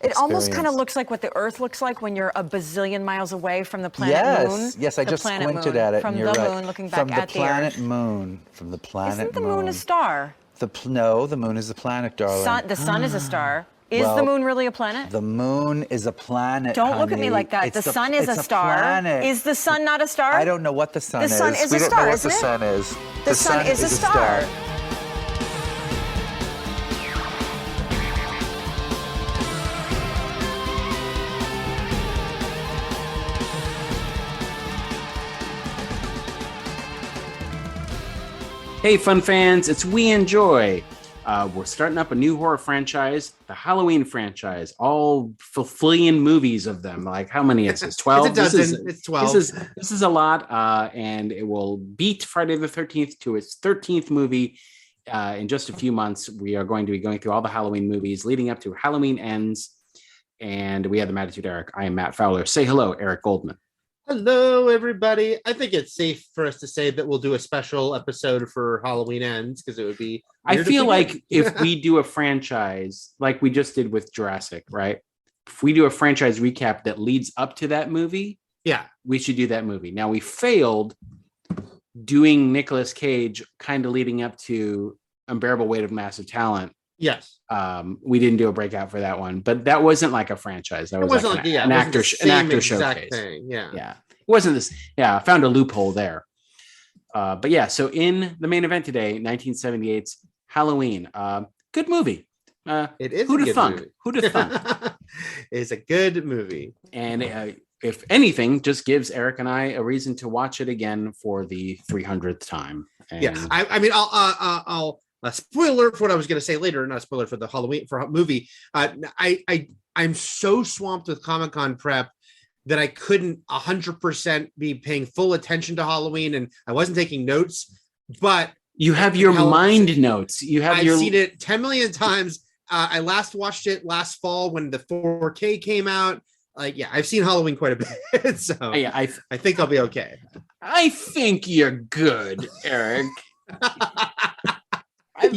It almost kind of looks like what the Earth looks like when you're a bazillion miles away from the planet Moon. Yes, I just squinted at it, from and you're the right. Moon, looking back at the Earth. From the planet Moon. Isn't the Moon a star? No, the Moon is a planet, darling. The sun is a star. Is the Moon really a planet? The Moon is a planet. Don't look at me like that. The sun is a star. Planet. Is the sun not a star? I don't know what the sun is. The sun is a star, isn't it? We don't know what the sun is. The sun is a star. Hey, fun fans, it's We Enjoy. We're starting up a new horror franchise, the Halloween franchise, all fulfilling movies of them. Like, how many is this? 12? It's a dozen. It's 12. This is a lot, and it will beat Friday the 13th to its 13th movie in just a few months. We are going to be going through all the Halloween movies leading up to Halloween Ends, and we have the Mattitude Eric. I am Matt Fowler. Say hello, Eric Goldman. Hello, everybody. I think it's safe for us to say that we'll do a special episode for Halloween Ends because it would be. I feel like if we do a franchise like we just did with Jurassic, right? If we do a franchise recap that leads up to that movie, yeah, we should do that movie. Now, we failed doing Nicolas Cage kind of leading up to Unbearable Weight of Massive Talent. Yes. We didn't do a breakout for that one, but that wasn't like a franchise. That was like an actor showcase. Thing. Yeah. It wasn't this. Yeah. I found a loophole there. But yeah, so in the main event today, 1978's Halloween, good movie. It is. Who'd have thunk? It's a good movie. And if anything, just gives Eric and I a reason to watch it again for the 300th time. And yeah. I mean, I'll a spoiler for what I was going to say later, not a spoiler for the Halloween movie. I'm so swamped with Comic-Con prep that I couldn't 100% be paying full attention to Halloween, and I wasn't taking notes. But you have your mind notes. I've seen it 10 million times. I last watched it last fall when the 4K came out. I've seen Halloween quite a bit, so I think I'll be okay. I think you're good, Eric. I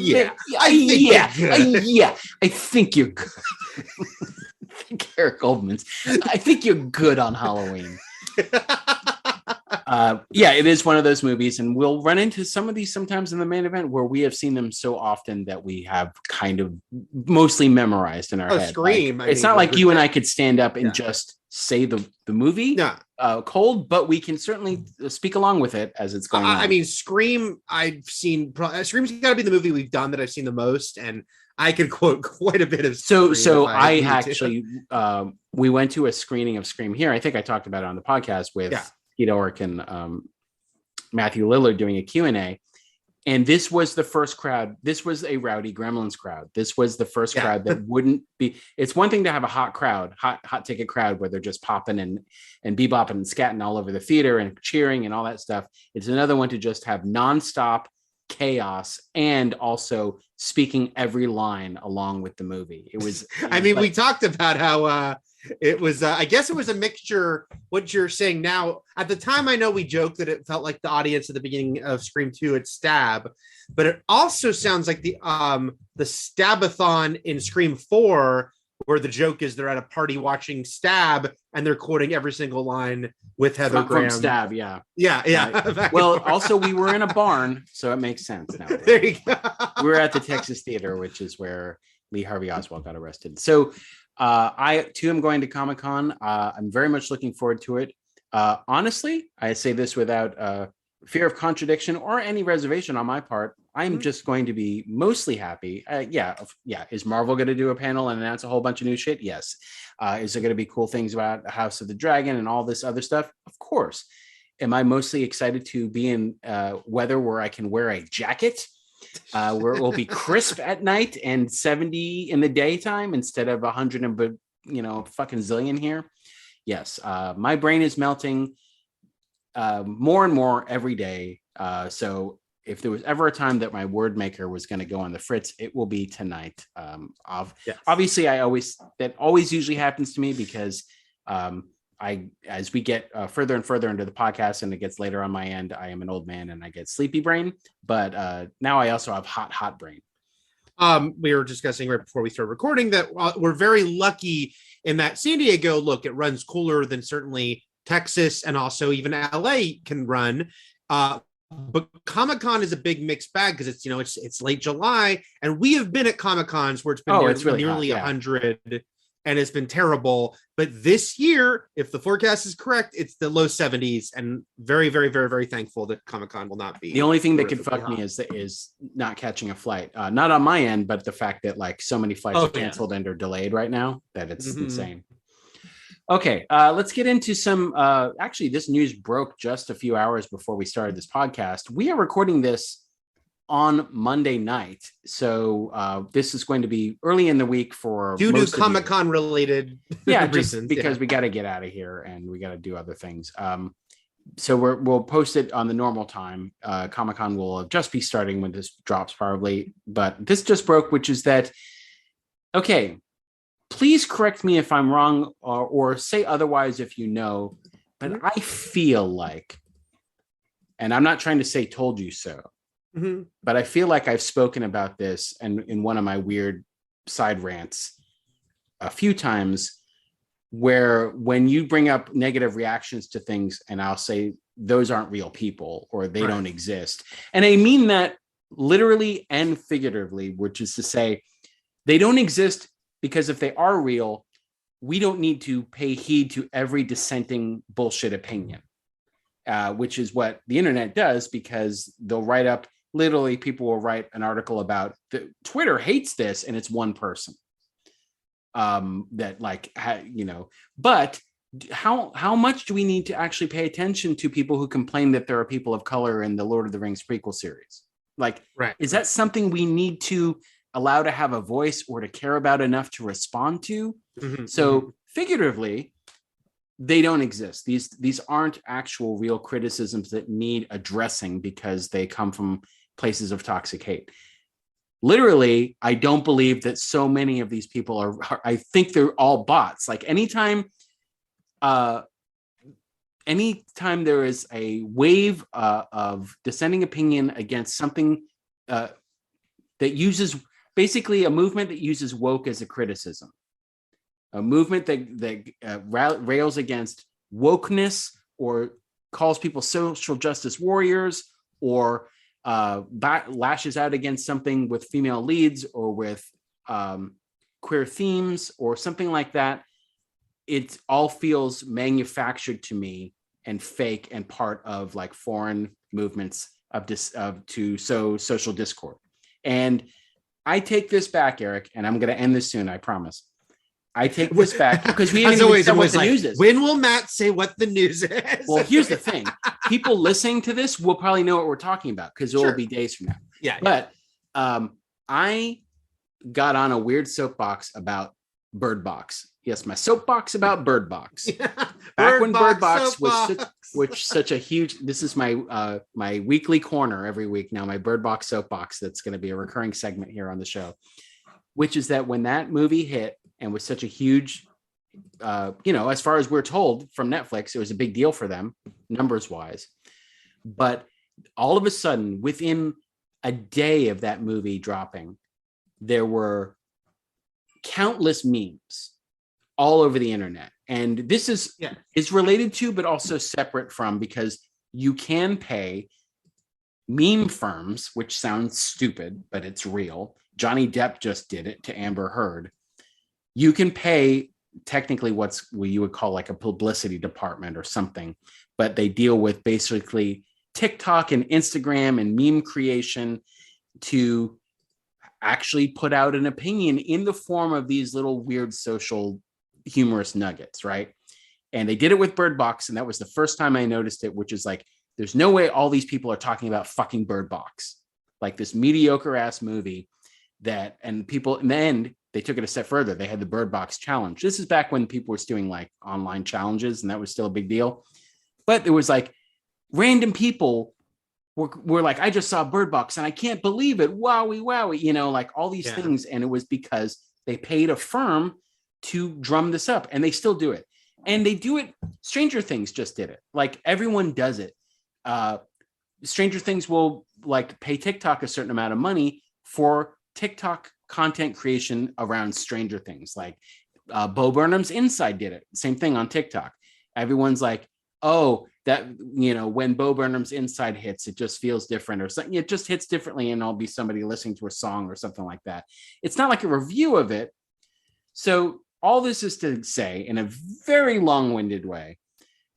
think you're good. Eric Goldman's. I think you're good on Halloween. It is one of those movies, and we'll run into some of these sometimes in the main event where we have seen them so often that we have kind of mostly memorized in our head. Scream! It's not like you and I could stand up and just say the movie cold, but we can certainly speak along with it as it's going on. I mean, Scream, I've seen. Scream's got to be the movie we've done that I've seen the most, and I could quote quite a bit of Scream. So I actually, we went to a screening of Scream here. I think I talked about it on the podcast with Pete Orrick and Matthew Lillard doing a Q&A. And this was the first crowd. This was a rowdy Gremlins crowd. This was the first crowd that wouldn't be. It's one thing to have a hot crowd, hot ticket crowd where they're just popping and bebopping and scatting all over the theater and cheering and all that stuff. It's another one to just have nonstop chaos and also speaking every line along with the movie. It was. We talked about how it was. I guess it was a mixture. What you're saying now. At the time, I know we joked that it felt like the audience at the beginning of Scream 2 at Stab, but it also sounds like the Stabathon in Scream 4, where the joke is they're at a party watching Stab and they're quoting every single line with Heather Graham. From Stab, yeah. Well, also we were in a barn, so it makes sense now. There you go. We were at the Texas Theater, which is where Lee Harvey Oswald got arrested. So I too am going to Comic-Con. I'm very much looking forward to it. Honestly, I say this without fear of contradiction or any reservation on my part. I'm just going to be mostly happy. Is Marvel going to do a panel and announce a whole bunch of new shit? Yes. Is there going to be cool things about House of the Dragon and all this other stuff? Of course. Am I mostly excited to be in weather where I can wear a jacket, where it will be crisp at night and 70 in the daytime instead of 100 and fucking zillion here? Yes. My brain is melting more and more every day. So if there was ever a time that my word maker was going to go on the fritz, it will be tonight. Obviously, that always usually happens to me because as we get further and further into the podcast and it gets later on my end, I am an old man and I get sleepy brain. But now I also have hot brain. We were discussing right before we started recording that we're very lucky in that San Diego, look, it runs cooler than certainly Texas and also even LA can run. But Comic-Con is a big mixed bag because it's late July, and we have been at Comic-Cons where it's been nearly 100 and it's been terrible. But this year, if the forecast is correct, it's the low 70s, and very, very, very, very thankful that Comic-Con will not be. The only thing that could fuck me is not catching a flight. Not on my end, but the fact that like so many flights are canceled and are delayed right now that it's insane. Okay, let's get into some. Actually, this news broke just a few hours before we started this podcast. We are recording this on Monday night, so this is going to be early in the week for due to Comic-Con related reasons, because we got to get out of here and we got to do other things. So we'll post it on the normal time. Comic-Con will just be starting when this drops probably, but this just broke, which is that okay. Please correct me if I'm wrong, or say otherwise if you know, but I feel like, and I'm not trying to say told you so, but I feel like I've spoken about this and in one of my weird side rants a few times, where when you bring up negative reactions to things and I'll say those aren't real people or they don't exist. And I mean that literally and figuratively, which is to say they don't exist because if they are real, we don't need to pay heed to every dissenting bullshit opinion, which is what the internet does, because they'll write up, literally people will write an article about Twitter hates this and it's one person that like, but how much do we need to actually pay attention to people who complain that there are people of color in the Lord of the Rings prequel series? Like, is that something we need to allow to have a voice or to care about enough to respond to? So figuratively, they don't exist. These aren't actual real criticisms that need addressing because they come from places of toxic hate. Literally, I don't believe that so many of these people are I think they're all bots. Like anytime there is a wave of dissenting opinion against something that uses basically a movement that uses woke as a criticism, a movement that rails against wokeness or calls people social justice warriors or lashes out against something with female leads or with queer themes or something like that. It all feels manufactured to me and fake and part of like foreign movements to sow social discord. And I take this back, Eric, and I'm going to end this soon, I promise. I take this back because we didn't even know what the news is. When will Matt say what the news is? Well, here's the thing. People listening to this will probably know what we're talking about because it will be days from now. Yeah. But I got on a weird soapbox about Bird Box. Yes, my soapbox about Bird Box. Back when Bird Box was such a huge, this is my my weekly corner every week now, my Bird Box soapbox that's going to be a recurring segment here on the show, which is that when that movie hit and was such a huge, as far as we're told from Netflix, it was a big deal for them numbers wise. But all of a sudden, within a day of that movie dropping, there were countless memes all over the internet. And this is related to, but also separate from, because you can pay meme firms, which sounds stupid, but it's real. Johnny Depp just did it to Amber Heard. You can pay technically what you would call like a publicity department or something, but they deal with basically TikTok and Instagram and meme creation to actually put out an opinion in the form of these little weird social humorous nuggets, right? And they did it with Bird Box, and that was the first time I noticed it, which is like, there's no way all these people are talking about fucking Bird Box, like this mediocre ass movie that, and people in the end, they took it a step further. They had the Bird Box challenge. This is back when people were doing like online challenges, and that was still a big deal. But there was like random people were like, I just saw Bird Box and I can't believe it. Wowie, like all these things. And it was because they paid a firm to drum this up, and they still do it. And they do it. Stranger Things just did it. Like everyone does it. Stranger Things will like pay TikTok a certain amount of money for TikTok content creation around Stranger Things. Like Bo Burnham's Inside did it. Same thing on TikTok. Everyone's like, oh, that, when Bo Burnham's Inside hits, it just feels different or something. It just hits differently, and I'll be somebody listening to a song or something like that. It's not like a review of it. So all this is to say, in a very long-winded way,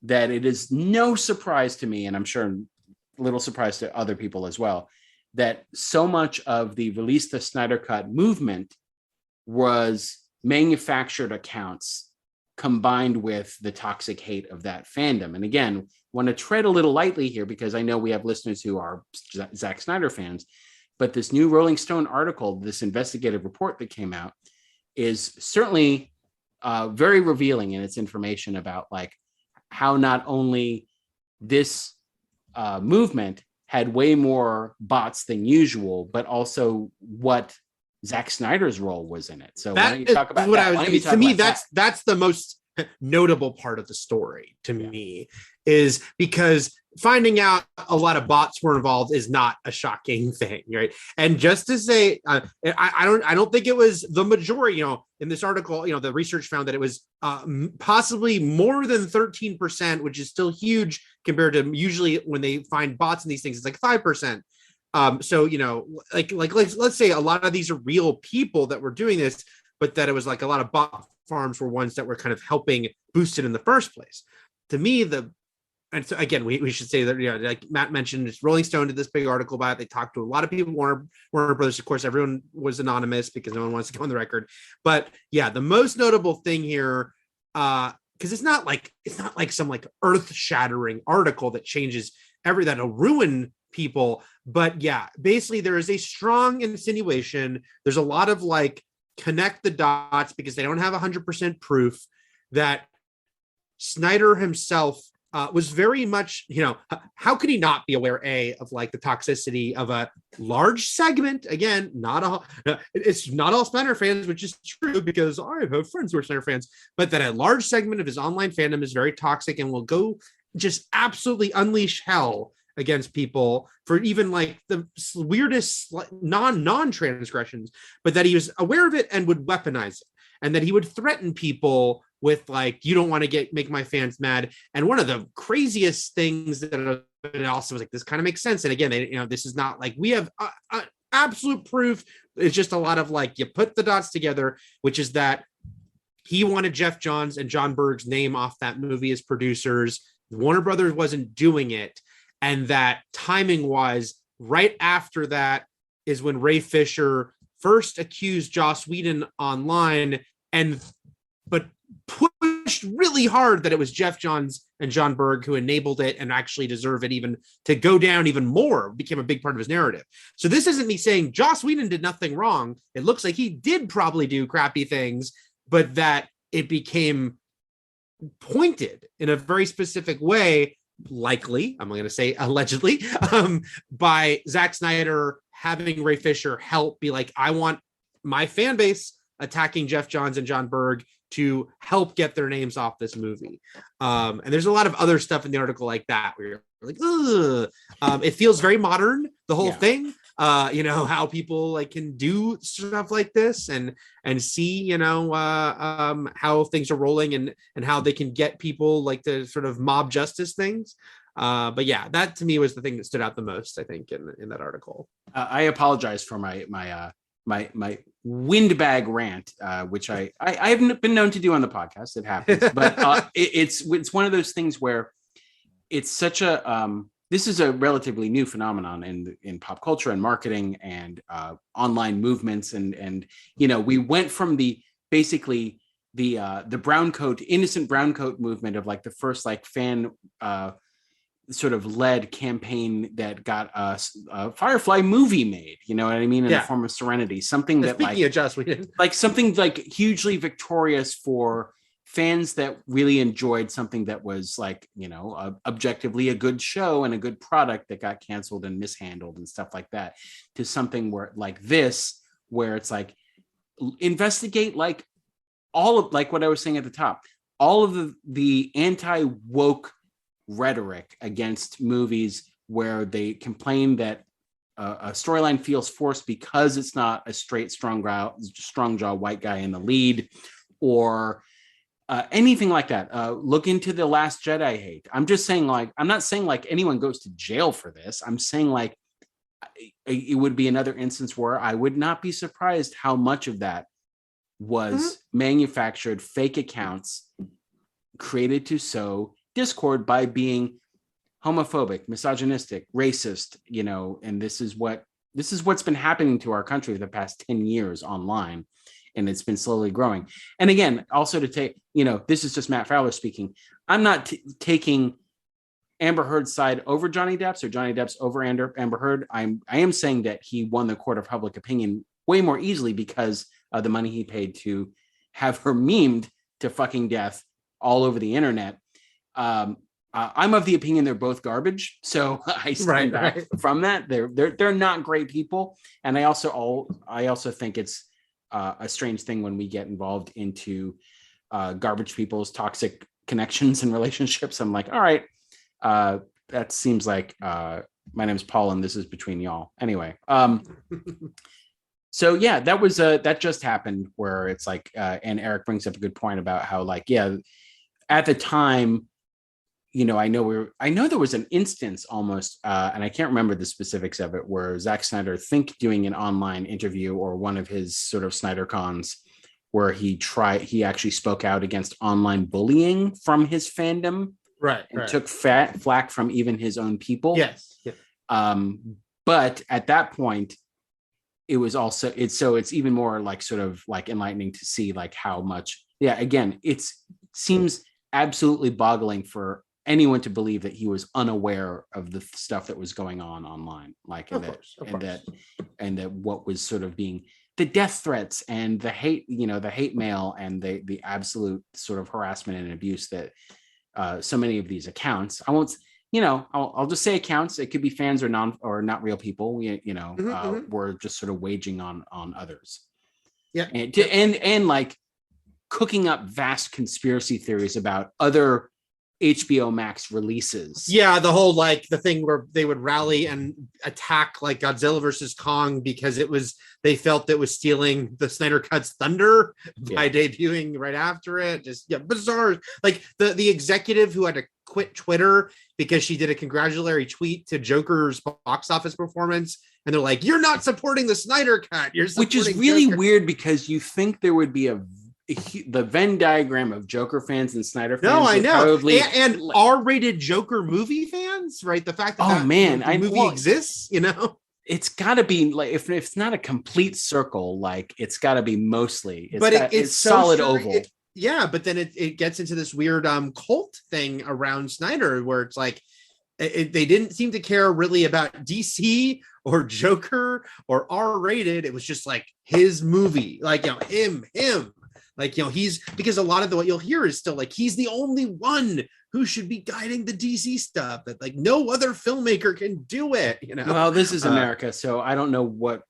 that it is no surprise to me, and I'm sure a little surprise to other people as well, that so much of the Release the Snyder Cut movement was manufactured accounts combined with the toxic hate of that fandom. And again, want to tread a little lightly here because I know we have listeners who are Zack Snyder fans, but this new Rolling Stone article, this investigative report that came out, is certainly very revealing in its information about like how not only this movement had way more bots than usual, but also what Zack Snyder's role was in it. So why don't you talk about that? To me, that's the most notable part of the story to me, is because finding out a lot of bots were involved is not a shocking thing, right? And just to say, I don't think it was the majority. In this article, the research found that it was possibly more than 13%, which is still huge compared to usually when they find bots in these things, it's like 5%. So let's say a lot of these are real people that were doing this, but that it was like a lot of bot farms were ones that were kind of helping boost it in the first place. To me, and so again, we should say that, like Matt mentioned, Rolling Stone did this big article about it. They talked to a lot of people, Warner Brothers. Of course, everyone was anonymous because no one wants to go on the record. But yeah, the most notable thing here, because it's not like some like earth-shattering article that changes that'll ruin people. But yeah, basically there is a strong insinuation. There's a lot of like connect the dots because they don't have 100% proof that Snyder himself was very much, how could he not be aware of like the toxicity of a large segment? Again, it's not all Snyder fans, which is true because I have friends who are Snyder fans, but that a large segment of his online fandom is very toxic and will go just absolutely unleash hell against people for even like the weirdest non-transgressions, but that he was aware of it and would weaponize it, and that he would threaten people with like, you don't want to make my fans mad. And one of the craziest things that it also was like, this kind of makes sense. And again, this is not like we have absolute proof. It's just a lot of like, you put the dots together, which is that he wanted Jeff Johns and John Berg's name off that movie as producers. Warner Brothers wasn't doing it. And that timing wise, right after that is when Ray Fisher first accused Joss Whedon online, but pushed really hard that it was Jeff Johns and John Berg who enabled it and actually deserve it even to go down even more, became a big part of his narrative. So this isn't me saying Joss Whedon did nothing wrong. It looks like he did probably do crappy things, but that it became pointed in a very specific way, likely, I'm going to say allegedly, by Zack Snyder having Ray Fisher help be like, I want my fan base attacking Jeff Johns and John Berg to help get their names off this movie. And there's a lot of other stuff in the article like that where you're like, ugh. It feels very modern, the whole thing. How people like can do stuff like this and see, how things are rolling and how they can get people like the sort of mob justice things. But yeah, that to me was the thing that stood out the most, I think, in that article. I apologize for my windbag rant, which I haven't been known to do on the podcast. It happens, but it's one of those things where it's such a this is a relatively new phenomenon in pop culture and marketing and online movements, and we went from the innocent brown coat movement of like the first like fan sort of led campaign that got a Firefly movie made, you know what I mean, in the form of Serenity, something that speaking of Joss Whedon, like something like hugely victorious for fans that really enjoyed something that was like, objectively a good show and a good product that got canceled and mishandled and stuff like that, to something where like this, where it's like investigate like all of like what I was saying at the top, all of the anti-woke rhetoric against movies where they complain that a storyline feels forced because it's not a straight strong jaw white guy in the lead, or anything like that. Look into The Last Jedi hate. I'm just saying, like, I'm not saying like anyone goes to jail for this. I'm saying like it would be another instance where I would not be surprised how much of that was manufactured fake accounts created to sow discord by being homophobic, misogynistic, racist, you know, and this is what's been happening to our country for the past 10 years online, and it's been slowly growing. And again, also to take, you know, this is just Matt Fowler speaking. I'm not taking Amber Heard's side over Johnny Depp's or Johnny Depp's over Amber Heard. I am saying that he won the court of public opinion way more easily because of the money he paid to have her memed to fucking death all over the internet. I'm of the opinion they're both garbage, so I stand back from that. They're not great people, and I also think it's a strange thing when we get involved into garbage people's toxic connections and relationships. I'm like, all right, that seems like my name is Paul, and this is between y'all. Anyway, so yeah, that just happened where it's like, and Eric brings up a good point about how, like, yeah, at the time, you know, I know there was an instance almost, and I can't remember the specifics of it, where Zack Snyder, doing an online interview or one of his sort of Snyder cons, where he actually spoke out against online bullying from his fandom, and took flack from even his own people. Yes. Yeah. But at that point, it was also it's even more like sort of like enlightening to see like how much. Yeah, again, it seems absolutely boggling for anyone to believe that he was unaware of the stuff that was going on online, like, and that what was sort of being the death threats and the hate, you know, the hate mail and the absolute sort of harassment and abuse that so many of these accounts, I won't, you know, I'll just say accounts. It could be fans or not real people, you know, were just sort of waging on others. Yeah. And like cooking up vast conspiracy theories about other HBO Max releases. Yeah, the whole like the thing where they would rally and attack like Godzilla versus Kong because they felt it was stealing the Snyder Cut's thunder by debuting right after it. Just bizarre. Like the executive who had to quit Twitter because she did a congratulatory tweet to Joker's box office performance, and they're like, "You're not supporting the Snyder Cut." Which is really weird because you think there would be the Venn diagram of Joker fans and Snyder fans. No, I know. And R-rated Joker movie fans, right? The fact that the movie exists, you know, it's got to be like, if it's not a complete circle, like it's got to be mostly. It's so solid oval. But then it gets into this weird cult thing around Snyder where it's like they didn't seem to care really about DC or Joker or R-rated. It was just like his movie, like, you know, him. Like, you know, because a lot of what you'll hear is still like, he's the only one who should be guiding the DC stuff, that like no other filmmaker can do it, you know? Well, this is America, so I don't know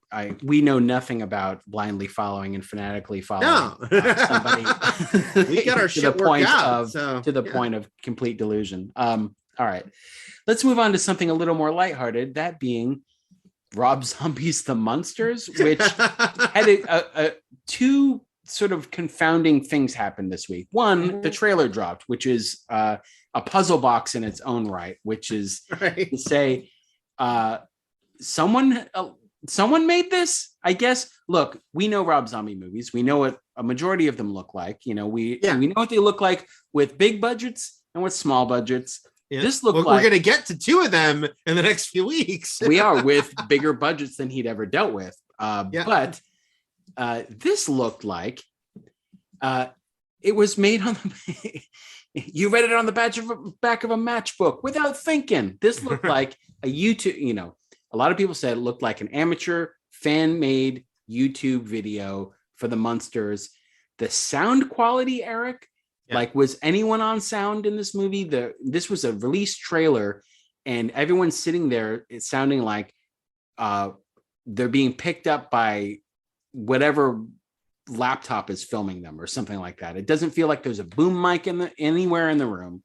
we know nothing about blindly following and fanatically following somebody. We got our shit worked out. To the point of complete delusion. All right, let's move on to something a little more lighthearted, that being Rob Zombie's The Munsters, which had two sort of confounding things happened this week. One, the trailer dropped, which is a puzzle box in its own right, which is to say someone made this, I guess. Look, we know Rob Zombie movies. We know what a majority of them look like. You know, we know what they look like with big budgets and with small budgets. Yeah. This looked like we're going to get to two of them in the next few weeks. We are, with bigger budgets than he'd ever dealt with. But this looked like it was made on the you read it on the back of a matchbook without thinking. This looked like a YouTube, you know, a lot of people said it looked like an amateur fan-made YouTube video for the Munsters. The sound quality, Eric, like, was anyone on sound in this movie? This was a release trailer, and everyone's sitting there, it's sounding like they're being picked up by whatever laptop is filming them or something like that. It doesn't feel like there's a boom mic anywhere in the room,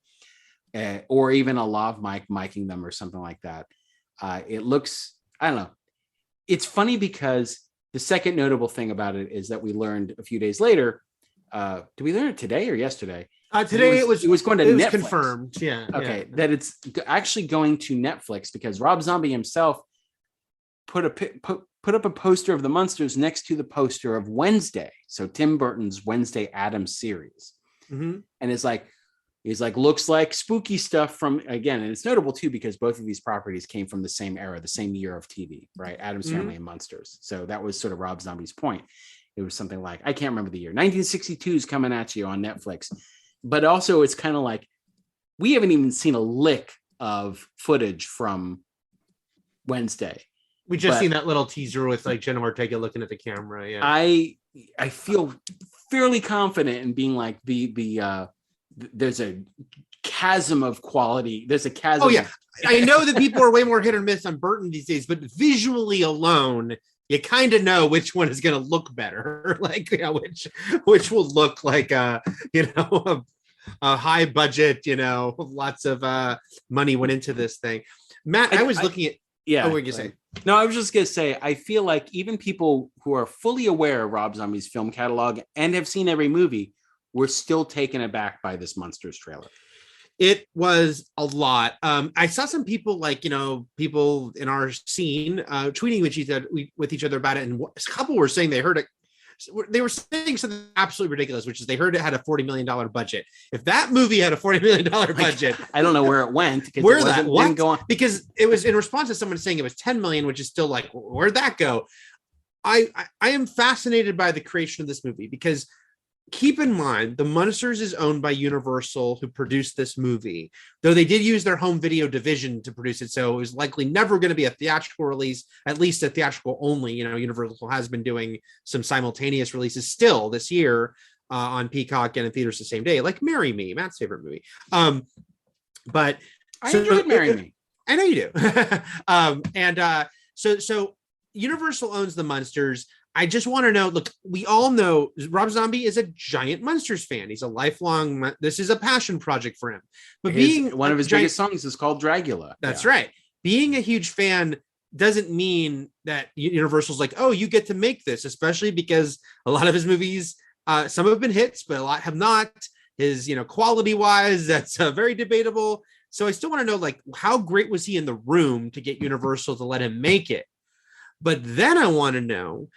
or even a lav mic miking them or something like that. It looks, I don't know. it's funny because the second notable thing about it is that we learned a few days later. Did we learn it today or yesterday? Today it was going to it was Netflix. confirmed. Yeah. Okay, that it's actually going to Netflix because Rob Zombie himself put up a poster of the Munsters next to the poster of Wednesday. So Tim Burton's Wednesday Addams series. Mm-hmm. And he's like, looks like spooky stuff from, again, and it's notable too, because both of these properties came from the same era, the same year of TV, right? Addams Family and Munsters. So that was sort of Rob Zombie's point. It was something like, I can't remember the year, 1962 is coming at you on Netflix. But also it's kind of like, we haven't even seen a lick of footage from Wednesday. We just seen that little teaser with like Jenna Ortega looking at the camera. Yeah. I feel fairly confident in being like there's a chasm of quality. There's a chasm. Oh yeah. I know that people are way more hit or miss on Burton these days, but visually alone, you kind of know which one is going to look better. Like, you know, which will look like a high budget, you know, lots of money went into this thing. Matt, I was looking at, yeah. Oh, what were you saying? No, I was just going to say, I feel like even people who are fully aware of Rob Zombie's film catalog and have seen every movie were still taken aback by this Munsters trailer. It was a lot. I saw some people people in our scene tweeting with each other about it. And a couple were saying they heard it. They were saying something absolutely ridiculous, which is they heard it had a $40 million budget. If that movie had a $40 million budget, I don't know where it went. Where that didn't go on, because it was in response to someone saying it was 10 million, which is still like, where'd that go? I am fascinated by the creation of this movie because keep in mind, the Munsters is owned by Universal, who produced this movie, though they did use their home video division to produce it. So it was likely never going to be a theatrical release, at least a theatrical only. You know, Universal has been doing some simultaneous releases still this year on Peacock and in theaters the same day, like Marry Me, Matt's favorite movie. But I enjoyed Marry Me. I know you do. So Universal owns the Munsters. I just want to know, look, we all know Rob Zombie is a giant Munsters fan. He's a lifelong, this is a passion project for him. But being one of his biggest songs is called Dragula. That's right. Being a huge fan doesn't mean that Universal's like, oh, you get to make this, especially because a lot of his movies, some have been hits, but a lot have not. His, quality wise, that's very debatable. So I still want to know, like, how great was he in the room to get Universal to let him make it? But then I want to know,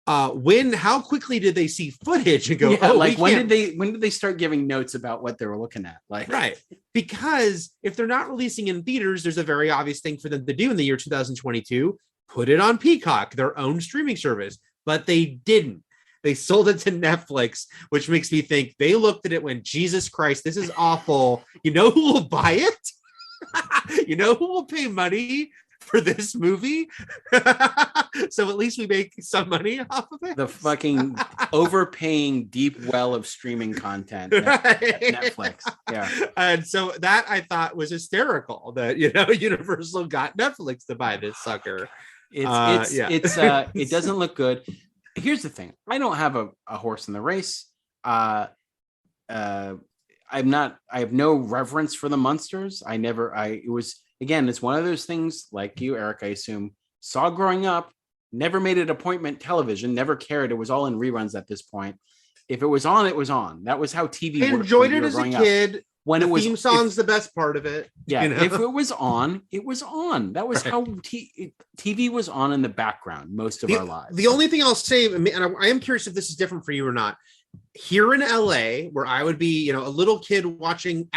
how quickly did they see footage and go, when did they start giving notes about what they were looking at? Like, right. Because if they're not releasing in theaters, there's a very obvious thing for them to do in the year 2022, put it on Peacock, their own streaming service, but they didn't. They sold it to Netflix, which makes me think they looked at it when, Jesus Christ, this is awful. You know who will buy it? You know who will pay money for this movie? So at least we make some money off of it. The fucking overpaying deep well of streaming content at Netflix. Yeah. And so that I thought was hysterical that, Universal got Netflix to buy this sucker. It doesn't look good. Here's the thing. I don't have a horse in the race. I have no reverence for the Munsters. It's one of those things like you, Eric, I assume, saw growing up, never made it appointment television, never cared. It was all in reruns at this point. If it was on, it was on. That was how TV worked. Enjoyed it as a kid. When the theme song's the best part of it. Yeah, if it was on, it was on. That was how TV was on in the background most of our lives. The only thing I'll say, and I am curious if this is different for you or not, here in LA, where I would be, a little kid watching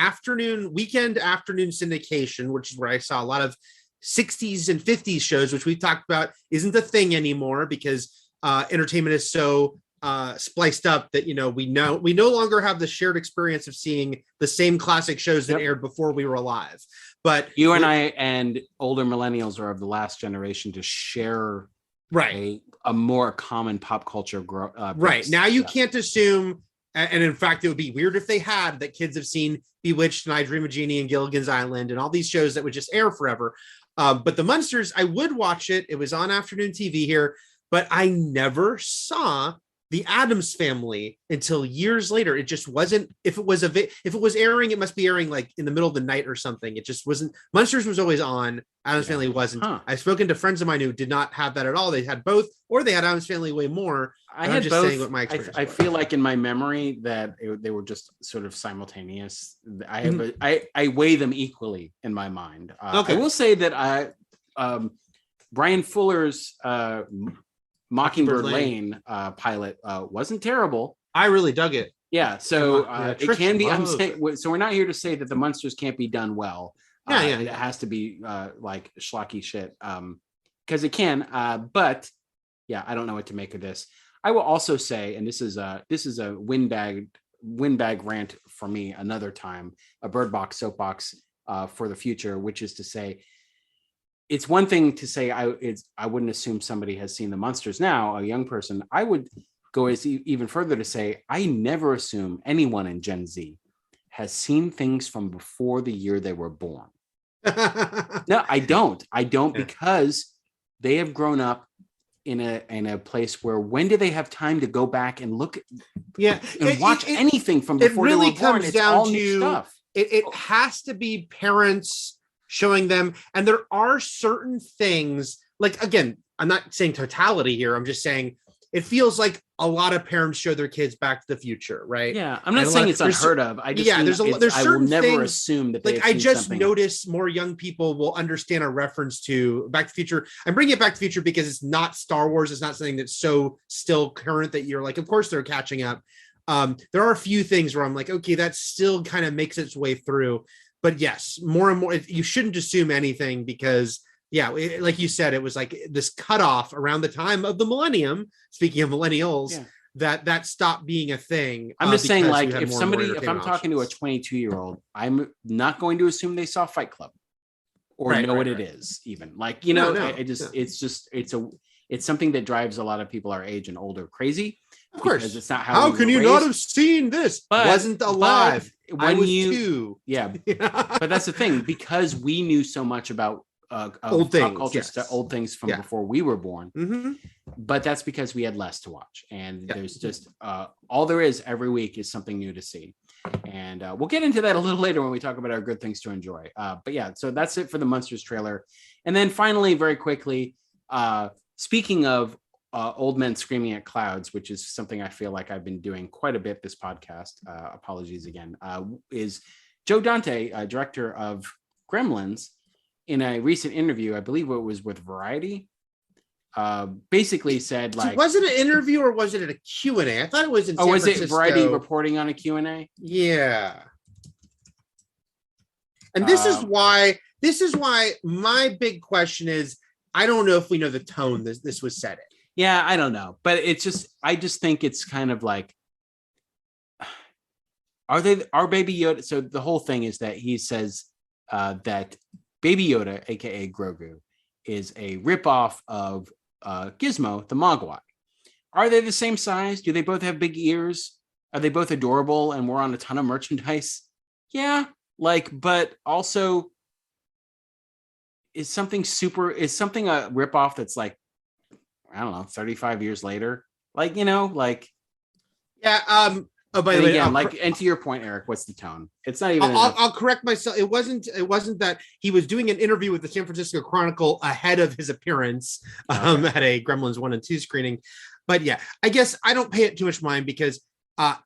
weekend afternoon syndication, which is where I saw a lot of 60s and 50s shows, which we've talked about isn't a thing anymore because entertainment is so spliced up that we no longer have the shared experience of seeing the same classic shows that aired before we were alive. But you and I and older millennials are of the last generation to share a more common pop culture right now. You can't assume, and in fact it would be weird if they had, that kids have seen Bewitched and I Dream of Jeannie and Gilligan's Island and all these shows that would just air forever. But the Munsters, I would watch it. It was on afternoon TV here, but I never saw the Addams Family until years later. It just wasn't. If it was airing, it must be airing like in the middle of the night or something. It just wasn't. Munsters was always on. Addams Family wasn't. I've spoken to friends of mine who did not have that at all. They had both, or they had Addams Family way more. I had just both. Saying what my experience I feel like in my memory that they were just sort of simultaneous. I weigh them equally in my mind. Okay. I will say that Brian Fuller's Mockingbird Lane pilot wasn't terrible. I really dug it. Yeah, so it can be. I'm saying so. We're not here to say that the Munsters can't be done well. It has to be like schlocky shit because it can. But yeah, I don't know what to make of this. I will also say, and this is a windbag rant for me another time, a Bird Box soapbox for the future, which is to say, it's one thing to say I wouldn't assume somebody has seen the Munsters now, a young person. I would go even further to say I never assume anyone in Gen Z has seen things from before the year they were born. No, I don't because they have grown up in a place where when do they have time to go back and look and watch anything from before it really they were born? Comes down to stuff. It has to be parents showing them, and there are certain things like, again, I'm not saying totality here, I'm just saying it feels like a lot of parents show their kids Back to the Future, right? Yeah, I'm not saying it's unheard of. I just there's I certain will never things, assume that like I just notice more young people will understand a reference to Back to the Future. I'm bringing it Back to the Future because it's not Star Wars. It's not something that's so still current that you're like, of course they're catching up. There are a few things where I'm like, okay, that still kind of makes its way through. But yes, more and more, you shouldn't assume anything because, like you said, it was like this cutoff around the time of the millennium. Speaking of millennials, that stopped being a thing. I'm just saying, like, if I'm talking to a 22-year-old, I'm not going to assume they saw Fight Club or know what it is, even. Like, it's something that drives a lot of people our age and older crazy. Of course, it's not how can you not have seen this? Wasn't alive. I was 2. Yeah, but that's the thing, because we knew so much about old things from before we were born. Mm-hmm. But that's because we had less to watch, and there's just all there is every week is something new to see. And we'll get into that a little later when we talk about our good things to enjoy. But yeah, so that's it for the Munsters trailer. And then finally, very quickly, speaking of old men screaming at clouds, which is something I feel like I've been doing quite a bit this podcast. Apologies again. Is Joe Dante, director of Gremlins, in a recent interview, I believe it was with Variety, basically said, like, was it an interview or was it a Q&A? I thought it was in San Francisco. It Variety reporting on a Q&A? Yeah. And this is why my big question is, I don't know if we know the tone this was set in. Yeah, I don't know, but I just think it's kind of like, are Baby Yoda? So the whole thing is that he says that Baby Yoda, aka Grogu, is a ripoff of Gizmo, the Mogwai. Are they the same size? Do they both have big ears? Are they both adorable and we're on a ton of merchandise? Yeah, but also is something a ripoff that's like, I don't know, 35 years later, Oh, by the way, again, and to your point, Eric, what's the tone? It's not even. I'll correct myself. It wasn't that he was doing an interview with the San Francisco Chronicle ahead of his appearance at a Gremlins 1 and 2 screening. But yeah, I guess I don't pay it too much mind because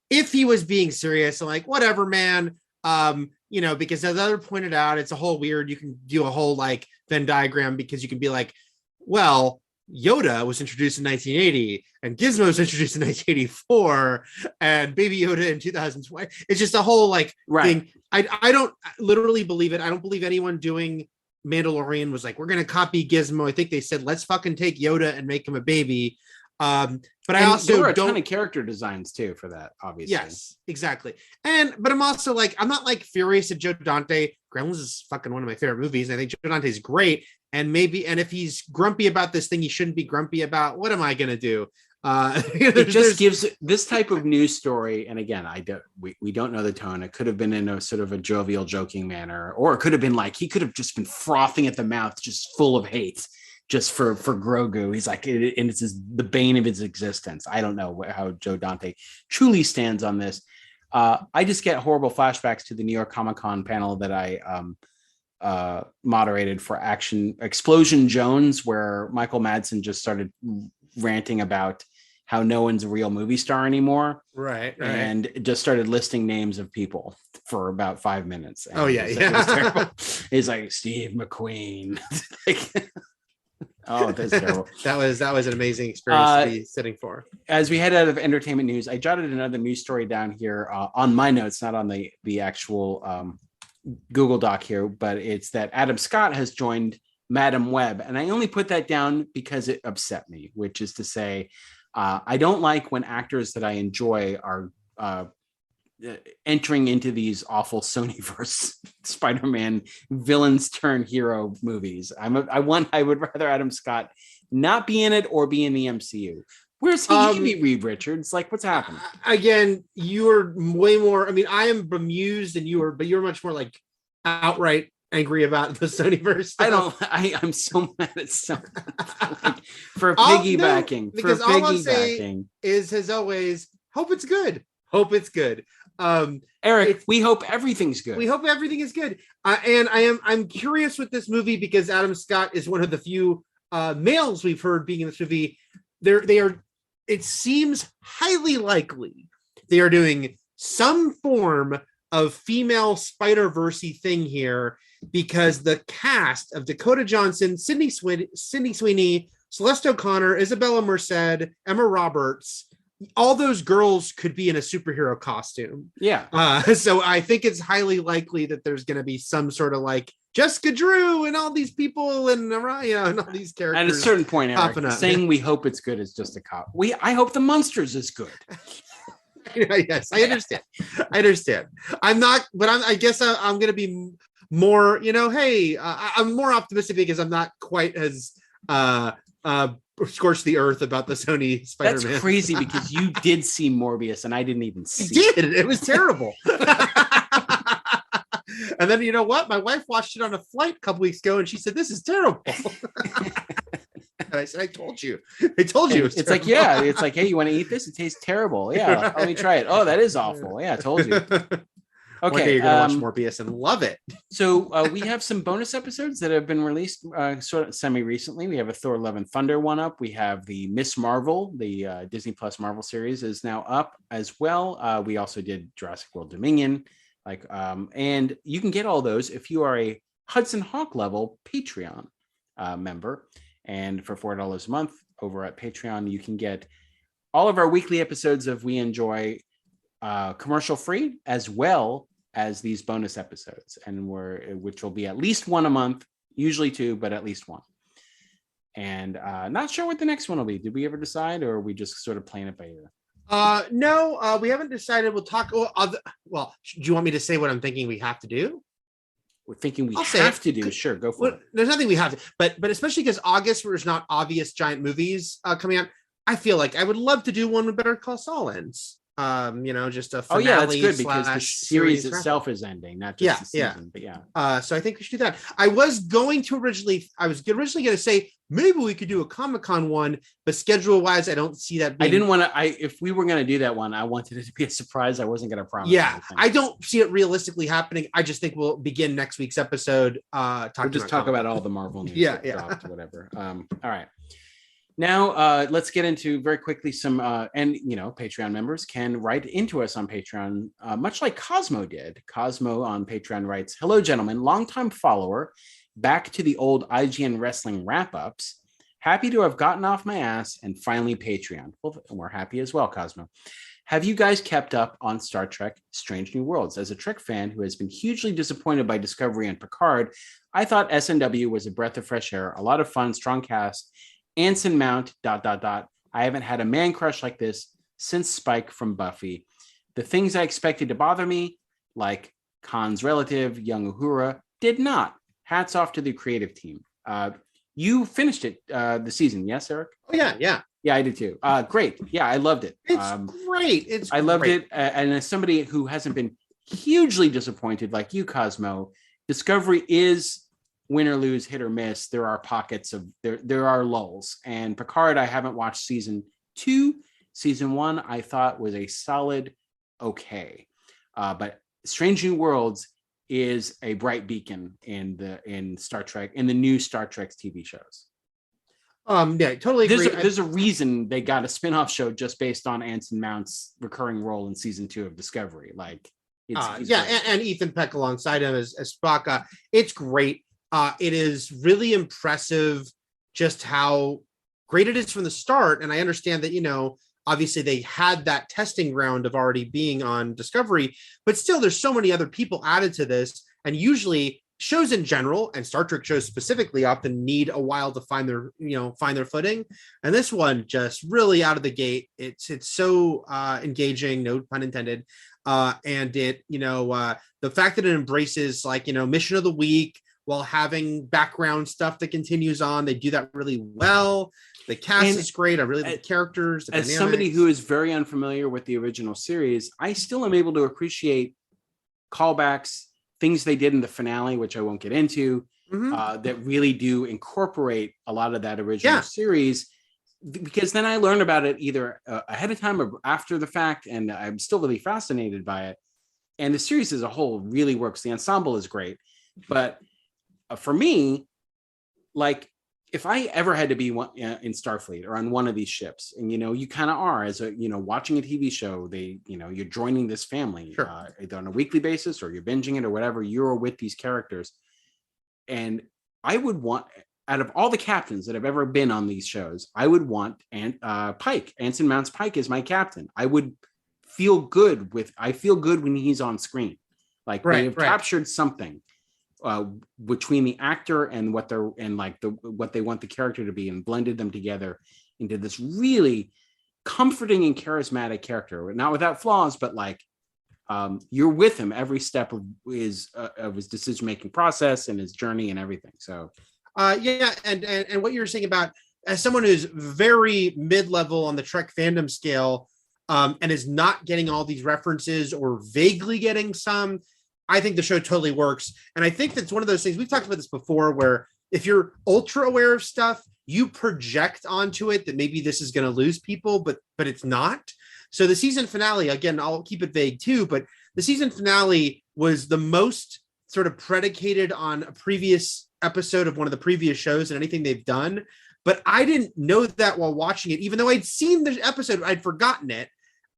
if he was being serious, I'm like, whatever, man. Because as other pointed out, it's a whole weird. You can do a whole like Venn diagram because you can be like, well, Yoda was introduced in 1980 and Gizmo was introduced in 1984 and Baby Yoda in 2020. It's just a whole thing. I don't literally believe it. I don't believe anyone doing Mandalorian was like, we're going to copy Gizmo. I think they said, let's fucking take Yoda and make him a baby. But I also there were a ton of character designs too for that, obviously. Yes, exactly. But I'm also I'm not furious at Joe Dante. Gremlins is fucking one of my favorite movies. I think Joe Dante is great. And if he's grumpy about this thing he shouldn't be grumpy about, what am I going to do? It just gives this type of news story. And again, we don't know the tone. It could have been in a sort of a jovial, joking manner, or it could have been he could have just been frothing at the mouth, just full of hate. just for Grogu. He's like, and it's the bane of his existence. I don't know how Joe Dante truly stands on this. I just get horrible flashbacks to the New York Comic Con panel that I moderated for Action Explosion Jones, where Michael Madsen just started ranting about how no one's a real movie star anymore. Right. And just started listing names of people for about 5 minutes. And it was terrible. He's like, Steve McQueen. Like, oh, that's terrible. that was an amazing experience to be sitting for. As we head out of entertainment news, I jotted another news story down here on my notes, not on the actual Google Doc here, but it's that Adam Scott has joined Madam Web. And I only put that down because it upset me, which is to say, I don't like when actors that I enjoy are entering into these awful Sonyverse Spider-Man villains turn hero movies. I would rather Adam Scott not be in it or be in the MCU. Where's he be Reed Richards? Like, what's happening? Again, you're way more. I mean, I am bemused, and you're much more like outright angry about the Sonyverse stuff. I'm so mad at Sony for piggybacking. Because all I'm saying is, as always, hope it's good. Hope it's good. Eric, we hope everything's good. We hope everything is good. And I'm curious with this movie because Adam Scott is one of the few males we've heard being in this movie. They are. It seems highly likely they are doing some form of female Spider-Verse thing here, because the cast of Dakota Johnson, Sydney Sweeney, Celeste O'Connor, Isabella Merced, Emma Roberts, all those girls could be in a superhero costume. Yeah. So I think it's highly likely that there's going to be some sort of like Jessica Drew and all these people and and all these characters. At a certain point, Eric, saying we hope it's good is just a cop. I hope the Munsters is good. Yes, I understand. I'm not, but I guess I'm going to be more, hey, I'm more optimistic because I'm not quite as scorched the earth about the Sony Spider-Man. That's crazy because you did see Morbius and I didn't even see it. It was terrible. And then, you know what? My wife watched it on a flight a couple weeks ago and she said, "This is terrible." And I said, I told you. It's like, yeah. It's like, hey, you want to eat this? It tastes terrible. Yeah, let me try it. Oh, that is awful. Yeah, I told you. Okay, one day you're gonna watch Morbius and love it. So we have some bonus episodes that have been released sort of semi-recently. We have a Thor: Love and Thunder one up. We have the Miss Marvel, the Disney Plus Marvel series, is now up as well. We also did Jurassic World Dominion, and you can get all those if you are a Hudson Hawk level Patreon member. And for $4 a month over at Patreon, you can get all of our weekly episodes of We Enjoy commercial free, as well as these bonus episodes, which will be at least one a month, usually two, but at least one. And not sure what the next one will be. Did we ever decide, or are we just sort of playing it by ear? No, we haven't decided. We'll talk. Well, do you want me to say what I'm thinking we have to do? We're thinking we have to do. Sure, go for it. There's nothing we have to, but especially because August, where there's not obvious giant movies coming out, I feel like I would love to do one with Better Call Saul ends. Just a finale. Oh yeah, that's good because the series itself is ending, not just the season. But yeah. So I think we should do that. I was originally going to say maybe we could do a Comic-Con one, but schedule wise, I don't see that. I didn't want to. If we were going to do that one, I wanted it to be a surprise. I wasn't going to promise. Yeah, I don't see it realistically happening. I just think we'll begin next week's episode. We'll just talk about all the Marvel news. Dropped, whatever. All right. Now, let's get into very quickly some, Patreon members can write into us on Patreon, much like Cosmo did. Cosmo on Patreon writes, "Hello, gentlemen, longtime follower, back to the old IGN wrestling wrap-ups. Happy to have gotten off my ass and finally Patreon." Well, we're happy as well, Cosmo. "Have you guys kept up on Star Trek Strange New Worlds? As a Trek fan who has been hugely disappointed by Discovery and Picard, I thought SNW was a breath of fresh air, a lot of fun, strong cast, Anson Mount, ... I haven't had a man crush like this since Spike from Buffy. The things I expected to bother me, like Khan's relative, young Uhura, did not. Hats off to the creative team." You finished it, the season, yes, Eric? Oh, yeah. Yeah, I did too. Great. Yeah, I loved it. It's great. I loved it. And as somebody who hasn't been hugely disappointed like you, Cosmo, Discovery is win or lose, hit or miss. There are pockets of there are lulls. And Picard, I haven't watched season 2. Season 1, I thought was a solid okay. But Strange New Worlds is a bright beacon in Star Trek, in the new Star Trek TV shows. Yeah, totally agree. There's a reason they got a spin-off show just based on Anson Mount's recurring role in season 2 of Discovery. Like, and Ethan Peck alongside him as Spock. It's great. It is really impressive just how great it is from the start. And I understand that, you know, obviously they had that testing ground of already being on Discovery, but still there's so many other people added to this. And usually shows in general, and Star Trek shows specifically, often need a while to find their footing. And this one just really out of the gate. It's so engaging, no pun intended. And it, the fact that it embraces mission of the week while having background stuff that continues on, they do that really well. The cast is great. I really like the characters. The as somebody who is very unfamiliar with the original series, I still am able to appreciate callbacks, things they did in the finale, which I won't get into, that really do incorporate a lot of that original series. Because then I learn about it either ahead of time or after the fact, and I'm still really fascinated by it. And the series as a whole really works. The ensemble is great. But for me, like, if I ever had to be in Starfleet or on one of these ships, and you kind of are, as watching a TV show, you're joining this family either on a weekly basis or you're binging it or whatever, you're with these characters. And I would want, out of all the captains that have ever been on these shows, I would want Pike. Anson Mount's Pike is my captain. I would feel good when he's on screen. Like they've captured something between the actor and what they want the character to be, and blended them together into this really comforting and charismatic character, not without flaws, but you're with him every step of his decision-making process and his journey and everything. So and what you're saying about, as someone who's very mid-level on the Trek fandom scale, and is not getting all these references or vaguely getting some, I think the show totally works. And I think that's one of those things, we've talked about this before, where if you're ultra aware of stuff, you project onto it that maybe this is going to lose people, but it's not. So the season finale, again, I'll keep it vague too, but the season finale was the most sort of predicated on a previous episode of one of the previous shows and anything they've done. But I didn't know that while watching it, even though I'd seen the episode, I'd forgotten it.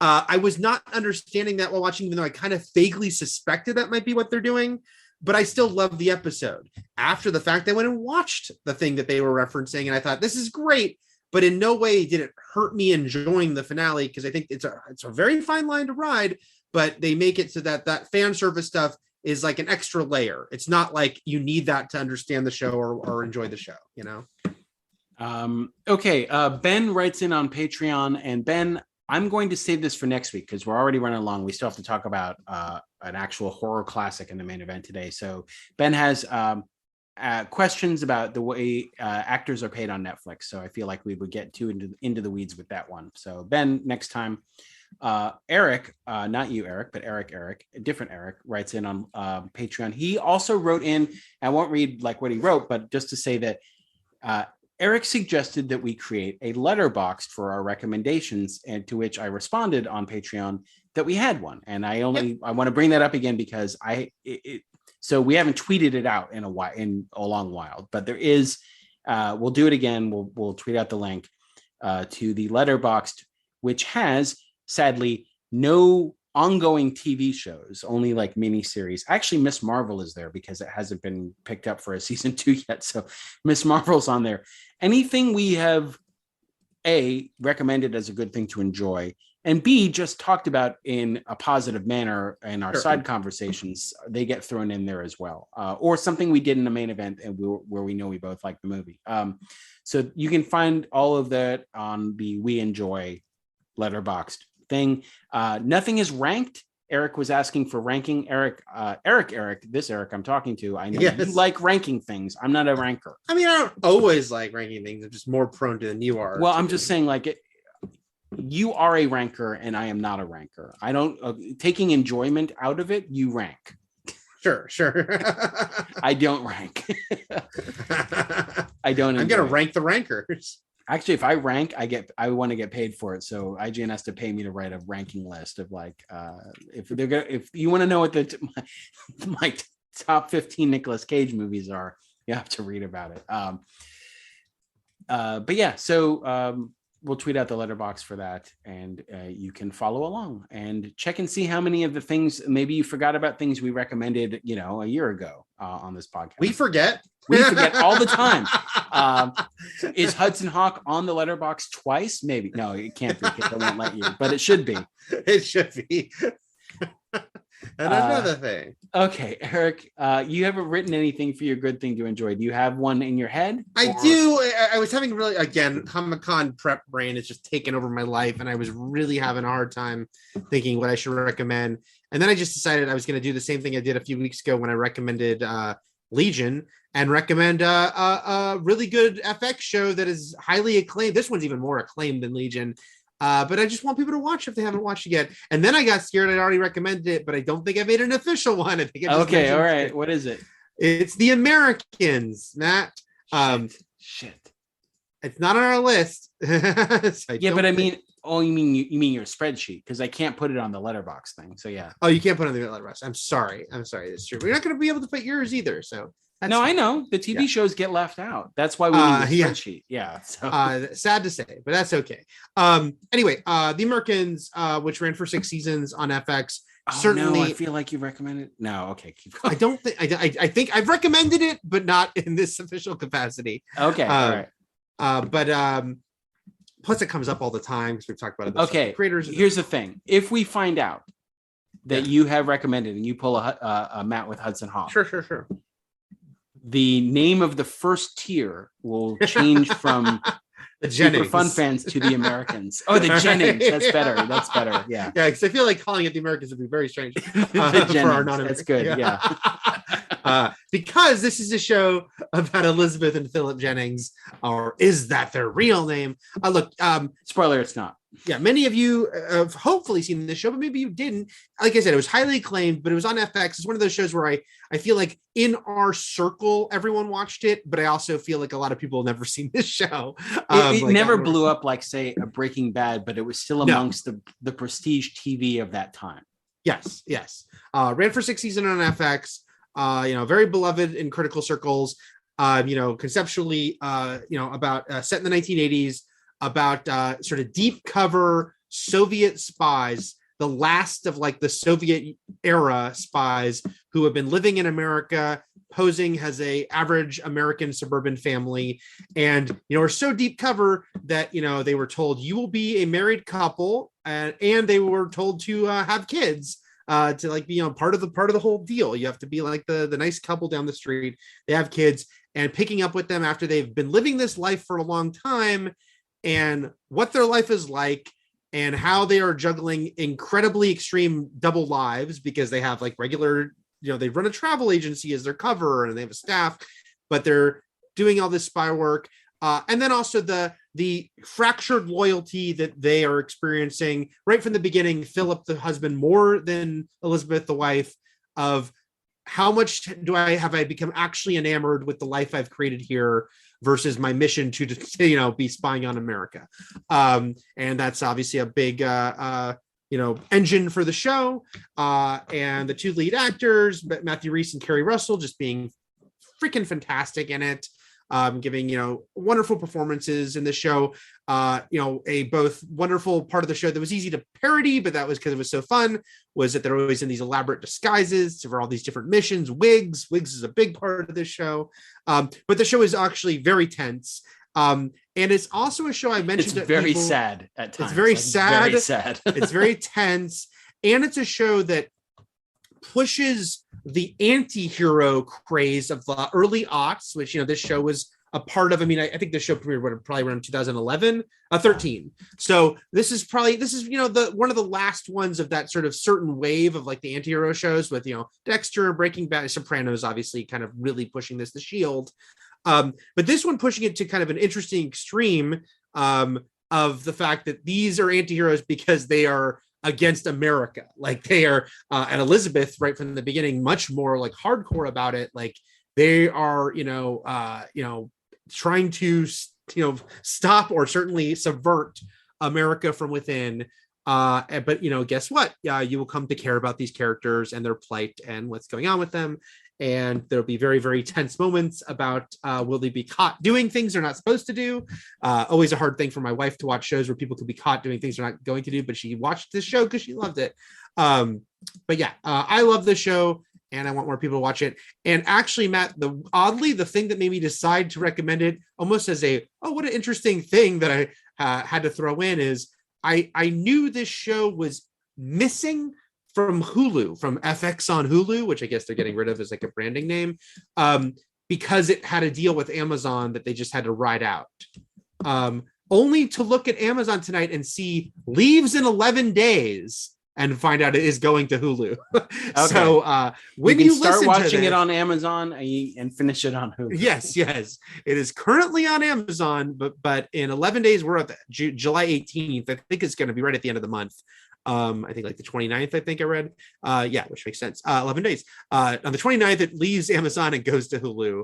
I was not understanding that while watching, even though I kind of vaguely suspected that might be what they're doing, but I still loved the episode. After the fact, I went and watched the thing that they were referencing, and I thought, this is great, but in no way did it hurt me enjoying the finale, because I think it's a very fine line to ride, but they make it so that fan service stuff is like an extra layer. It's not like you need that to understand the show or enjoy the show, Okay. Ben writes in on Patreon, and Ben, I'm going to save this for next week because we're already running along. We still have to talk about an actual horror classic in the main event today. So Ben has questions about the way actors are paid on Netflix. So I feel like we would get into the weeds with that one. So Ben, next time. Eric, not you, Eric, but Eric, a different Eric, writes in on Patreon. He also wrote in, I won't read what he wrote, but just to say that Eric suggested that we create a letterbox for our recommendations, and to which I responded on Patreon that we had one. And I want to bring that up again because so we haven't tweeted it out in a long while, but there is, we'll do it again. We'll tweet out the link to the letterbox, which has sadly no ongoing TV shows, only mini series. Actually, Miss Marvel is there because it hasn't been picked up for a season 2 yet. So Miss Marvel's on there. Anything we have A, recommended as a good thing to enjoy, and B, just talked about in a positive manner in our side conversations, they get thrown in there as well. Or something we did in the main event and where we know we both like the movie. So you can find all of that on the We Enjoy letterboxed thing. Nothing is ranked. Eric was asking for ranking. Eric, this Eric I'm talking to, I know you like ranking things. I'm not a ranker. I mean, I don't always like ranking things. I'm just more prone to than you are. Well, I'm just saying, you are a ranker and I am not a ranker. I don't taking enjoyment out of it. You rank. Sure. I don't rank. I don't. I'm gonna rank the rankers. Actually, if I rank, I want to get paid for it. So IGN has to pay me to write a ranking list of like, if you want to know what my top 15 Nicolas Cage movies are, you have to read about it. But yeah, so we'll tweet out the letterbox for that, and you can follow along and check and see how many of the things maybe you forgot about, things we recommended, a year ago on this podcast. We forget all the time. Is Hudson Hawk on the letterbox twice? Maybe. No, it can't be because I won't let you, but it should be. It should be. And another thing. Okay, Eric, you haven't written anything for your good thing to enjoy. Do you have one in your head? I do. I was having again, Comic-Con prep brain is just taking over my life, and I was really having a hard time thinking what I should recommend. And then I just decided I was going to do the same thing I did a few weeks ago when I recommended Legion, and recommend a really good FX show that is highly acclaimed. This one's even more acclaimed than Legion. But I just want people to watch if they haven't watched it yet. And then I got scared. I'd already recommended it, but I don't think I made an official one. I think okay, all right. What is it? It's The Americans, Matt. Shit. It's not on our list. But I mean, you mean your spreadsheet, because I can't put it on the letterbox thing. So yeah. Oh, you can't put it on the letterbox. I'm sorry. That's true. We're not going to be able to put yours either. So. No, fine. I know the TV shows get left out. That's why we need a spreadsheet. Yeah. So. Sad to say, but that's okay. Anyway, The Americans, which ran for 6 seasons on FX. Certainly, no, I feel like you recommended. No, okay, keep going. I don't think. I think I've recommended it, but not in this official capacity. Okay, all right. But plus, it comes up all the time because we've talked about it. Okay, creators. Here's the thing: if we find out that you have recommended and you pull a Matt with Hudson Hawk, sure. The name of the first tier will change from the Super Fun Fans to The Americans. Oh, the Jennings. That's better. Yeah. Yeah, because I feel like calling it The Americans would be very strange for our non-Americans. That's good. Yeah. Because this is a show about Elizabeth and Philip Jennings, or is that their real name? Look, spoiler, it's not. Yeah, many of you have hopefully seen this show, but maybe you didn't. Like I said, it was highly acclaimed, but it was on FX. It's one of those shows where I feel like in our circle, everyone watched it, but I also feel like a lot of people have never seen this show. It never blew up like, say, a Breaking Bad, but it was still amongst the prestige TV of that time. Yes. Ran for 6 seasons on FX. Very beloved in critical circles. Conceptually, about set in the 1980s. About sort of deep cover Soviet spies, the last of like the Soviet era spies who have been living in America, posing as a average American suburban family, and are so deep cover that they were told you will be a married couple, and they were told to have kids to like be part of the whole deal. You have to be like the nice couple down the street. They have kids, and picking up with them after they've been living this life for a long time, and what their life is like, and how they are juggling incredibly extreme double lives because they have like regular, they run a travel agency as their cover and they have a staff, but they're doing all this spy work. And then also the fractured loyalty that they are experiencing right from the beginning. Philip, the husband, more than Elizabeth, the wife, of how much have I become actually enamored with the life I've created here versus my mission to be spying on America. And that's obviously a big, engine for the show. And the two lead actors, Matthew Rhys and Kerry Russell, just being freaking fantastic in it. Giving, wonderful performances in the show. A both wonderful part of the show that was easy to parody, but that was because it was so fun, was that they're always in these elaborate disguises for all these different missions. Wigs is a big part of this show. But the show is actually very tense. And it's also a show I mentioned. It's very sad at times. It's very sad. Very sad. It's very tense. And it's a show that pushes the anti-hero craze of the early aughts, which this show was a part of. I mean, I think the show premiered probably around 2011, 13. So this is the one of the last ones of that sort of certain wave of like the anti-hero shows with Dexter, Breaking Bad, Sopranos, obviously kind of really pushing this. The Shield, but this one pushing it to kind of an interesting extreme of the fact that these are anti-heroes because they are against America. Like they are, and Elizabeth right from the beginning, much more like hardcore about it. Like they are, trying to, stop or certainly subvert America from within. But guess what? You will come to care about these characters and their plight and what's going on with them. And there'll be very, very tense moments about will they be caught doing things they're not supposed to do. Always a hard thing for my wife to watch shows where people could be caught doing things they're not going to do, but she watched this show because she loved it. But yeah, I love the show and I want more people to watch it. And actually, Matt, the thing that made me decide to recommend it almost as what an interesting thing that I had to throw in is I knew this show was missing from Hulu, from FX on Hulu, which I guess they're getting rid of as like a branding name, because it had a deal with Amazon that they just had to ride out. Only to look at Amazon tonight and see leaves in 11 days and find out it is going to Hulu. Okay. So when you start watching it on Amazon and finish it on Hulu. Yes, it is currently on Amazon, but in 11 days, we're at July 18th. I think it's going to be right at the end of the month. I think like the 29th, I think I read. Which makes sense. 11 days. On the 29th, it leaves Amazon and goes to Hulu.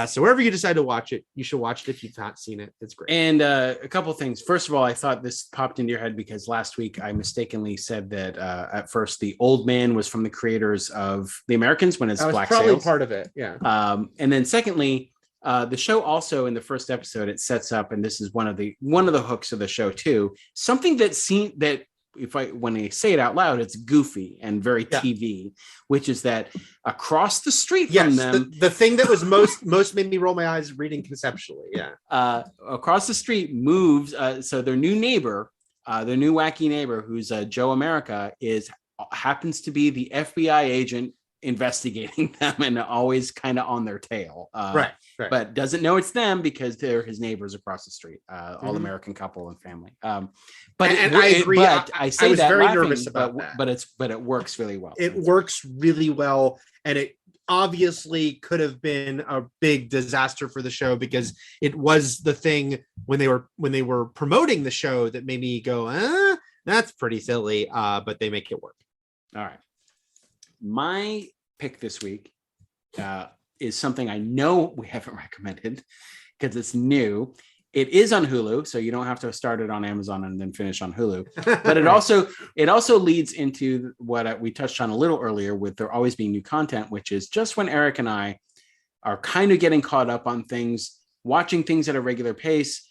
So wherever you decide to watch it, you should watch it if you've not seen it. It's great. And a couple of things. First of all, I thought this popped into your head because last week I mistakenly said that at first the old man was from the creators of The Americans when it's Black probably Sails. Part of it. Yeah. And then secondly, the show also in the first episode, it sets up, and this is one of the hooks of the show too, something that when I say it out loud, it's goofy and very TV, which is that across the street from them, the thing that was most made me roll my eyes reading conceptually. Yeah. Across the street moves. So their new neighbor, their new wacky neighbor, who's Joe America, happens to be the FBI agent investigating them and always kind of on their tail. Right. But doesn't know it's them because they're his neighbors across the street, all American couple and family. But I agree. But I was very nervous about that. But it works really well. It works really well, and it obviously could have been a big disaster for the show because it was the thing when they were promoting the show that made me go, that's pretty silly. But they make it work. All right. My pick this week is something I know we haven't recommended because it's new. It is on Hulu, so you don't have to start it on Amazon and then finish on Hulu. But it also leads into what we touched on a little earlier with there always being new content, which is just when Eric and I are kind of getting caught up on things, watching things at a regular pace,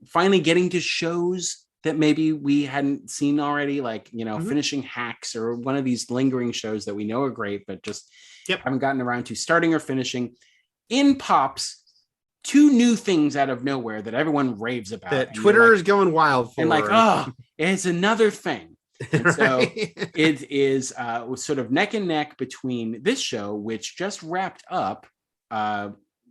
finally getting to shows that maybe we hadn't seen already, like, finishing Hacks or one of these lingering shows that we know are great, but just haven't gotten around to starting or finishing. In pops two new things out of nowhere that everyone raves about. That Twitter is going wild for. And it's another thing. And so it is sort of neck and neck between this show, which just wrapped up,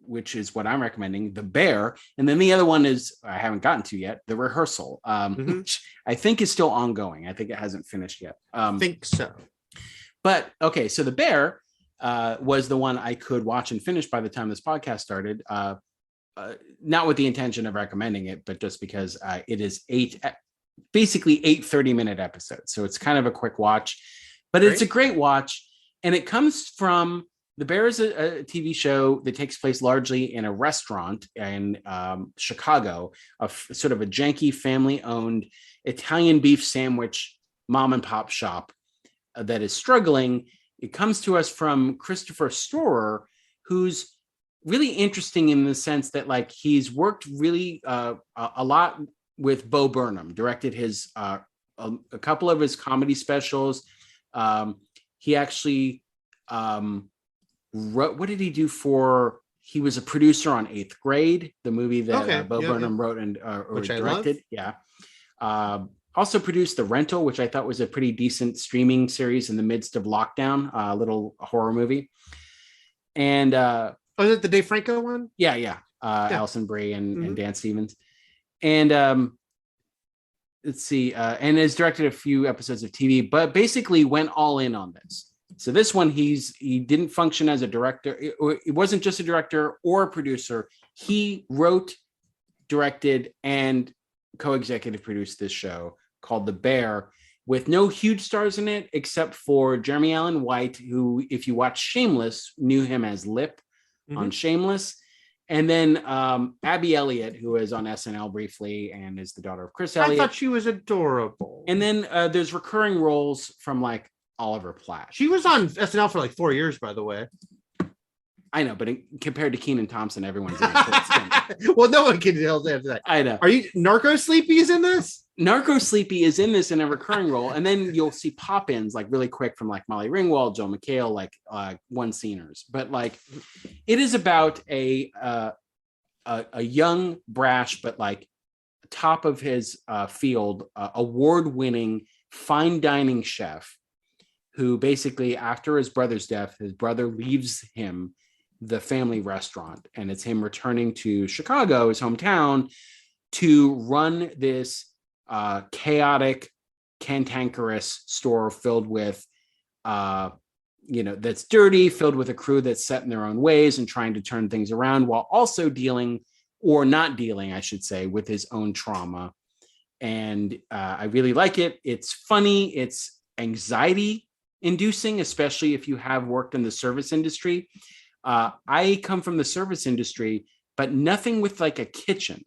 which is what I'm recommending, The Bear. And then the other one is, I haven't gotten to yet, The Rehearsal, which I think is still ongoing. I think it hasn't finished yet. I think so. But okay, so The Bear was the one I could watch and finish by the time this podcast started. Not with the intention of recommending it, but just because it is basically 30-minute episodes. So it's kind of a quick watch, but it's a great watch. And it comes from The Bear is a TV show that takes place largely in a restaurant in Chicago, sort of a janky family-owned Italian beef sandwich mom and pop shop that is struggling. It comes to us from Christopher Storer, who's really interesting in the sense that like he's worked really a lot with Bo Burnham, directed his a couple of his comedy specials. He actually wrote, what did he do for? He was a producer on 8th Grade, the movie that Bo Burnham wrote and or directed. Also produced The Rental, which I thought was a pretty decent streaming series in the midst of lockdown, a little horror movie. And was it the Dave Franco one? Yeah. Alison Brie and Dan Stevens. And let's see, and has directed a few episodes of TV, but basically went all in on this. So this one, he didn't function as a director. It wasn't just a director or a producer. He wrote, directed, and co-executive produced this show called The Bear. with no huge stars in it, except for Jeremy Allen White, who, if you watch Shameless, knew him as Lip on Shameless. And then Abby Elliott, who is on SNL briefly and is the daughter of Chris Elliott. I thought she was adorable. And then there's recurring roles from like Oliver Platt. She was on SNL for like 4 years, by the way. I know, but compared to Kenan Thompson, everyone's in it. Well, no one can tell after that. I know. Are you Narco Sleepy is in this? Narco Sleepy is in this in a recurring role, and then you'll see pop-ins like really quick from like Molly Ringwald, Joel McHale, like one-sceners. But like, it is about a young, brash, but like top of his field, award-winning fine dining chef, who basically, after his brother's death, his brother leaves him the family restaurant, and it's him returning to Chicago, his hometown, to run this chaotic, cantankerous store filled with that's dirty, filled with a crew that's set in their own ways and trying to turn things around, while also dealing, or not dealing, I should say, with his own trauma. And I really like it. It's funny. It's anxiety inducing, especially if you have worked in the service industry. I come from the service industry, but nothing with like a kitchen.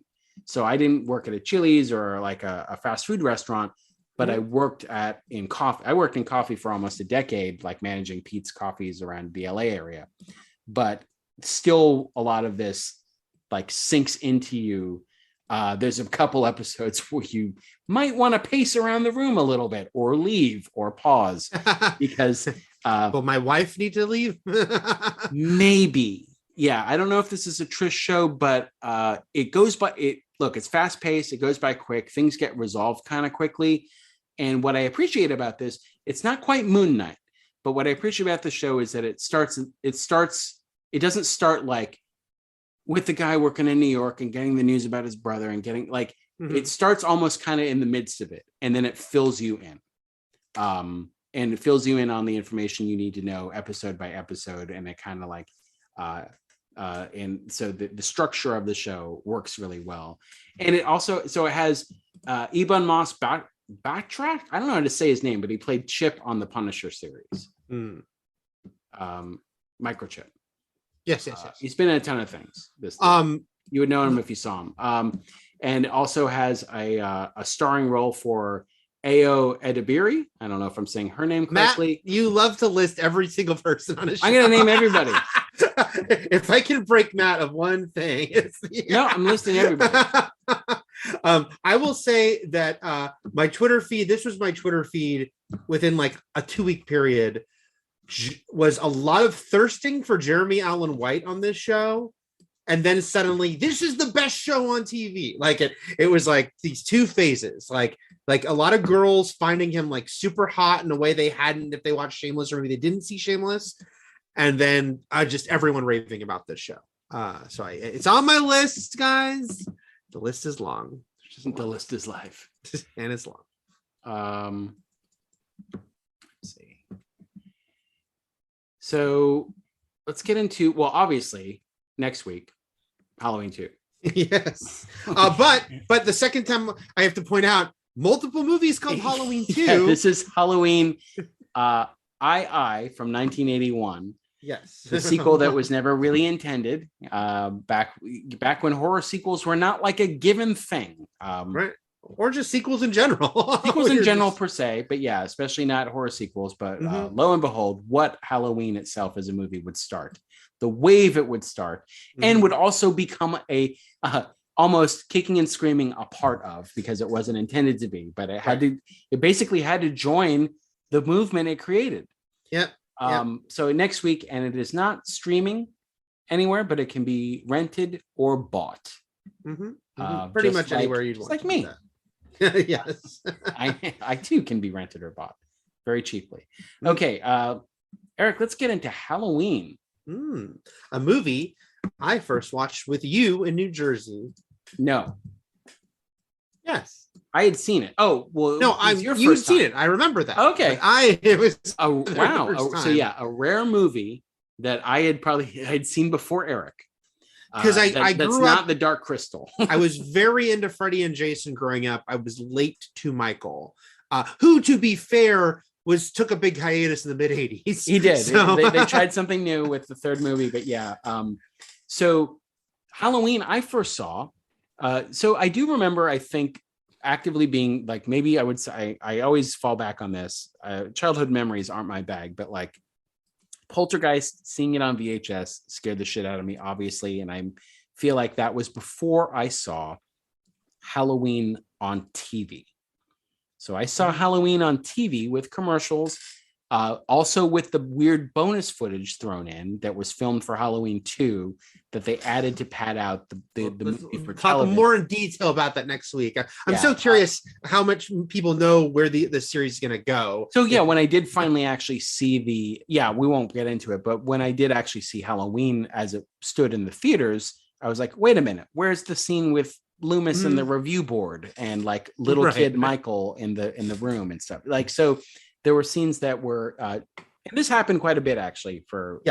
So I didn't work at a Chili's or like a fast food restaurant, but I worked in coffee. I worked in coffee for almost a decade, like managing Pete's Coffees around the LA area. But still, a lot of this like sinks into you. There's a couple episodes where you might want to pace around the room a little bit, or leave, or pause, because will my wife need to leave? Maybe. Yeah, I don't know if this is a Trish show, but it goes by it. Look, it's fast paced. It goes by quick. Things get resolved kind of quickly. And what I appreciate about this, it's not quite Moon Knight, but what I appreciate about the show is that it doesn't start like with the guy working in New York and getting the news about his brother and getting like, it starts almost kind of in the midst of it. And then it fills you in. And it fills you in on the information you need to know episode by episode. And it kind of like, and so the structure of the show works really well. And it also, so it has Ebon Moss Backtrack. I don't know how to say his name, but he played Chip on the Punisher series. Microchip. Yes. He's been in a ton of things. You would know him if you saw him. And it also has a starring role for Ayo Edebiri. I don't know if I'm saying her name correctly. Matt, you love to list every single person on a show. I'm going to name everybody. If I can break Matt of one thing, No, I'm listing everybody. I will say that my Twitter feed, this was my Twitter feed within like a 2-week period, was a lot of thirsting for Jeremy Allen White on this show. And then suddenly, this is the best show on TV. Like it was like these two phases, like a lot of girls finding him like super hot in a way they hadn't if they watched Shameless, or maybe they didn't see Shameless. And then just everyone raving about this show. So it's on my list, guys. The list is long. The list is live. And it's long. Let's see. So let's get into, well, obviously, next week, Halloween 2. Yes. But the second time, I have to point out, multiple movies called Halloween 2. Yeah, this is Halloween I from 1981. Yes. The sequel that was never really intended. Back when horror sequels were not like a given thing. Right. Or just sequels in general. Sequels in general per se, but yeah, especially not horror sequels. But lo and behold, what Halloween itself as a movie would start. The wave it would start, and would also become a almost kicking and screaming a part of, because it wasn't intended to be, but it had to. It basically had to join the movement it created. Yep. So next week, and it is not streaming anywhere, but it can be rented or bought. Pretty much anywhere you'd want. Like me. Yes. I too can be rented or bought very cheaply. Okay, Eric, let's get into Halloween. A movie I first watched with you in New Jersey. No. Yes. I had seen it. Oh, well. No, you'd seen it. I remember that. Okay. It was wow. So yeah, a rare movie that I'd seen before Eric. Because I grew that's up, not The Dark Crystal. I was very into Freddy and Jason growing up. I was late to Michael. who, to be fair, took a big hiatus in the mid 80s. He did. So... They tried something new with the third movie, but yeah. So Halloween, I first saw. So I do remember, I think, actively being like, maybe I would say, I always fall back on this. Childhood memories aren't my bag, but like Poltergeist, seeing it on VHS scared the shit out of me, obviously. And I feel like that was before I saw Halloween on TV. So I saw Halloween on TV with commercials, also with the weird bonus footage thrown in that was filmed for Halloween 2 that they added to pad out the movie for talk television. more in detail about that next week. I'm so curious how much people know where the series is going to go. So yeah, when I did finally actually see we won't get into it, but when I did actually see Halloween as it stood in the theaters, I was like, wait a minute, where's the scene with Loomis and the review board and like little kid Michael in the room and stuff? Like, so there were scenes that were and this happened quite a bit actually for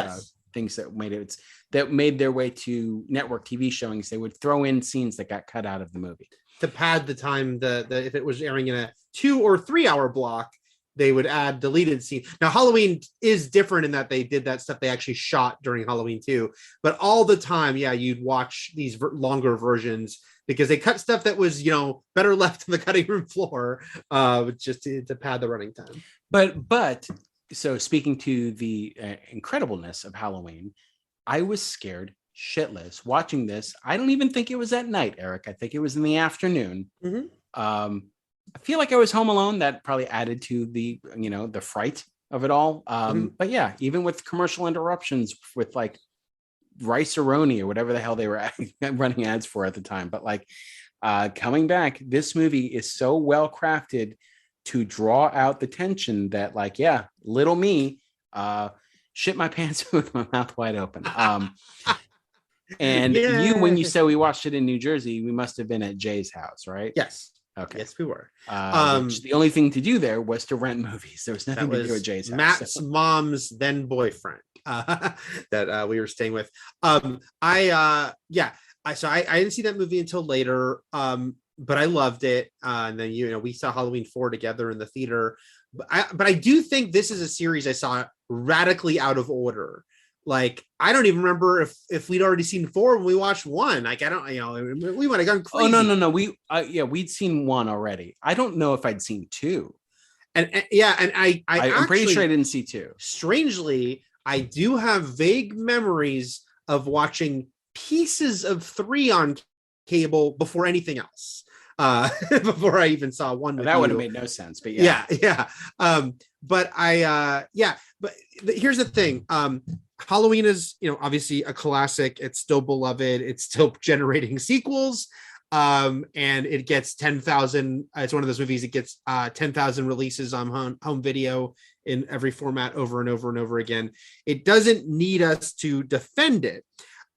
things that made their way to network TV showings. They would throw in scenes that got cut out of the movie to pad the time. If it was airing in a 2 or 3 hour block, they would add deleted scene. Now Halloween is different in that they did that stuff they actually shot during Halloween 2, but all the time, you'd watch these longer versions because they cut stuff that was, better left on the cutting room floor, just to pad the running time. But so speaking to the incredibleness of Halloween, I was scared shitless watching this. I don't even think it was at night, Eric. I think it was in the afternoon. I feel like I was home alone. That probably added to the, the fright of it all. But yeah, even with commercial interruptions with like Rice-A-Roni or whatever the hell they were running ads for at the time. But like coming back, this movie is so well crafted to draw out the tension that like, little me shit my pants with my mouth wide open. And when you said we watched it in New Jersey, we must have been at Jay's house, right? Yes. Okay. Yes, we were. The only thing to do there was to rent movies. There was nothing to do at Jay's house. Matt's mom's then boyfriend that we were staying with. I didn't see that movie until later, but I loved it. And then we saw Halloween 4 together in the theater. But I do think this is a series I saw radically out of order. Like, I don't even remember if we'd already seen 4 when we watched 1. Like, I don't, we might have gone crazy. Oh, no. We'd seen 1 already. I don't know if I'd seen 2. I'm pretty sure I didn't see 2. Strangely, I do have vague memories of watching pieces of 3 on cable before anything else. Before I even saw 1. That would have made no sense, but but here's the thing. Halloween is, obviously a classic. It's still beloved. It's still generating sequels. And it gets 10,000. It's one of those movies. It gets 10,000 releases on home video in every format over and over and over again. It doesn't need us to defend it.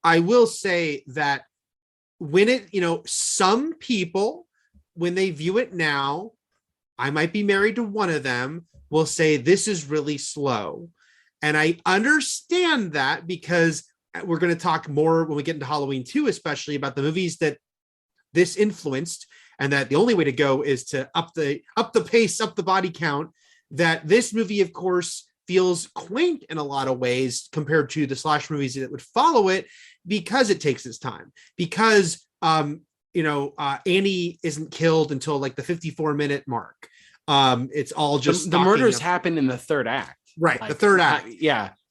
I will say that when some people, when they view it now, I might be married to one of them, will say this is really slow. And I understand that because we're going to talk more when we get into Halloween 2, especially about the movies that this influenced, and that the only way to go is to up the pace, up the body count. That this movie, of course, feels quaint in a lot of ways compared to the slash movies that would follow it, because it takes its time. Because Annie isn't killed until like the 54-minute mark. It's all just the murders happen in the third act. Right, like, the third act.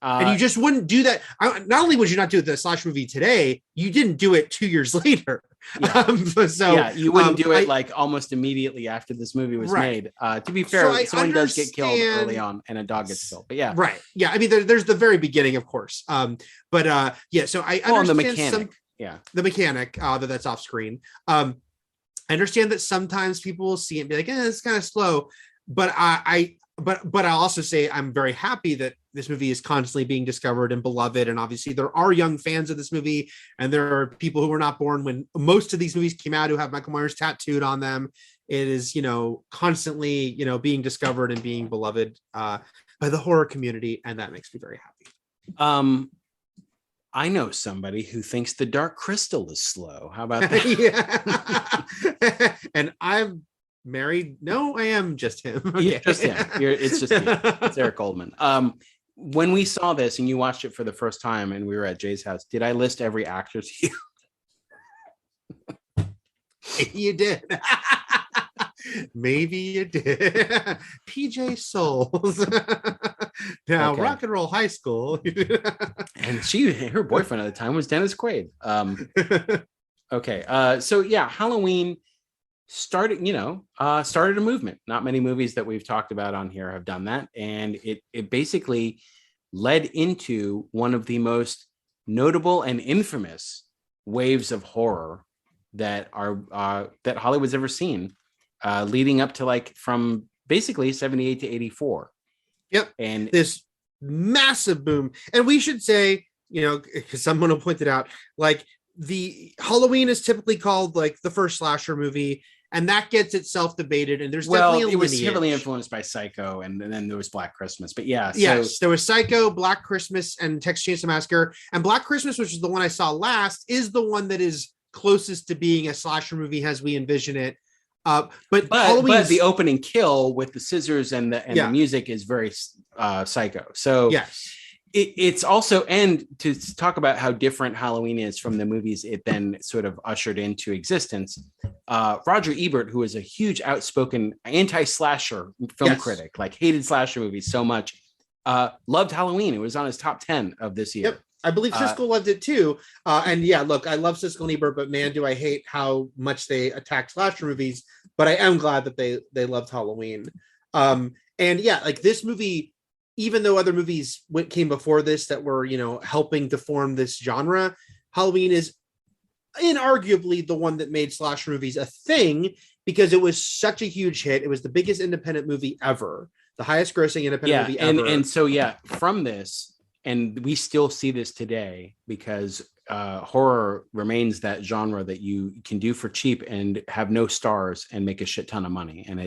And you just wouldn't do that. Not only would you not do the slash movie today, you didn't do it 2 years later. You wouldn't do it like almost immediately after this movie was made. To be fair, someone does get killed early on and a dog gets killed. But yeah. Right. Yeah. I mean, there's the very beginning, of course. So I understand the mechanic. The mechanic that's off screen. I understand that sometimes people will see it and be like, it's kind of slow. But But I'll also say I'm very happy that this movie is constantly being discovered and beloved. And obviously there are young fans of this movie, and there are people who were not born when most of these movies came out who have Michael Myers tattooed on them. It is, constantly, being discovered and being beloved by the horror community. And that makes me very happy. I know somebody who thinks The Dark Crystal is slow. How about that? And I'm married? No, I am just him. Yeah, Okay. just him. It's just me. It's Eric Goldman. When we saw this and you watched it for the first time and we were at Jay's house, did I list every actor to you? You did. Maybe you did. PJ Souls. Now, Okay. Rock and Roll High School. And her boyfriend at the time was Dennis Quaid. Okay. So yeah, Halloween started a movement. Not many movies that we've talked about on here have done that. And it basically led into one of the most notable and infamous waves of horror that Hollywood's ever seen, leading up to like from basically 78 to 84. Yep. And this massive boom. And we should say, because someone will point it out, like the Halloween is typically called like the first slasher movie, and that gets itself debated. And there's definitely it was lineage. heavily influenced by Psycho, and then there was Black Christmas. But yeah, yes, there was Psycho, Black Christmas, and Texas Chainsaw Massacre. And Black Christmas, which is the one I saw last, is the one that is closest to being a slasher movie as we envision it. But the opening kill with the scissors and the music is very Psycho. So yes. It's also, and to talk about how different Halloween is from the movies it then sort of ushered into existence, Roger Ebert, who is a huge outspoken anti-slasher film critic, like hated slasher movies so much, loved Halloween. It was on his top 10 of this year. Yep. I believe Siskel loved it too. And yeah, look, I love Siskel and Ebert, but man, do I hate how much they attack slasher movies. But I am glad that they loved Halloween. And yeah, like this movie, even though other movies came before this that were, helping to form this genre, Halloween is inarguably the one that made slasher movies a thing because it was such a huge hit. It was the biggest independent movie ever, the highest grossing independent movie ever. And so, yeah, from this, and we still see this today because horror remains that genre that you can do for cheap and have no stars and make a shit ton of money. And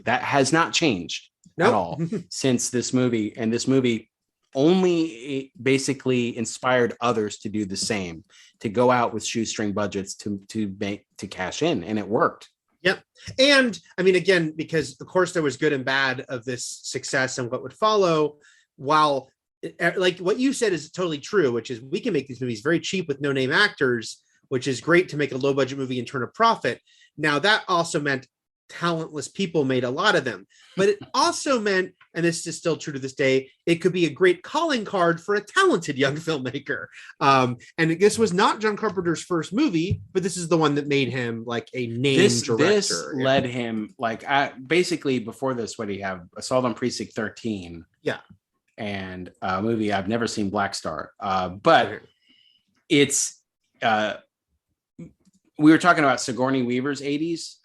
that has not changed at all since this movie. And this movie only basically inspired others to do the same, to go out with shoestring budgets to cash in, and it worked. Yep. And I mean, again, because of course there was good and bad of this success and what would follow, while like what you said is totally true, which is we can make these movies very cheap with no name actors, which is great to make a low budget movie and turn a profit. Now that also meant talentless people made a lot of them, but it also meant, and this is still true to this day, it could be a great calling card for a talented young filmmaker. And this was not John Carpenter's first movie, but this is the one that made him like a named director. This led him, like, basically before this, what do you have? Assault on Precinct 13. Yeah. And a movie I've never seen, Black Star. But it's we were talking about Sigourney Weaver's 80s,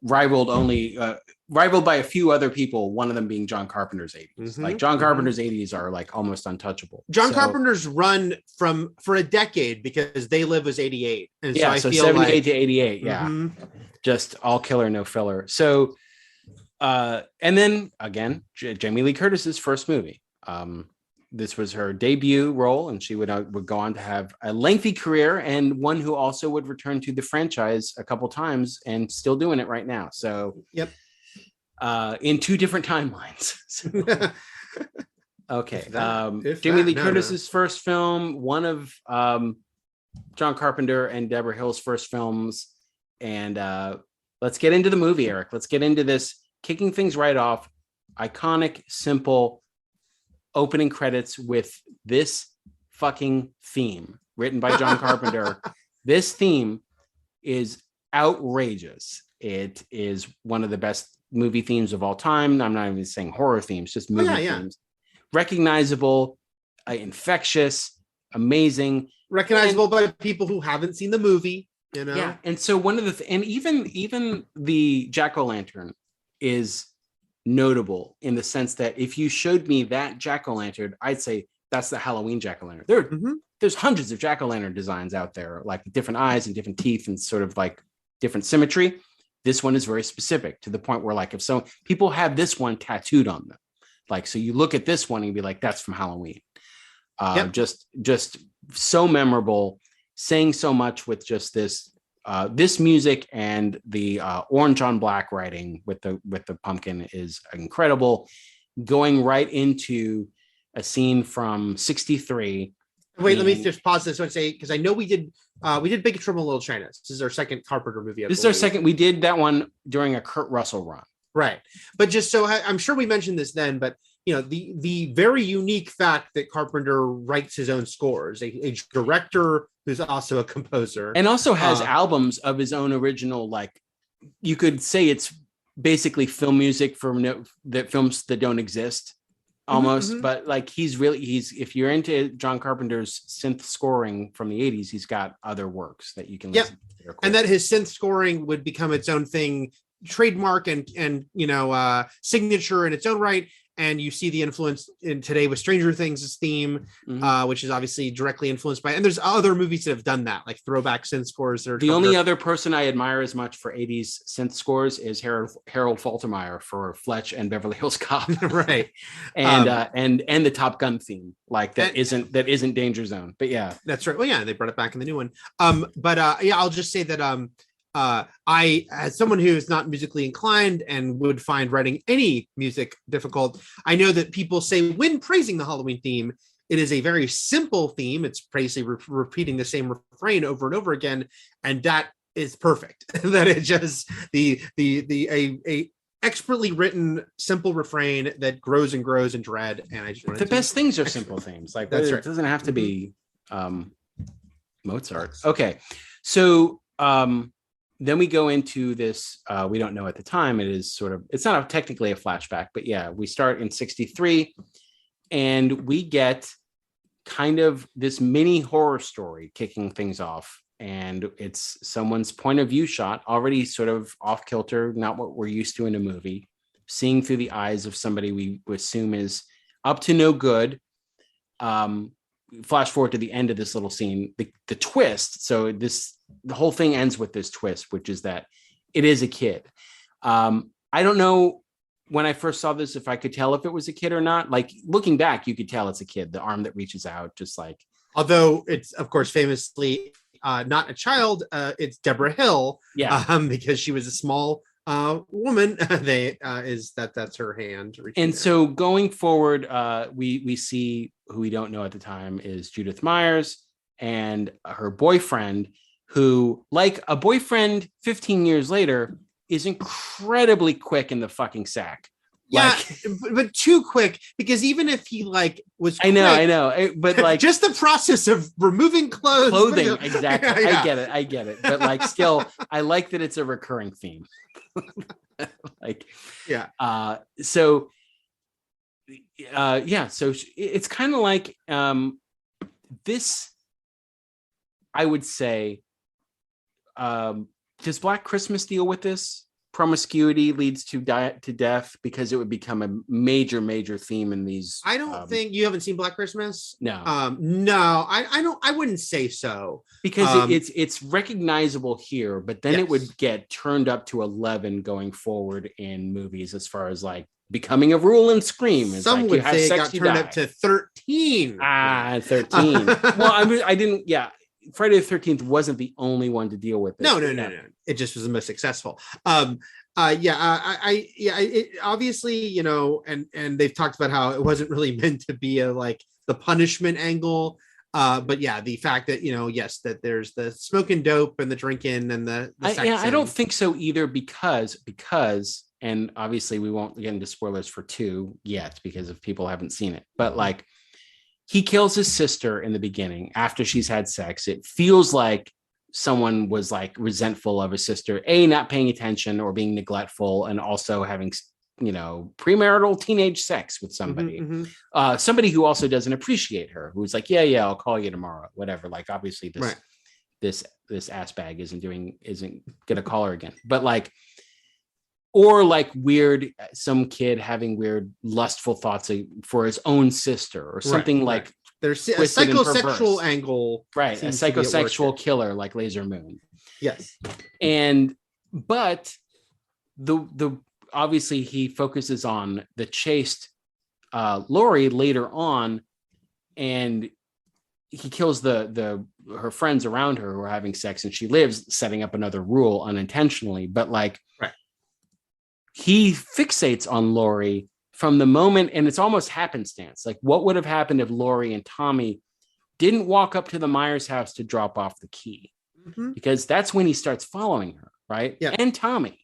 rivaled by a few other people, one of them being John Carpenter's 80s. Like John Carpenter's 80s are like almost untouchable. Carpenter's run for a decade, because They Live was 88. And yeah, so 78 to 88. Yeah. Just all killer, no filler. So, and then again, Jamie Lee Curtis's first movie. This was her debut role, and she would go on to have a lengthy career, and one who also would return to the franchise a couple times and still doing it right now. So, yep, in two different timelines. Okay, Jamie Lee Curtis's first film, one of John Carpenter and Deborah Hill's first films, and let's get into the movie, Eric. Let's get into this, kicking things right off. Iconic, simple opening credits with this fucking theme written by John Carpenter. This theme is outrageous. It is one of the best movie themes of all time. I'm not even saying horror themes, just movie themes. Recognizable, infectious, amazing. Recognizable by people who haven't seen the movie, Yeah, and so one of the and even the jack-o'-lantern is notable in the sense that if you showed me that jack-o'-lantern, I'd say that's the Halloween jack-o'-lantern. There's hundreds of jack-o'-lantern designs out there, like different eyes and different teeth and sort of like different symmetry. This one is very specific to the point where, like, if so people have this one tattooed on them, like, so you look at this one and you'd be like, that's from Halloween. Just so memorable, saying so much with just this this music and the orange on black writing with the pumpkin is incredible. Going right into a scene from '63. Wait, let me just pause this one and say, because I know we did Big Trouble in Little China. This is our second Carpenter movie. This is our second. We did that one during a Kurt Russell run. Right. But just so I'm sure we mentioned this then, but the very unique fact that Carpenter writes his own scores, a director who's also a composer. And also has albums of his own original, like you could say it's basically film music from the films that don't exist. Almost, but like he's if you're into John Carpenter's synth scoring from the 80s, he's got other works that you can listen to. And that his synth scoring would become its own thing, trademark and signature in its own right. And you see the influence in today with Stranger Things' theme, which is obviously directly influenced by, and there's other movies that have done that, like throwback synth scores. The only other person I admire as much for 80s synth scores is Harold Faltermeyer for Fletch and Beverly Hills Cop. Right. And the Top Gun theme, like that isn't Danger Zone. But yeah. That's right. Well, yeah, they brought it back in the new one. I'll just say that I, as someone who is not musically inclined and would find writing any music difficult, I know that people say when praising the Halloween theme, it is a very simple theme. It's basically repeating the same refrain over and over again, and that is perfect. That it just a expertly written simple refrain that grows and grows in dread. And I just the best things are simple themes. Like that's right. It doesn't have to be Mozart. Okay, so. Then we go into this, we don't know at the time, it's not technically a flashback, but yeah, we start in '63 and we get kind of this mini horror story kicking things off. And it's someone's point of view shot, already sort of off kilter, not what we're used to in a movie, seeing through the eyes of somebody we assume is up to no good. Flash forward to the end of this little scene, the twist. So the whole thing ends with this twist, which is that it is a kid. I don't know when I first saw this, if I could tell if it was a kid or not. Like looking back, you could tell it's a kid, the arm that reaches out, just like. Although it's of course famously not a child, it's Deborah Hill. Yeah. Because she was a small woman. That's her hand. And so going forward, we see who we don't know at the time is Judith Myers and her boyfriend, who, like a boyfriend 15 years later, is incredibly quick in the fucking sack. Yeah, but too quick, because even if he was quick, I know, but like just the process of removing clothing, exactly. Yeah. I get it. But still, I like that it's a recurring theme. So it's kind of like this. I would say, does Black Christmas deal with this? Promiscuity leads to death, because it would become a major theme in these. I don't think you haven't seen Black Christmas. No, no, I don't. I wouldn't say so, because it's recognizable here, but then it would get turned up to 11 going forward in movies, as far as like becoming a rule in Scream. It's some like would say it got turned up to 13. 13. Well, I didn't. Yeah. Friday the 13th wasn't the only one to deal with it. No. It just was the most successful. It obviously, and they've talked about how it wasn't really meant to be the punishment angle. But yeah, the fact that, yes, that there's the smoking dope and the drinking and the sex. I don't think so either, because, and obviously we won't get into spoilers for 2 yet, because if people haven't seen it, but he kills his sister in the beginning after she's had sex. It feels like someone was resentful of his sister, not paying attention or being neglectful, and also having, premarital teenage sex with somebody, somebody who also doesn't appreciate her, who's like, yeah, I'll call you tomorrow, whatever. Obviously this ass bag isn't gonna call her again, but weird, some kid having weird lustful thoughts for his own sister or something. There's a psychosexual angle, right? A psychosexual killer like Laser Moon. Yes. But the obviously he focuses on the chaste Laurie later on, and he kills the her friends around her who are having sex, and she lives, setting up another rule unintentionally. But like, right. He fixates on Laurie from the moment, and it's almost happenstance. Like, what would have happened if Laurie and Tommy didn't walk up to the Myers house to drop off the key? Because that's when he starts following her, right? Yeah. And Tommy.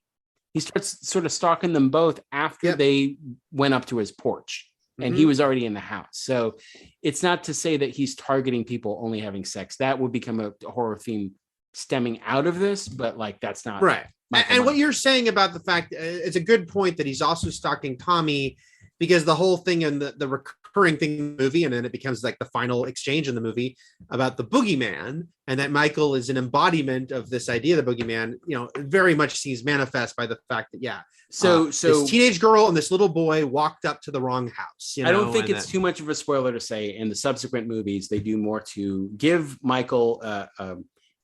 He starts sort of stalking them both after they went up to his porch, and he was already in the house. So it's not to say that he's targeting people only having sex. That would become a horror theme stemming out of this, but like, that's not right. Michael And what Myers. you're saying about the fact, it's a good point that he's also stalking Tommy, because the whole thing and the recurring thing in the movie, and then it becomes like the final exchange in the movie about the boogeyman, and that Michael is an embodiment of this idea of the boogeyman, very much seems manifest by the fact that, so this teenage girl and this little boy walked up to the wrong house. I don't think it's too much of a spoiler to say in the subsequent movies, they do more to give Michael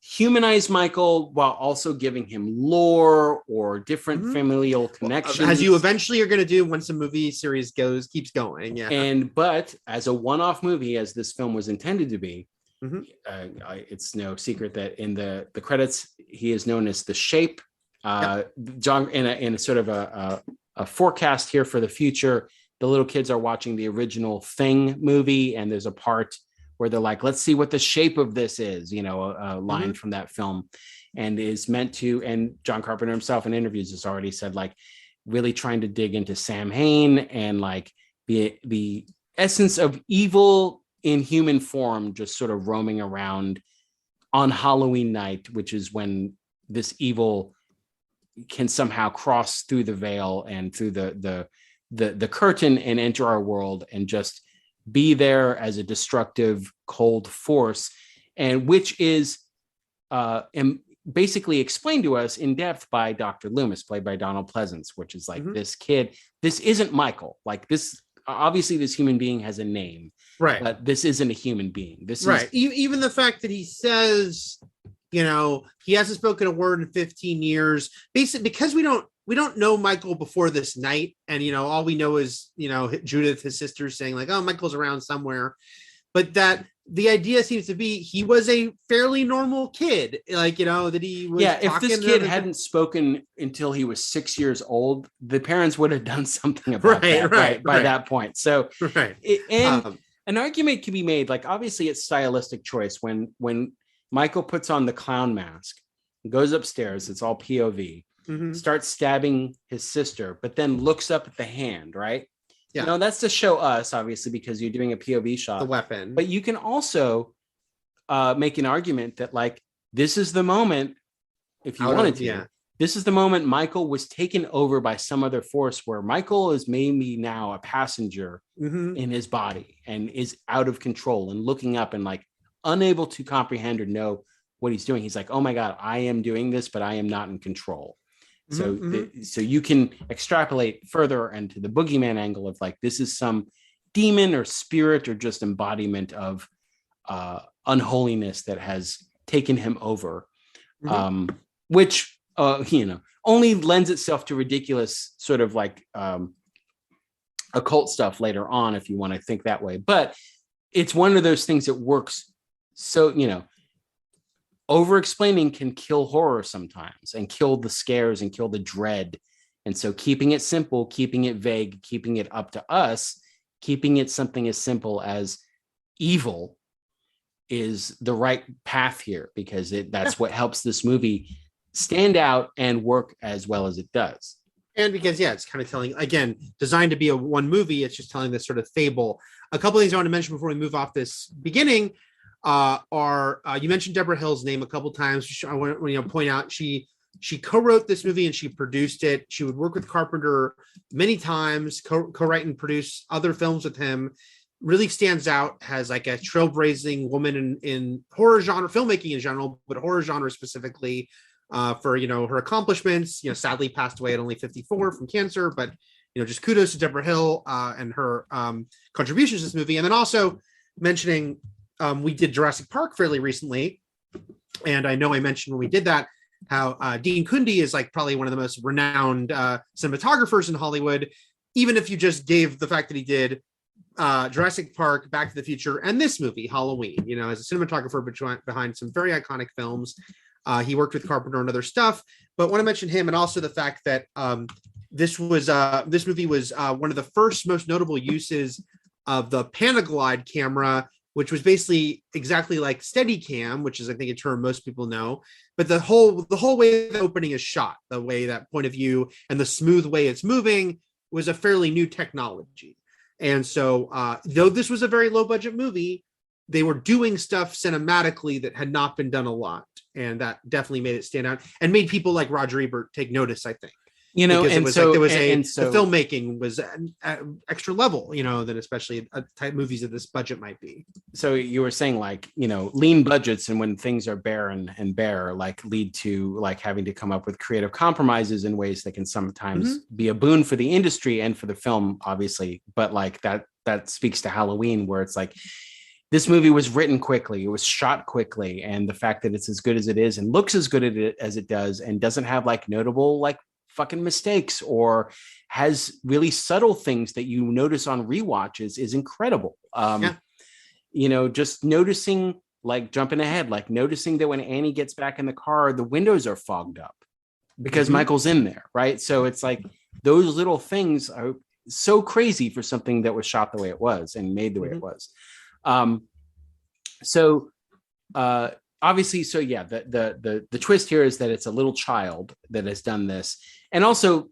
humanize Michael while also giving him lore or different familial connections, as you eventually are going to do once the movie series keeps going. But as a one-off movie, as this film was intended to be, it's no secret that in the credits he is known as the Shape. John, in a sort of a forecast here for the future, the little kids are watching the original Thing movie, and there's a part where they're like, let's see what the shape of this is, a line from that film, and is meant to, and John Carpenter himself in interviews has already said, like, really trying to dig into Sam Hain and like the essence of evil in human form, just sort of roaming around on Halloween night, which is when this evil can somehow cross through the veil and through the curtain and enter our world and just be there as a destructive, cold force, and which is basically explained to us in depth by Dr. Loomis, played by Donald Pleasance, which is like, this kid, this isn't Michael. Like, this, obviously this human being has a name, right? But this isn't a human being. This right. is Even the fact that he says, he hasn't spoken a word in 15 years, basically because we don't know Michael before this night. And, all we know is, Judith, his sister, saying like, oh, Michael's around somewhere. But that the idea seems to be he was a fairly normal kid. Like, that he was. Yeah, if this kid hadn't spoken until he was 6 years old, the parents would have done something about that by that point. So, an argument can be made, like, obviously it's stylistic choice when Michael puts on the clown mask, goes upstairs, it's all POV, starts stabbing his sister, but then looks up at the hand, right? Yeah. That's to show us, obviously, because you're doing a POV shot. The weapon. But you can also make an argument that, like, this is the moment, if you wanted to, this is the moment Michael was taken over by some other force, where Michael is maybe now a passenger in his body and is out of control and looking up and like unable to comprehend or know what he's doing. He's like, oh my God, I am doing this, but I am not in control. So you can extrapolate further into the boogeyman angle of like, this is some demon or spirit or just embodiment of unholiness that has taken him over, which, only lends itself to ridiculous sort of like occult stuff later on, if you want to think that way. But it's one of those things that works. So, over explaining can kill horror sometimes and kill the scares and kill the dread. And so keeping it simple, keeping it vague, keeping it up to us, keeping it something as simple as evil is the right path here, because that's what helps this movie stand out and work as well as it does. And because, it's kind of telling, again, designed to be a one movie, it's just telling this sort of fable. A couple of things I want to mention before we move off this beginning are you mentioned Deborah Hill's name a couple times. I want to point out she co-wrote this movie and she produced it. She would work with Carpenter many times, co-write and produce other films with him. Really stands out, has like a trailblazing woman in horror genre, filmmaking in general, but horror genre specifically, for her accomplishments. Sadly passed away at only 54 from cancer, but just kudos to Deborah Hill and her contributions to this movie. And then also mentioning, we did Jurassic Park fairly recently, and I know I mentioned when we did that how Dean Cundey is like probably one of the most renowned cinematographers in Hollywood. Even if you just gave the fact that he did Jurassic Park, Back to the Future, and this movie, Halloween. As a cinematographer behind some very iconic films. He worked with Carpenter and other stuff, but want to mention him, and also the fact that this movie was one of the first most notable uses of the Panaglide camera, which was basically exactly like Steadicam, which is, I think, a term most people know. But the whole way the opening is shot, the way that point of view and the smooth way it's moving was a fairly new technology. And so, though this was a very low budget movie, they were doing stuff cinematically that had not been done a lot, and that definitely made it stand out and made people like Roger Ebert take notice, I think. Because and it was so, like there was the filmmaking was extra level, than especially type movies of this budget might be. So you were saying lean budgets, and when things are barren and bare, lead to having to come up with creative compromises in ways that can sometimes be a boon for the industry and for the film, obviously. But that speaks to Halloween, where it's this movie was written quickly, it was shot quickly, and the fact that it's as good as it is and looks as good as it does and doesn't have notable fucking mistakes or has really subtle things that you notice on rewatches is incredible. Just noticing, jumping ahead, noticing that when Annie gets back in the car, the windows are fogged up because Michael's in there, right? So it's those little things are so crazy for something that was shot the way it was and made the way it was. Obviously, so yeah, the twist here is that it's a little child that has done this. And also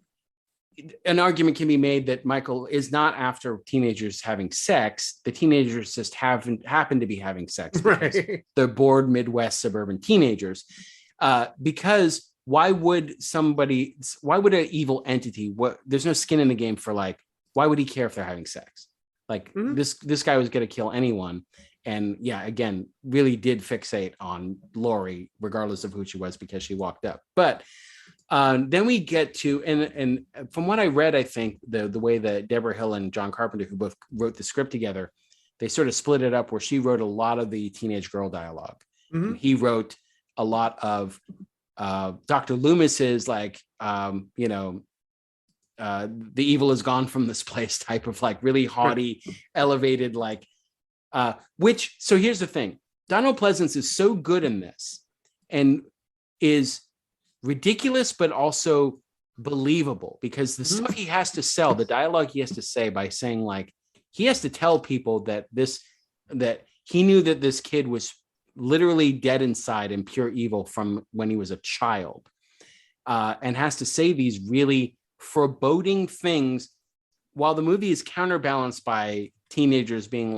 an argument can be made that Michael is not after teenagers having sex. The teenagers just happen to be having sex. Right. They're bored Midwest suburban teenagers. Because why would an evil entity, there's no skin in the game for why would he care if they're having sex? This guy was going to kill anyone. And yeah, again, really did fixate on Laurie, regardless of who she was, because she walked up. But then we get to, and from what I read, I think the way that Deborah Hill and John Carpenter, who both wrote the script together, they sort of split it up where she wrote a lot of the teenage girl dialogue. He wrote a lot of Dr. Loomis's the evil is gone from this place type of really haughty, elevated, so here's the thing. Donald Pleasance is so good in this and is ridiculous, but also believable, because the stuff he has to sell, the dialogue he has to say by saying he has to tell people that he knew that this kid was literally dead inside and pure evil from when he was a child, and has to say these really foreboding things while the movie is counterbalanced by teenagers being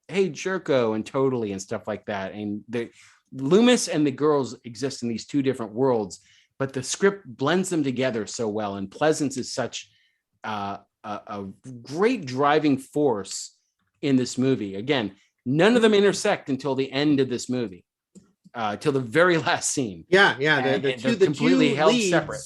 hey, jerko, and totally, and stuff like that. And the Loomis and the girls exist in these two different worlds, but the script blends them together so well. And Pleasance is such a great driving force in this movie. Again, none of them intersect until the end of this movie, till the very last scene. Yeah. The completely held leads, separate.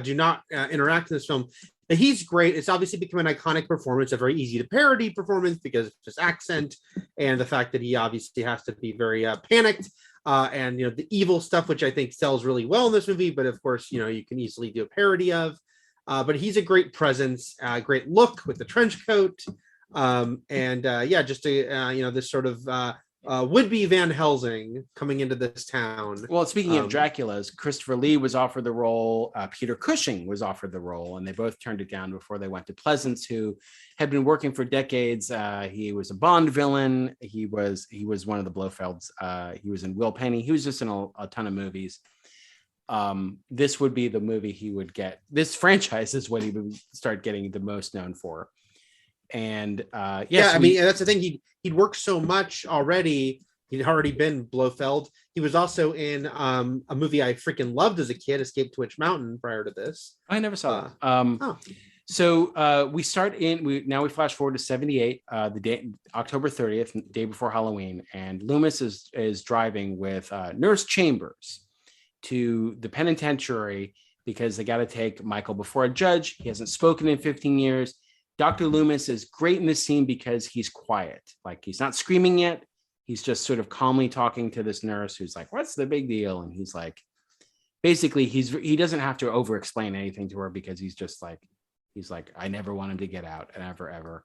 Do not interact in this film. He's great. It's obviously become an iconic performance, a very easy to parody performance because of his accent and the fact that he obviously has to be very panicked and the evil stuff, which I think sells really well in this movie. But of course, you can easily do a parody of. But he's a great presence, great look with the trench coat, just this sort of would-be Van Helsing coming into this town. Well, speaking of Dracula's, Christopher Lee was offered the role. Peter Cushing was offered the role, and they both turned it down before they went to Pleasance, who had been working for decades. He was a Bond villain. He was one of the Blofelds. He was in Will Penny. He was just in a ton of movies. This would be the movie he would get. This franchise is what he would start getting the most known for. And that's the thing. He'd worked so much already. He'd already been Blofeld. He was also in a movie I freaking loved as a kid, Escape to Witch Mountain. Prior to this, I never saw it. So we start we flash forward to 78, the day October 30th, day before Halloween, and Loomis is driving with Nurse Chambers to the penitentiary because they got to take Michael before a judge. He hasn't spoken in 15 years. Dr. Loomis is great in this scene because he's quiet. He's not screaming yet. He's just sort of calmly talking to this nurse who's what's the big deal? And he's basically he doesn't have to over explain anything to her because he's just I never want him to get out, ever.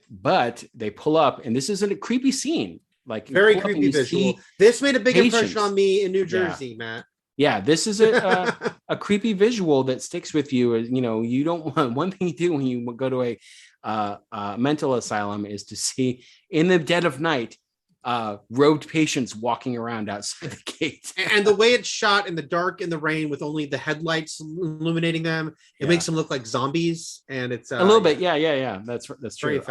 But they pull up, and this isn't a creepy scene. Like very creepy visual. This made a big impression on me in New Jersey, Matt. Yeah, this is a creepy visual that sticks with you. You know, you don't want, one thing you do when you go to a mental asylum is to see in the dead of night robed patients walking around outside the gate. And the way it's shot in the dark, in the rain, with only the headlights illuminating them, it makes them look like zombies. And it's a little bit, yeah. That's true.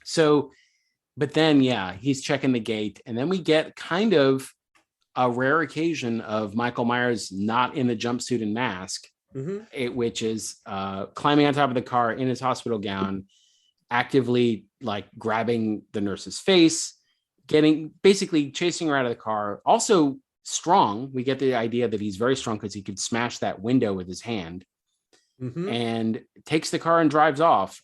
So, but then he's checking the gate, and then we get kind of a rare occasion of Michael Myers not in the jumpsuit and mask, which is climbing on top of the car in his hospital gown, actively like grabbing the nurse's face, basically chasing her out of the car. Also strong. We get the idea that he's very strong because he could smash that window with his hand, and takes the car and drives off.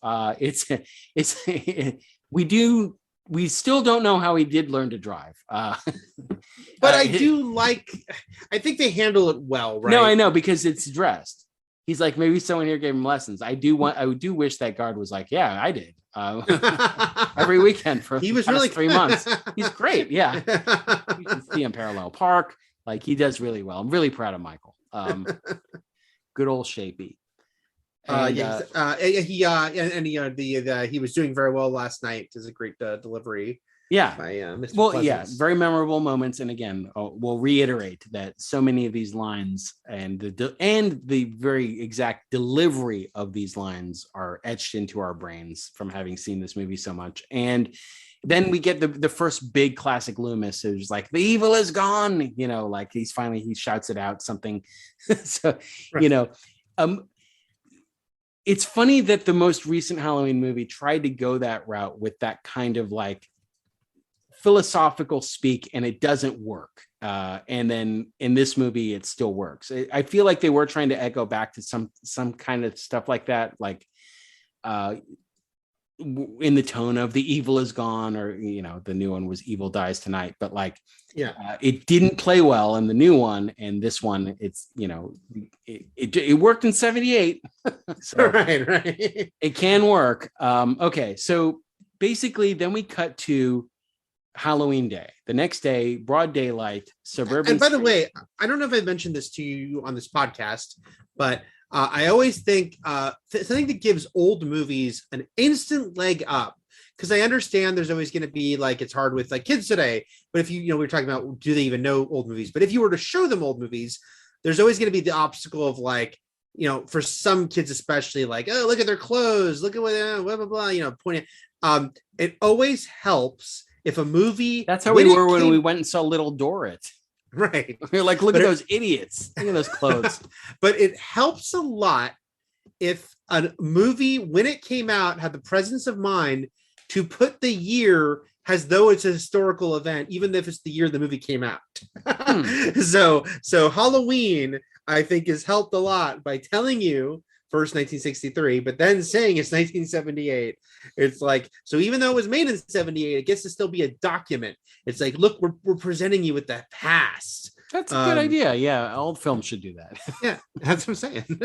We still don't know how he did learn to drive. But I think they handle it well, right? No, I know, because it's dressed. He's like, maybe someone here gave him lessons. I do wish that guard was like, yeah, I did. Every weekend for he was really 3 months. He's great. Yeah. You can see him Parallel Park. Like, he does really well. I'm really proud of Michael. Good old Shapey. And, he was doing very well last night. It was a great delivery. Yeah. By Mr. Well, Pleasance. very memorable moments. And again, we'll reiterate that so many of these lines and the very exact delivery of these lines are etched into our brains from having seen this movie so much. And then we get the first big classic Loomis, who's like, the evil is gone, you know, like he shouts it out, something. So, right. You know, it's funny that the most recent Halloween movie tried to go that route with that kind of like philosophical speak, and it doesn't work. And then in this movie, it still works. I feel like they were trying to echo back to some kind of stuff like that, like in the tone of the evil is gone, or, you know, the new one was evil dies tonight, but like, it didn't play well in the new one, and this one, it's, you know, it worked in 78. So right. It can work. Okay, so basically, then we cut to Halloween Day. The next day, broad daylight, suburban. And by the way, I don't know if I mentioned this to you on this podcast, but I always think something that gives old movies an instant leg up, because I understand there's always going to be like, it's hard with like kids today, but if we were talking about, do they even know old movies? But if you were to show them old movies, there's always going to be the obstacle of like, you know, for some kids especially, like, oh, look at their clothes, look at what blah blah blah, you know, pointing. It always helps if a movie. That's how we were when we went and saw Little Dorrit. Right. You're like, look at those idiots. Look at those clothes. But it helps a lot if a movie, when it came out, had the presence of mind to put the year as though it's a historical event, even if it's the year the movie came out. So Halloween, I think, has helped a lot by telling you first 1963, but then saying it's 1978. It's like, so even though it was made in 78, it gets to still be a document. It's like, look, we're presenting you with the past. That's a good idea. Yeah, old films should do that. Yeah, that's what I'm saying.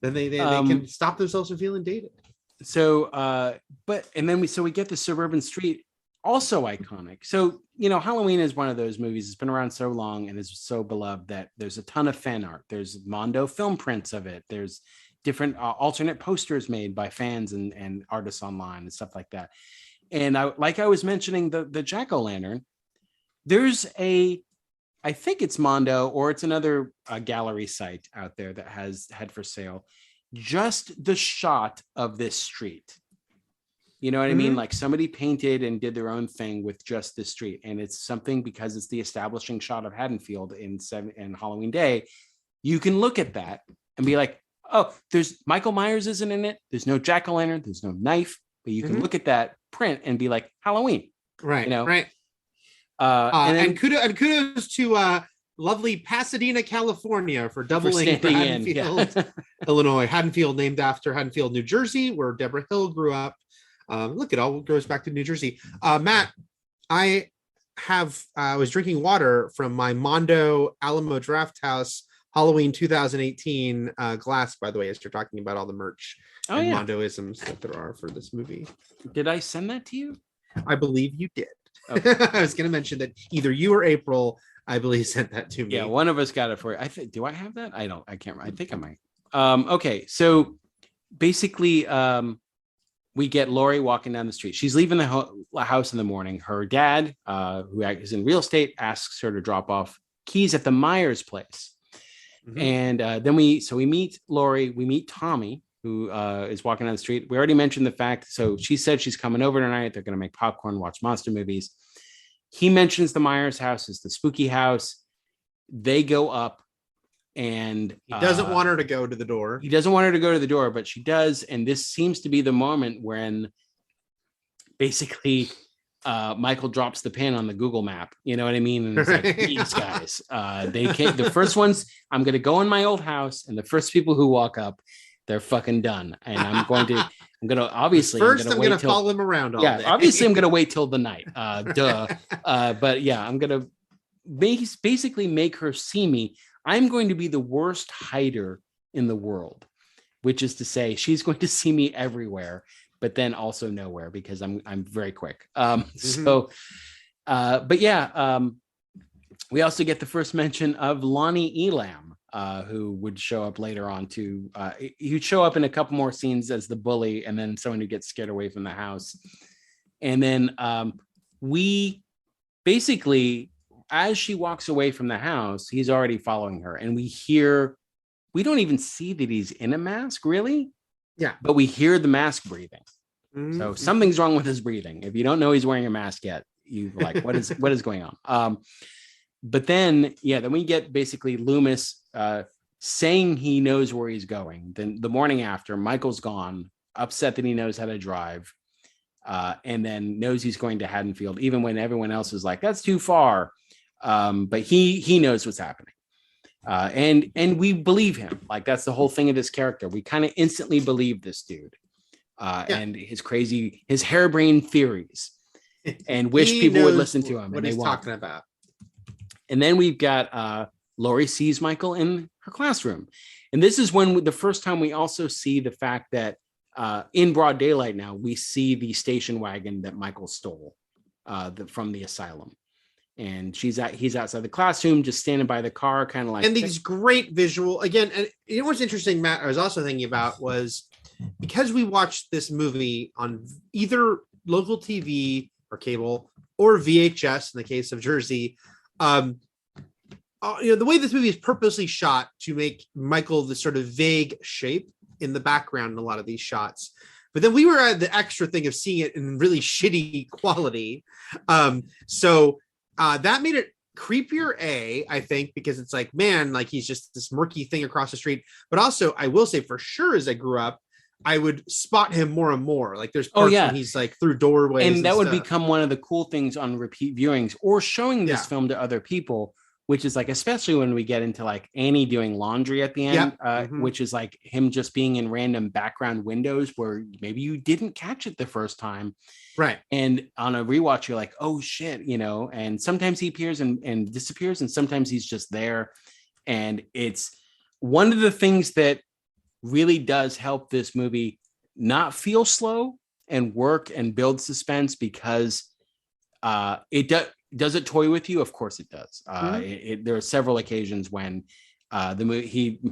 Then they can stop themselves from feeling dated. So, we get the suburban street, also iconic. So, you know, Halloween is one of those movies. It's been around so long and is so beloved that there's a ton of fan art. There's Mondo film prints of it. There's different alternate posters made by fans and artists online and stuff like that. And I was mentioning the jack-o'-lantern, there's I think it's Mondo, or it's another gallery site out there that had for sale just the shot of this street. You know what I mean? Like somebody painted and did their own thing with just this street. And it's something, because it's the establishing shot of Haddonfield in Halloween Day. You can look at that and be like, oh, there's Michael Myers isn't in it. There's no jack-o'-lantern. There's no knife. But you can look at that print and be like, Halloween. Right. You know? Right. And kudos to lovely Pasadena, California, for doubling for Haddonfield, Illinois. Haddonfield, named after Haddonfield, New Jersey, where Deborah Hill grew up. Look, it all goes back to New Jersey. Matt, I was drinking water from my Mondo Alamo Draft House Halloween 2018 glass, by the way, as you're talking about all the merch Oh, and yeah. Mondoisms that there are for this movie. Did I send that to you? I believe you did. Okay. I was going to mention that either you or April, I believe, sent that to me. Yeah, one of us got it for you. I think. Do I have that? I can't remember. I think I might. Okay, so basically, we get Lori walking down the street. She's leaving the house in the morning. Her dad, who is in real estate, asks her to drop off keys at the Myers place. Mm-hmm. And then we meet Lori. We meet Tommy, who is walking down the street. We already mentioned the fact. So she said she's coming over tonight. They're going to make popcorn, watch monster movies. He mentions the Myers house is the spooky house. They go up, and he doesn't want her to go to the door. He doesn't want her to go to the door, but she does. And this seems to be the moment when basically Michael drops the pin on the Google map. You know what I mean? And it's like, these guys, they can't. The first ones, I'm going to go in my old house, and the first people who walk up, they're fucking done. And I'm going to obviously first I'm going to follow him around all day. Obviously I'm going to wait till the night. But yeah, I'm going to basically make her see me. I'm going to be the worst hider in the world, which is to say she's going to see me everywhere, but then also nowhere because I'm very quick. So, but yeah, we also get the first mention of Lonnie Elam, who would show up later on to, he'd show up in a couple more scenes as the bully and then someone who gets scared away from the house. And then we basically, as she walks away from the house, he's already following her. And we don't even see that he's in a mask, really. Yeah. But we hear the mask breathing. Mm-hmm. So something's wrong with his breathing. If you don't know he's wearing a mask yet, you like, what is going on? But then we get basically Loomis saying he knows where he's going. Then the morning after, Michael's gone, upset that he knows how to drive, and then knows he's going to Haddonfield, even when everyone else is like, that's too far. But he knows what's happening. And we believe him. Like, that's the whole thing of this character. We kind of instantly believe this dude and his harebrained theories, and wish people would listen to him. What he's talking about. And then we've got Lori sees Michael in her classroom. And this is when the first time we also see the fact that in broad daylight now, we see the station wagon that Michael stole from the asylum. And he's outside the classroom, just standing by the car, kind of like. And these great visual, again, and you know what's interesting, Matt, I was also thinking about was because we watched this movie on either local TV or cable or VHS in the case of Jersey, the way this movie is purposely shot to make Michael this sort of vague shape in the background in a lot of these shots. But then we were at the extra thing of seeing it in really shitty quality. So that made it creepier, I think, because it's like, man, like he's just this murky thing across the street. But also, I will say for sure, as I grew up, I would spot him more and more. Like there's parts when he's like through doorways. And that would become one of the cool things on repeat viewings or showing this film to other people, which is like, especially when we get into like Annie doing laundry at the end, which is like him just being in random background windows where maybe you didn't catch it the first time. Right. And on a rewatch, you're like, oh shit, and sometimes he appears and disappears, and sometimes he's just there. And it's one of the things that really does help this movie not feel slow and work and build suspense, because does it toy with you? Of course it does. There are several occasions when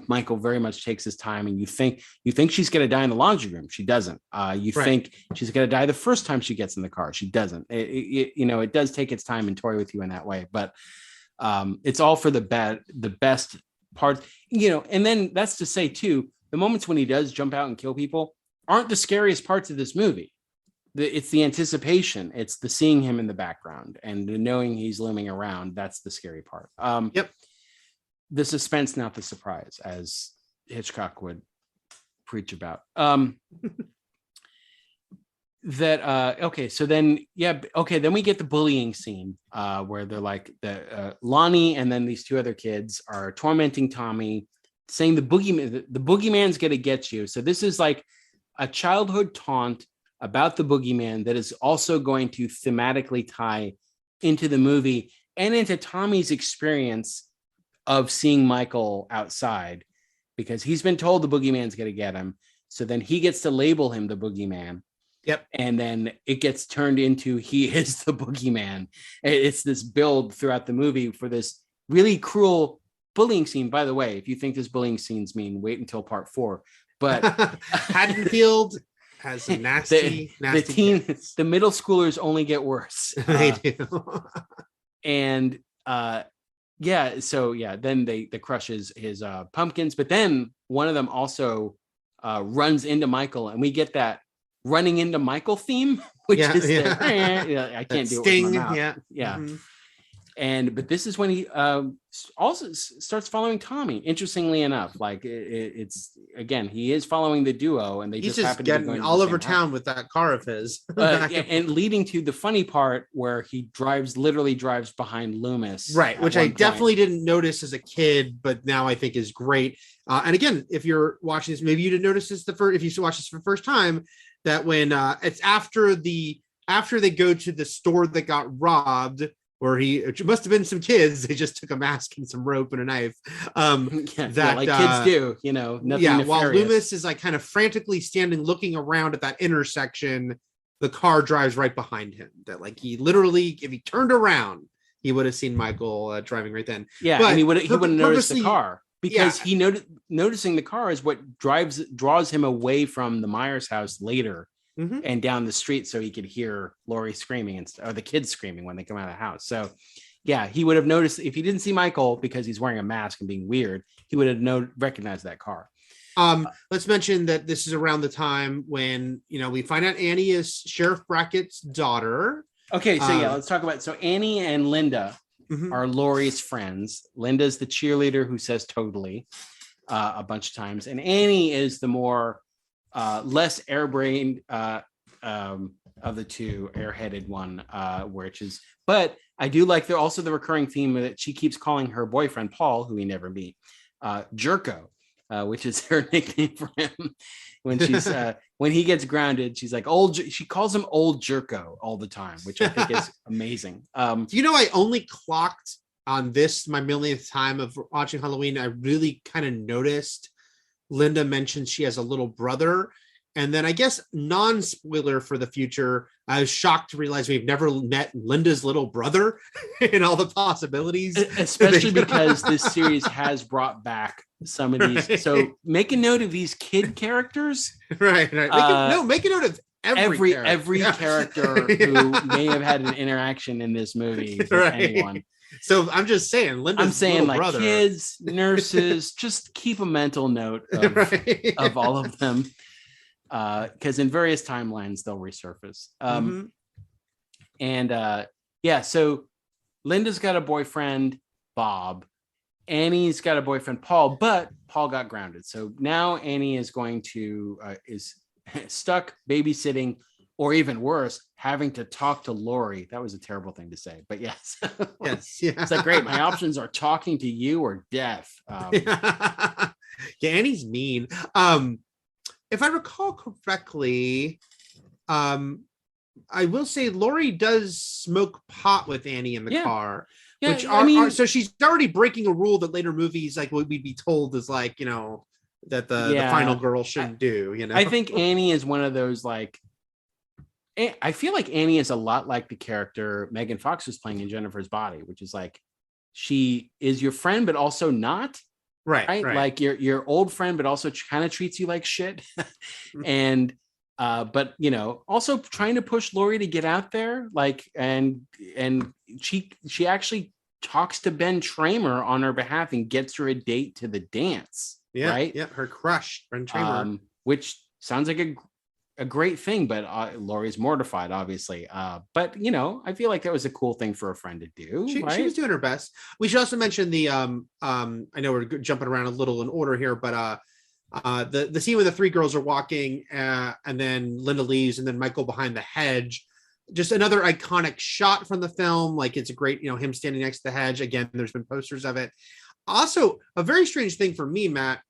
Michael very much takes his time, and you think she's going to die in the laundry room. She doesn't. You think she's going to die the first time she gets in the car. She doesn't. It does take its time and toy with you in that way, but it's all for the best parts, and then that's to say too, the moments when he does jump out and kill people aren't the scariest parts of this movie. It's the anticipation. It's the seeing him in the background and the knowing he's looming around. That's the scary part. The suspense, not the surprise, as Hitchcock would preach about. Then we get the bullying scene where they're like Lonnie and then these two other kids are tormenting Tommy, saying the boogeyman's gonna get you. So this is like a childhood taunt about the boogeyman that is also going to thematically tie into the movie and into Tommy's experience of seeing Michael outside, because he's been told the boogeyman's going to get him. So then he gets to label him the boogeyman. Yep. And then it gets turned into he is the boogeyman. It's this build throughout the movie for this really cruel bullying scene. By the way, if you think this bullying scenes mean, wait until part 4. But Haddonfield has some nasty kids. The middle schoolers only get worse. They do. And then they crush his pumpkins, but then one of them also runs into Michael, and we get that running into Michael theme, which is I can't do sting, it with my mouth. yeah. Mm-hmm. But this is when he also starts following Tommy. Interestingly enough, like it's again, he is following the duo, and he's just happen getting to be going all over town with that car of his. And leading to the funny part where he literally drives behind Loomis, right? Which I definitely didn't notice as a kid, but now I think is great. And again, if you're watching this, maybe you didn't notice this if you watch this for the first time, that when it's after they go to the store that got robbed. Where it must have been some kids. They just took a mask and some rope and a knife. Kids do, nothing nefarious. While Loomis is like kind of frantically standing, looking around at that intersection, the car drives right behind him. That like he literally, if he turned around, he would have seen Michael driving right then. Yeah, but and he would have noticed the car because he noticing the car is what draws him away from the Myers house later. Mm-hmm. And down the street so he could hear Laurie screaming or the kids screaming when they come out of the house. So yeah, he would have noticed if he didn't see Michael because he's wearing a mask and being weird, he would have recognized that car. Let's mention that this is around the time when, we find out Annie is Sheriff Brackett's daughter. Okay. So let's talk about, so Annie and Linda are Laurie's friends. Linda's the cheerleader who says totally a bunch of times. And Annie is the more less airbrained of the two, airheaded one, but I do like also the recurring theme that she keeps calling her boyfriend Paul, who we never meet, Jerko, which is her nickname for him. When she's when he gets grounded, she's like she calls him old Jerko all the time, which I think is amazing. I only clocked on this my millionth time of watching Halloween. I really kind of noticed Linda mentions she has a little brother. And then I guess non-spoiler for the future, I was shocked to realize we've never met Linda's little brother in all the possibilities. Especially because this series has brought back some of these. Right. So make a note of these kid characters. Right. Make a note of every character who may have had an interaction in this movie with anyone. So I'm just saying, Linda's little like brother. Kids, nurses, just keep a mental note of all of them. Because in various timelines, they'll resurface. So Linda's got a boyfriend, Bob. Annie's got a boyfriend, Paul, but Paul got grounded. So now Annie is going to, is stuck babysitting, or even worse, having to talk to Laurie. That was a terrible thing to say, but yes. Yes. Yeah. It's like, great. My options are talking to you or death. Annie's mean. If I recall correctly, I will say Laurie does smoke pot with Annie in the car, which so she's already breaking a rule that later movies like what we'd be told is like, that the final girl shouldn't do. I think Annie is one of those like. I feel like Annie is a lot like the character Megan Fox was playing in Jennifer's Body, which is like she is your friend, but also not. Right. Like your old friend, but also kind of treats you like shit. And but also trying to push Laurie to get out there. Like and she actually talks to Ben Tramer on her behalf and gets her a date to the dance. Yeah. Right. Yeah. Her crush, Ben Tramer. Which sounds like a great thing, but Laurie's mortified, obviously. But I feel like that was a cool thing for a friend to do. She was doing her best. We should also mention the I know we're jumping around a little in order here, but the scene where the three girls are walking and then Linda leaves and then Michael behind the hedge. Just another iconic shot from the film. Like it's a great, him standing next to the hedge. Again, there's been posters of it. Also, a very strange thing for me, Matt,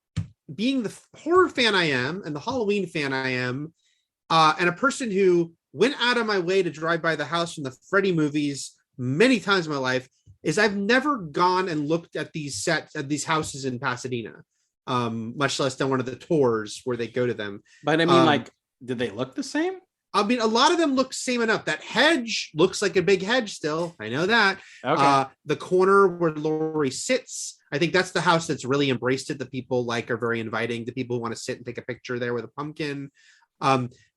being the horror fan I am and the Halloween fan I am, and a person who went out of my way to drive by the house from the Freddy movies many times in my life, is I've never gone and looked at these sets at these houses in Pasadena. much less done one of the tours where they go to them. But I mean, like, did they look the same? I mean, a lot of them look same enough. That hedge looks like a big hedge still. I know that. Okay. The corner where Laurie sits, I think that's the house that's really embraced it. The people are very inviting. The people who want to sit and take a picture there with a pumpkin.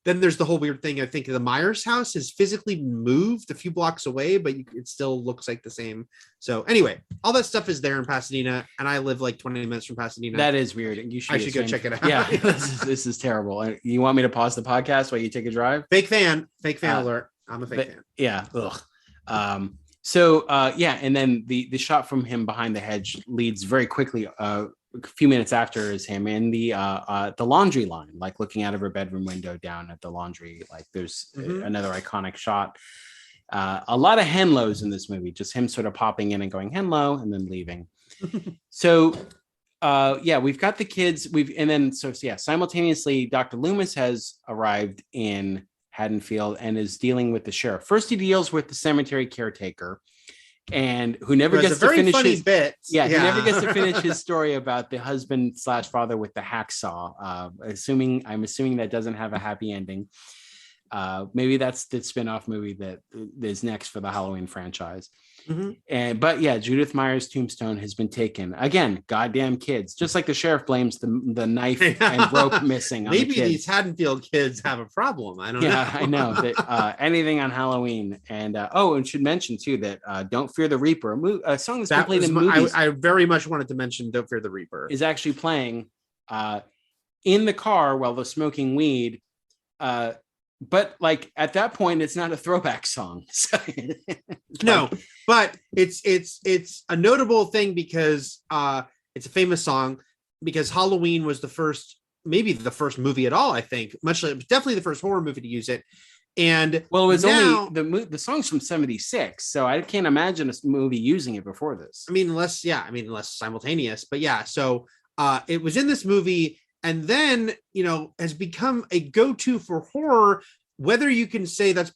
Then there's the whole weird thing. I think the Myers house is physically moved a few blocks away, but it still looks like the same. So anyway, all that stuff is there in Pasadena, and I live like 20 minutes from Pasadena. That is weird. I should go check it out. Yeah, this is terrible. You want me to pause the podcast while you take a drive? Fake fan alert. I'm a fake fan. Yeah. Ugh. Yeah, and then the shot from him behind the hedge leads very quickly. A few minutes after is him in the laundry line, like looking out of her bedroom window down at the laundry. Like there's another iconic shot. A lot of Henlos in this movie, just him sort of popping in and going Henlo and then leaving. So we've got the kids. Simultaneously, Dr. Loomis has arrived in Haddonfield and is dealing with the sheriff. First, he deals with the cemetery caretaker, and who never gets to finish his bit. Yeah, he never gets to finish his story about the husband/father with the hacksaw. I'm assuming that doesn't have a happy ending. Maybe that's the spin-off movie that is next for the Halloween franchise. But Judith Myers' tombstone has been taken again. Goddamn kids! Just like the sheriff blames the knife and rope missing. Maybe on the kids. These Haddonfield kids have a problem. I don't know. Yeah, I know that anything on Halloween. And and should mention too that "Don't Fear the Reaper," a song that's been played in movies. I very much wanted to mention "Don't Fear the Reaper" is actually playing in the car while they're smoking weed. But like at that point, it's not a throwback song. No, but it's a notable thing because it's a famous song because Halloween was maybe the first movie at all. I think definitely the first horror movie to use it. And it was only the song's from '76, so I can't imagine a movie using it before this. I mean, unless simultaneous, but yeah. So it was in this movie. And then, has become a go-to for horror, whether you can say that's,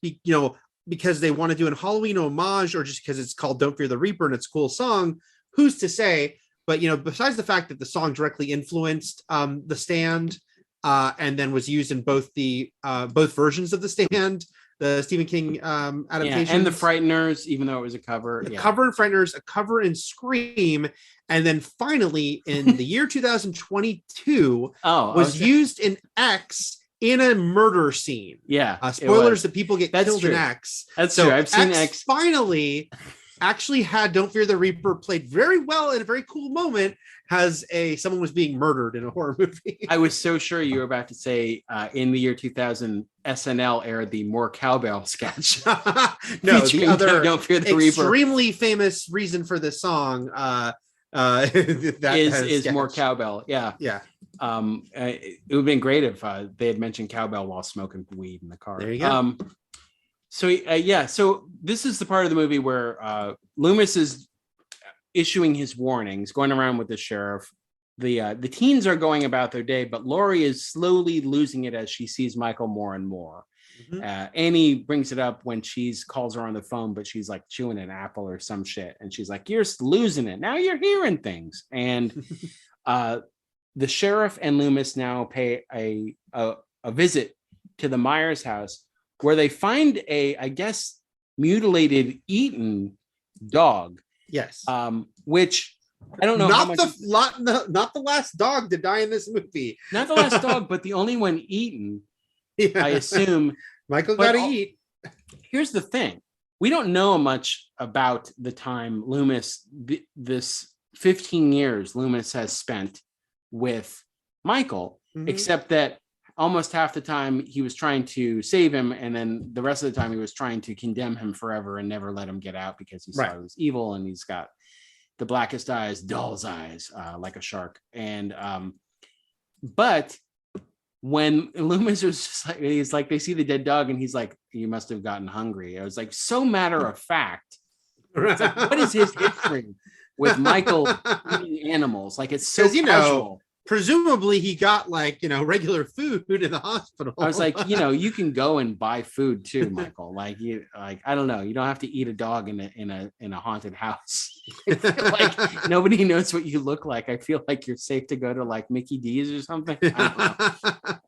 because they want to do a Halloween homage or just because it's called Don't Fear the Reaper and it's a cool song, who's to say? But, besides the fact that the song directly influenced The Stand and then was used in both versions of The Stand, the Stephen King adaptation. And The Frighteners, even though it was a cover. Cover in Frighteners, a cover in Scream. And then finally, in the year 2022, was used in X in a murder scene. Yeah. Spoilers that people get killed in X. That's true. I've seen X. Finally actually had Don't Fear the Reaper played very well in a very cool moment as someone was being murdered in a horror movie. I was so sure you were about to say in the year 2000, SNL aired the More Cowbell sketch. No, the other Don't Fear the Reaper. Extremely famous reason for this song is More Cowbell. Yeah. It would have been great if they had mentioned cowbell while smoking weed in the car. There you go. So this is the part of the movie where Loomis is issuing his warnings, going around with the sheriff. The teens are going about their day, but Laurie is slowly losing it as she sees Michael more and more. Annie brings it up when calls her on the phone, but she's like chewing an apple or some shit, and she's like, "You're losing it now. You're hearing things." And the sheriff and Loomis now pay a visit to the Myers house, where they find I guess, mutilated, eaten dog. Yes. Which I don't know. Not the last dog to die in this movie. Not the last dog, but the only one eaten. Yeah. I assume Michael got to eat. Here's the thing: we don't know much about the time Loomis, this 15 years Loomis has spent with Michael, except that almost half the time he was trying to save him, and then the rest of the time he was trying to condemn him forever and never let him get out because he saw he was evil, and he's got the blackest eyes, doll's eyes, like a shark. And but when Loomis was just like, he's like, they see the dead dog and he's like, "You must have gotten hungry." I was like, so matter of fact. It's like, what is his history with Michael eating animals? Like, it's so casual. presumably he got like, regular food in the hospital. I was like, you can go and buy food too, Michael. I don't know. You don't have to eat a dog in a haunted house. I feel like nobody knows what you look like. I feel like you're safe to go to like Mickey D's or something. I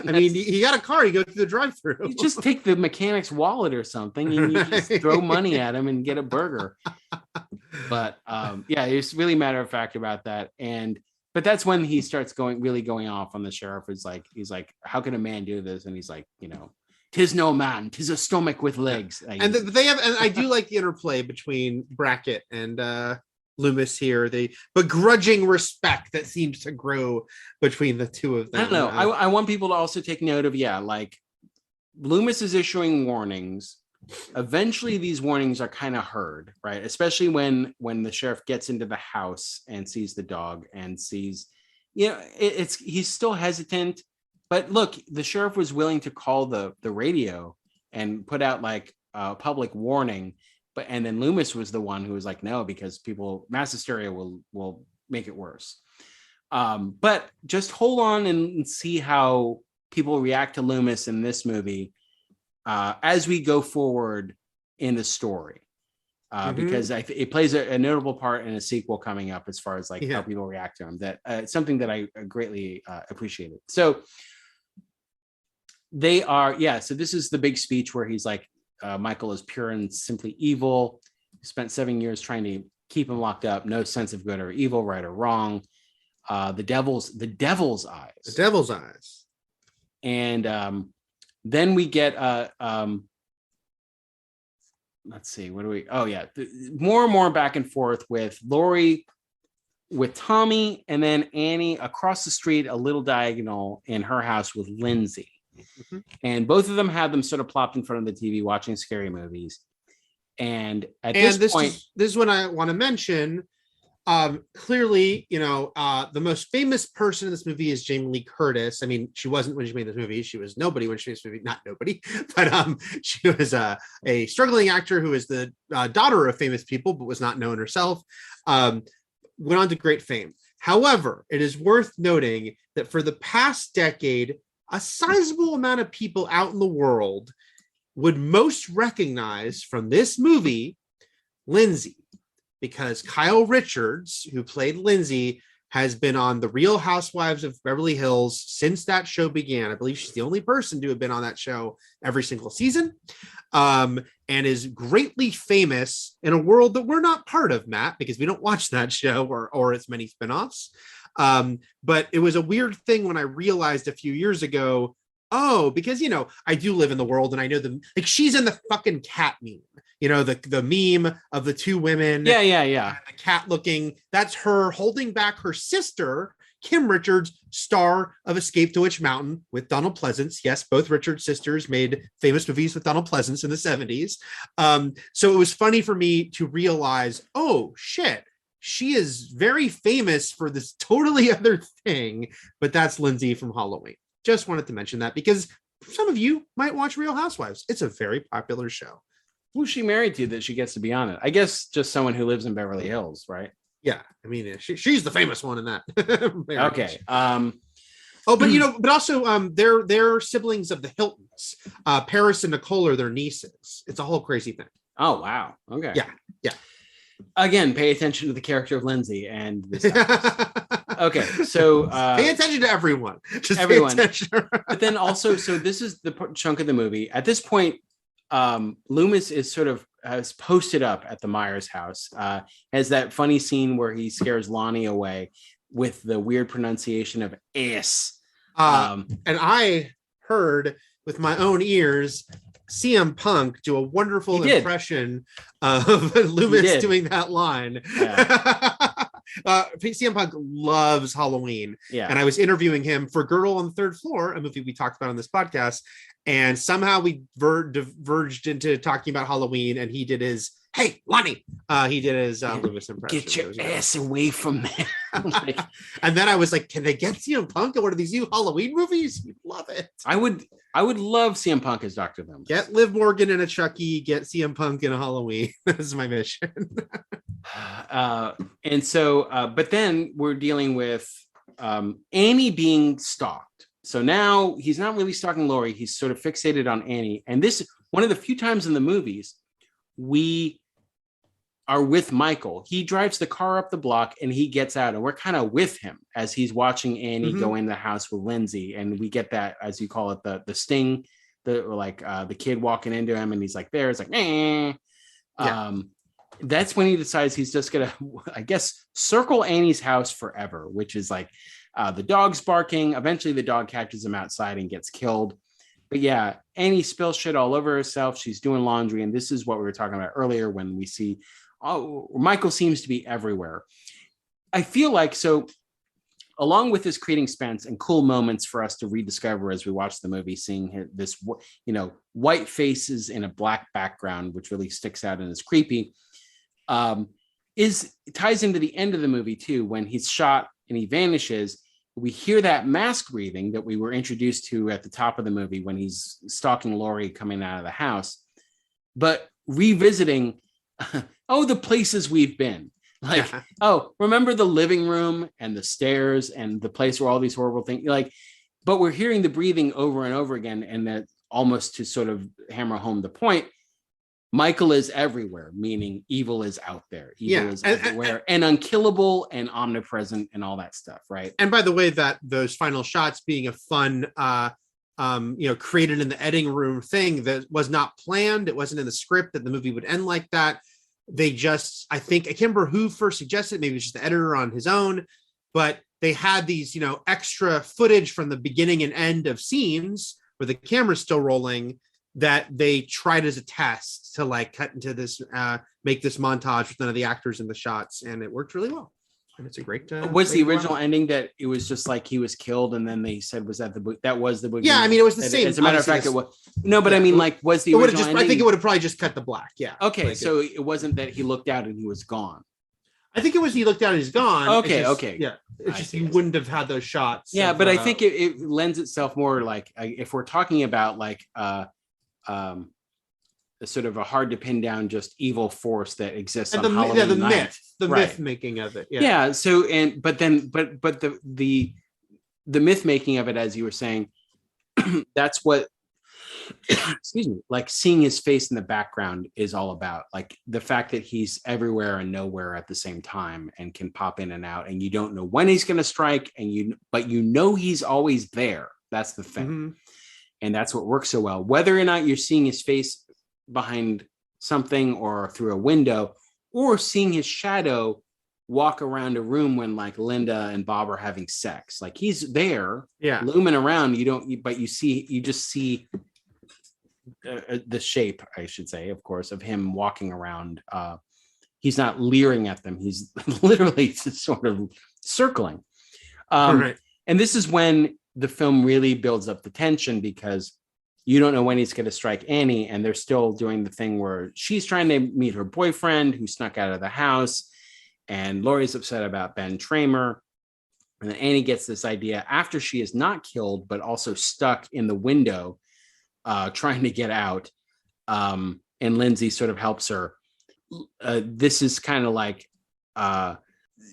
mean, he got a car. You go through the drive-thru. You just take the mechanic's wallet or something, and you just throw money at him and get a burger. But it's really matter of fact about that. But that's when he starts going off on the sheriff. He's like, how can a man do this? And he's like, tis no man, tis a stomach with legs. And I do like the interplay between Brackett and Loomis here. The begrudging respect that seems to grow between the two of them. I don't know. I want people to also take note of, like Loomis is issuing warnings. Eventually these warnings are kind of heard, right? Especially when the sheriff gets into the house and sees the dog and sees, he's still hesitant, but look, the sheriff was willing to call the radio and put out like a public warning, and then Loomis was the one who was like, no, because mass hysteria will make it worse. But just hold on and see how people react to Loomis in this movie as we go forward in the story, because it plays a notable part in a sequel coming up as far as how people react to him. That something that I greatly appreciated. So they are, so this is the big speech where he's like, Michael is pure and simply evil. He spent 7 years trying to keep him locked up. No sense of good or evil, right or wrong. The devil's eyes. The devil's eyes. And then we get let's see, what do we? Oh yeah, more and more back and forth with Lori, with Tommy, and then Annie across the street, a little diagonal in her house with Lindsay. And both of them have them sort of plopped in front of the TV watching scary movies. And at this point, this is when I want to mention. Clearly, the most famous person in this movie is Jamie Lee Curtis. I mean, she wasn't when she made this movie. She was nobody when she made this movie. Not nobody, but she was a struggling actor who is the daughter of famous people, but was not known herself. Went on to great fame. However, it is worth noting that for the past decade, a sizable amount of people out in the world would most recognize from this movie Lindsay. Because Kyle Richards, who played Lindsay, has been on The Real Housewives of Beverly Hills since that show began. I believe she's the only person to have been on that show every single season, and is greatly famous in a world that we're not part of, Matt, because we don't watch that show or its many spinoffs. But it was a weird thing when I realized a few years ago, because, I do live in the world and I know them, like she's in the fucking cat meme. The meme of the two women. Yeah. The cat looking, that's her holding back her sister, Kim Richards, star of Escape to Witch Mountain with Donald Pleasance. Yes, both Richards sisters made famous movies with Donald Pleasance in the 70s. So it was funny for me to realize, oh shit, she is very famous for this totally other thing, but that's Lindsay from Halloween. Just wanted to mention that because some of you might watch Real Housewives. It's a very popular show. Who's she married to that she gets to be on it? I guess just someone who lives in Beverly Hills, right? Yeah, I mean, she's the famous one in that. Okay. But also they're siblings of the Hiltons. Paris and Nicole are their nieces. It's a whole crazy thing. Oh wow. Okay. Yeah. Again, pay attention to the character of Lindsay and this. Okay, so pay attention to everyone. Just everyone. But then also, so this is the chunk of the movie. At this point, Loomis is sort of has posted up at the Myers house. Has that funny scene where he scares Lonnie away with the weird pronunciation of ass. And I heard with my own ears CM Punk do a wonderful impression of Loomis doing that line. Yeah. CM Punk loves Halloween. Yeah. And I was interviewing him for Girl on the Third Floor, a movie we talked about on this podcast. And somehow we diverged into talking about Halloween, and he did his, hey, Lonnie. He did his Loomis impression. Get your ass away from there. And then I was like, can they get CM Punk in one of these new Halloween movies? You'd love it. I would love CM Punk as Dr. Loomis. Get Liv Morgan in a Chucky, get CM Punk in a Halloween. This is my mission. And so, but then we're dealing with Annie being stalked. So now he's not really stalking Laurie. He's sort of fixated on Annie. And this is one of the few times in the movies we are with Michael. He drives the car up the block and he gets out, and we're kind of with him as he's watching Annie go in the house with Lindsay. And we get that, as you call it, the sting, the kid walking into him, and he's like, there, it's like, eh. Yeah. That's when he decides he's just gonna, I guess, circle Annie's house forever, which is like the dog's barking. Eventually the dog catches him outside and gets killed. But yeah, Annie spills shit all over herself. She's doing laundry. And this is what we were talking about earlier when we see, Michael seems to be everywhere. I feel like, so along with this creating suspense and cool moments for us to rediscover as we watch the movie, seeing this, white faces in a black background, which really sticks out and is creepy, ties into the end of the movie too, when he's shot and he vanishes. We hear that mask breathing that we were introduced to at the top of the movie when he's stalking Laurie coming out of the house, but revisiting, the places we've been. Like, remember the living room and the stairs and the place where all these horrible things, but we're hearing the breathing over and over again. And that almost to sort of hammer home the point, Michael is everywhere, meaning evil is out there. Evil is everywhere and unkillable and omnipresent and all that stuff, right? And by the way, that those final shots being a fun, created in the editing room thing that was not planned. It wasn't in the script that the movie would end like that. They just, I can't remember who first suggested it. Maybe it was just the editor on his own, but they had these, extra footage from the beginning and end of scenes where the camera's still rolling that they tried as a test to cut into this, make this montage with none of the actors in the shots. And it worked really well. And it's a great, was the original ending that it was just like he was killed and then they said, was that the book? That was the book. Yeah. I mean, it was the same. As a matter of fact, it was, no, but I mean, was the original ending? I think it would have probably just cut the black. Yeah. Okay. So it wasn't that he looked out and he was gone. I think it was he looked out and he's gone. Okay. Okay. Yeah. It's just you wouldn't have had those shots. Yeah. But I think it lends itself more if we're talking about sort of a hard to pin down just evil force that exists on Halloween night. The myth making of it. Yeah. So, but the myth making of it, as you were saying, that's what, excuse me, seeing his face in the background is all about. The fact that he's everywhere and nowhere at the same time and can pop in and out, and you don't know when he's going to strike, but he's always there. That's the thing. Mm-hmm. And that's what works so well. Whether or not you're seeing his face behind something or through a window, or seeing his shadow walk around a room when Linda and Bob are having sex, he's there, looming around. But you just see the shape, I should say, of course, of him walking around. He's not leering at them. He's literally just sort of circling. Right. And this is when the film really builds up the tension, because you don't know when he's going to strike Annie, and they're still doing the thing where she's trying to meet her boyfriend who snuck out of the house, and Laurie's upset about Ben Tramer. And then Annie gets this idea after she is not killed, but also stuck in the window, trying to get out. And Lindsay sort of helps her. This is kind of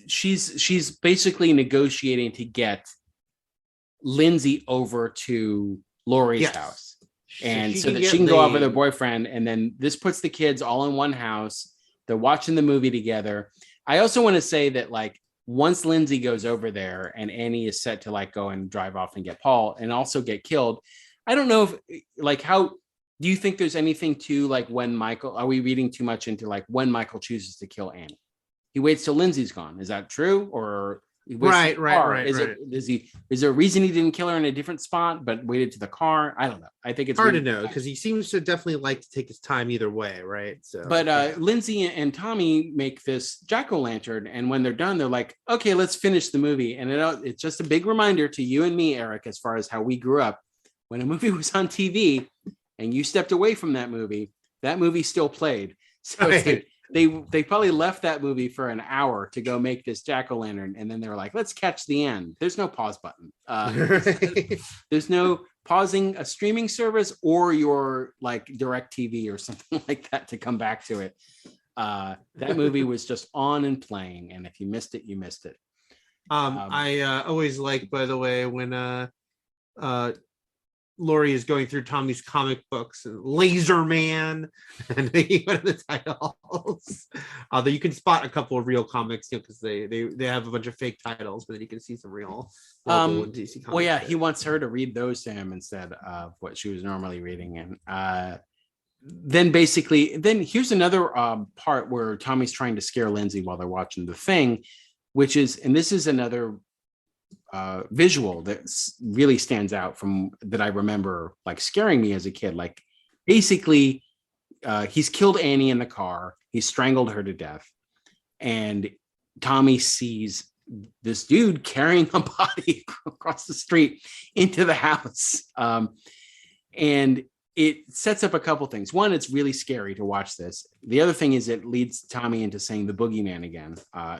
she's basically negotiating to get Lindsay over to Laurie's house. And so that she can go out with her boyfriend. And then this puts the kids all in one house. They're watching the movie together. I also want to say that once Lindsay goes over there and Annie is set to go and drive off and get Paul and also get killed, I don't know if how do you think there's anything to when Michael, are we reading too much into when Michael chooses to kill Annie? He waits till Lindsay's gone. Is that true? Or right. Is there a reason he didn't kill her in a different spot but waited to the car? I don't know. I think it's hard to know, because he seems to definitely like to take his time either way, right? So but Lindsay and Tommy make this jack-o'-lantern, and when they're done, they're like, okay, let's finish the movie. And it's just a big reminder to you and me, Eric, as far as how we grew up. When a movie was on TV and you stepped away from that movie still played. So right. They probably left that movie for an hour to go make this jack-o'-lantern, and then they were like, let's catch the end. There's no pause button. There's no pausing a streaming service or your DirecTV or something like that to come back to it. That movie was just on and playing, and if you missed it, you missed it. I always like, by the way, when Lori is going through Tommy's comic books, and Laser Man, and one of the titles. Although you can spot a couple of real comics, because they have a bunch of fake titles, but then you can see some real Marvel and DC comics. Well, yeah, he wants her to read those to him instead of what she was normally reading. And then here's another part where Tommy's trying to scare Lindsay while they're watching The Thing, which is, and this is another visual that really stands out from that I remember like scaring me as a kid. Like basically he's killed Annie in the car, he strangled her to death, and Tommy sees this dude carrying a body across the street into the house, and it sets up a couple things. One, it's really scary to watch this. The other thing is it leads Tommy into saying the boogeyman again,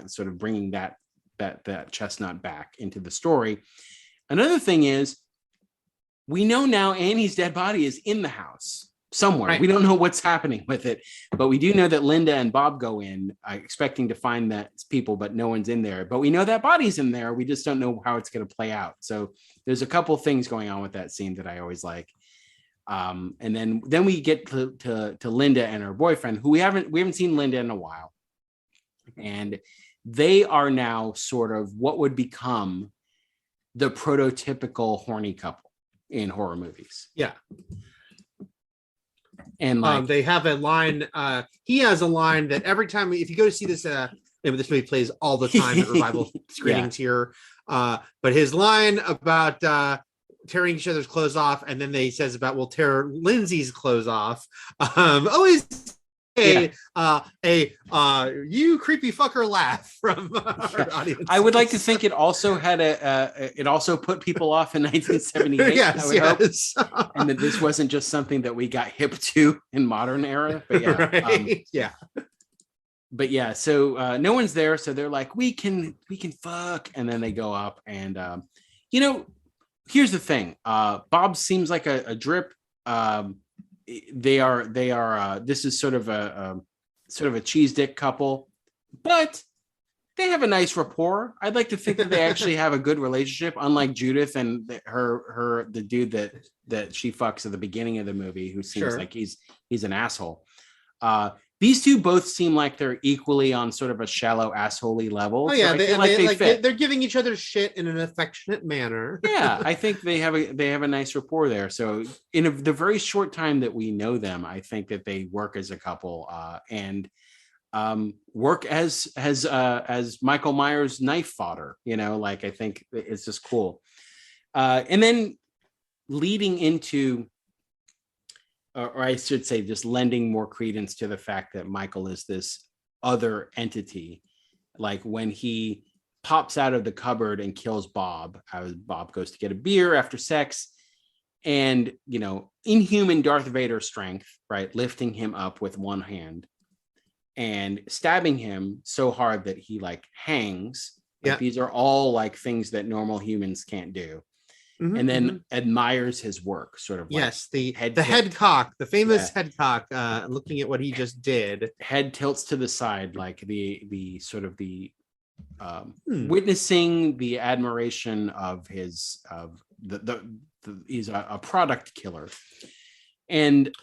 sort of bringing that chestnut back into the story. Another thing is, we know now Annie's dead body is in the house somewhere. Right. We don't know what's happening with it, but we do know that Linda and Bob go in expecting to find that people, but no one's in there. But we know that body's in there. We just don't know how it's going to play out. So there's a couple things going on with that scene that I always like. And then we get to Linda and her boyfriend, who we haven't seen Linda in a while, and they are now sort of what would become the prototypical horny couple in horror movies. Yeah. And like, they have a line, he has a line that every time, if you go to see this, this movie plays all the time at revival screenings here. But his line about tearing each other's clothes off, and then he says about, we'll tear Lindsay's clothes off. Always you creepy fucker laugh from our audience. I would like to think it also had it also put people off in 1978. Yes. And that this wasn't just something that we got hip to in modern era. But yeah, right. But yeah, so no one's there, so they're like, we can fuck, and then they go up, and here's the thing. Bob seems like a drip. They are this is sort of a cheese dick couple, but they have a nice rapport. I'd like to think that they actually have a good relationship, unlike Judith and the dude that she fucks at the beginning of the movie, who seems like he's an asshole. These two both seem like they're equally on sort of a shallow assholey level. Oh yeah, so they're giving each other shit in an affectionate manner. Yeah, I think they have a nice rapport there. So in the very short time that we know them, I think that they work as a couple and work as Michael Myers knife fodder. I think it's just cool. And then leading into, or I should say, just lending more credence to the fact that Michael is this other entity. Like when he pops out of the cupboard and kills Bob, as Bob goes to get a beer after sex, and inhuman Darth Vader strength, right, lifting him up with one hand and stabbing him so hard that he hangs. These are all things that normal humans can't do. Mm-hmm, and then admires his work, sort of. Yes, the head cock, the famous head cock. Looking at what he just did, head tilts to the side, like the sort of the witnessing the admiration of his he's a product killer, and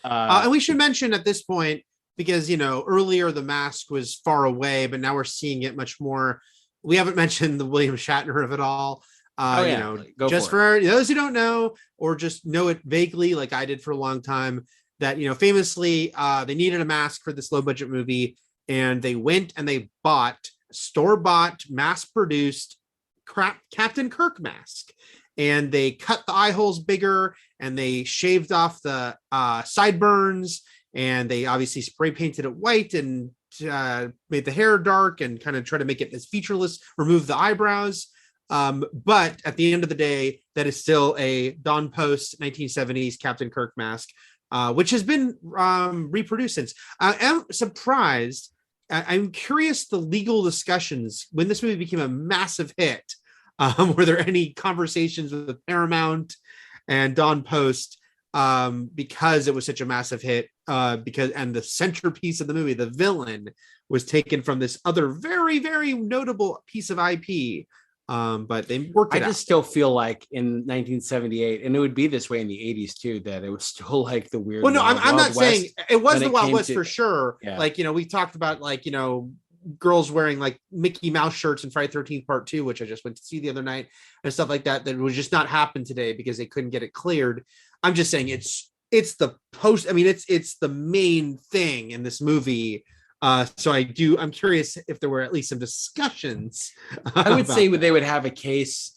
we should mention at this point, because earlier the mask was far away, but now we're seeing it much more. We haven't mentioned the William Shatner of it all. Just for those who don't know, or just know it vaguely, like I did for a long time, that famously they needed a mask for this low budget movie, and they went and they bought store-bought, mass-produced Captain Kirk mask, and they cut the eye holes bigger, and they shaved off the sideburns, and they obviously spray painted it white and made the hair dark and kind of try to make it as featureless, remove the eyebrows. But at the end of the day, that is still a Dawn Post 1970s Captain Kirk mask, which has been reproduced since. I am surprised. I'm curious the legal discussions when this movie became a massive hit. Were there any conversations with Paramount and Dawn Post because it was such a massive hit? And the centerpiece of the movie, the villain, was taken from this other very, very notable piece of IP. But they worked it I out. just still feel like in 1978, and it would be this way in the 80s too, that it was still like the weird. Well, no, Wild, I'm Wild not saying West it was when the it Wild came West to- for sure. Yeah. Like, we talked about like, girls wearing like Mickey Mouse shirts in Friday 13th Part 2, which I just went to see the other night, and stuff like that would just not happen today because they couldn't get it cleared. I'm just saying it's the post. I mean, it's the main thing in this movie. So I'm curious if there were at least some discussions. I would say they would have a case.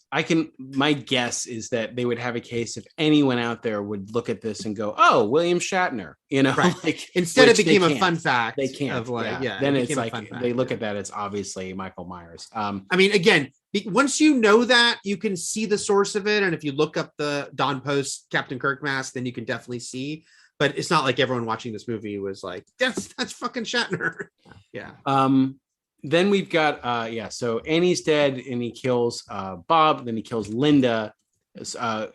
My guess is that they would have a case if anyone out there would look at this and go, "Oh, William Shatner," Right. like Instead it which became they a can't. fun fact. They can't. Of like, Then it it's became a like fun fact, they look at that as obviously Michael Myers. I mean, again, once you know that, you can see the source of it, and if you look up the Don Post Captain Kirk mask, then you can definitely see. But it's not like everyone watching this movie was like, that's fucking Shatner. Yeah. Then we've got so Annie's dead and he kills Bob, then he kills Linda.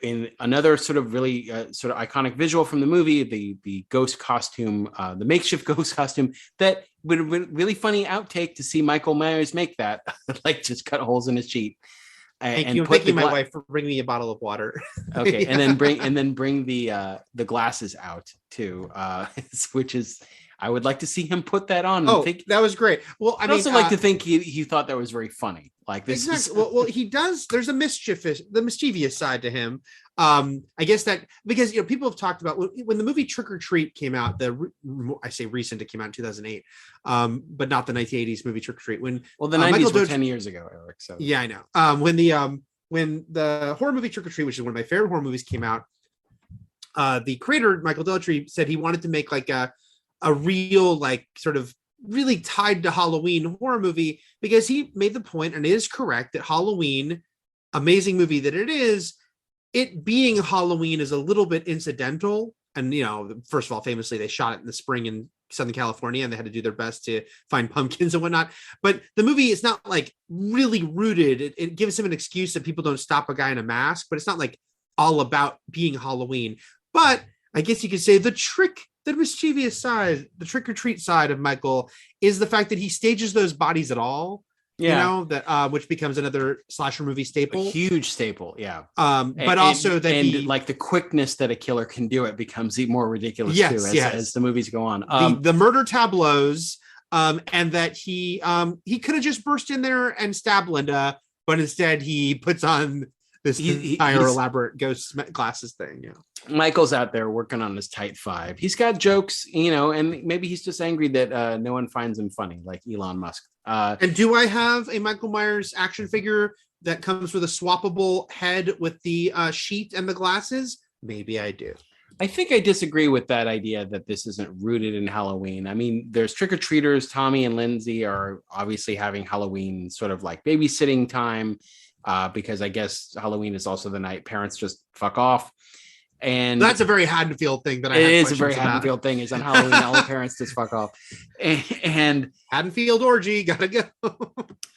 In another sort of really sort of iconic visual from the movie, the ghost costume, the makeshift ghost costume, that would have been really funny outtake to see Michael Myers make that, like just cut holes in his sheet. Thank you. I'm thanking my wife for bringing me a bottle of water. Okay, Yeah. and then bring the glasses out too, which is, I would like to see him put that on. Oh, that was great. Well, I I'd mean, also like to think he thought that was very funny. Like this exactly. Well, he does. There's the mischievous side to him. I guess that because people have talked about when the movie Trick or Treat came out. I say recent, it came out in 2008, but not the 1980s movie Trick or Treat. When the 90s were 10 years ago, Eric. So yeah, I know. When the horror movie Trick or Treat, which is one of my favorite horror movies, came out, the creator Michael Deltry said he wanted to make like a real like sort of really tied to Halloween horror movie, because he made the point, and it is correct, that Halloween, amazing movie that it is, it being Halloween is a little bit incidental. And first of all, famously they shot it in the spring in Southern California, and they had to do their best to find pumpkins and whatnot. But the movie is not like really rooted. It gives him an excuse that people don't stop a guy in a mask, but it's not like all about being Halloween. But I guess you could say the mischievous side, the trick or treat side of Michael is the fact that he stages those bodies at all. yeah, That which becomes another slasher movie staple. a huge staple. Yeah. But also that like the quickness that a killer can do it becomes even more ridiculous Yes, too as the movies go on. the murder tableaus, and that he could have just burst in there and stabbed Linda, but instead he puts on this entire elaborate ghost glasses thing. Yeah. Michael's out there working on his tight five. He's got jokes, and maybe he's just angry that no one finds him funny, like Elon Musk. And do I have a Michael Myers action figure that comes with a swappable head with the sheet and the glasses? Maybe I do. I think I disagree with that idea that this isn't rooted in Halloween. I mean, there's trick-or-treaters. Tommy and Lindsay are obviously having Halloween sort of like babysitting time, because I guess Halloween is also the night parents just fuck off. And that's a very Haddonfield thing that I it have is a very questions about. Haddonfield thing, is on Halloween all the parents just fuck off. And Haddonfield orgy, gotta go.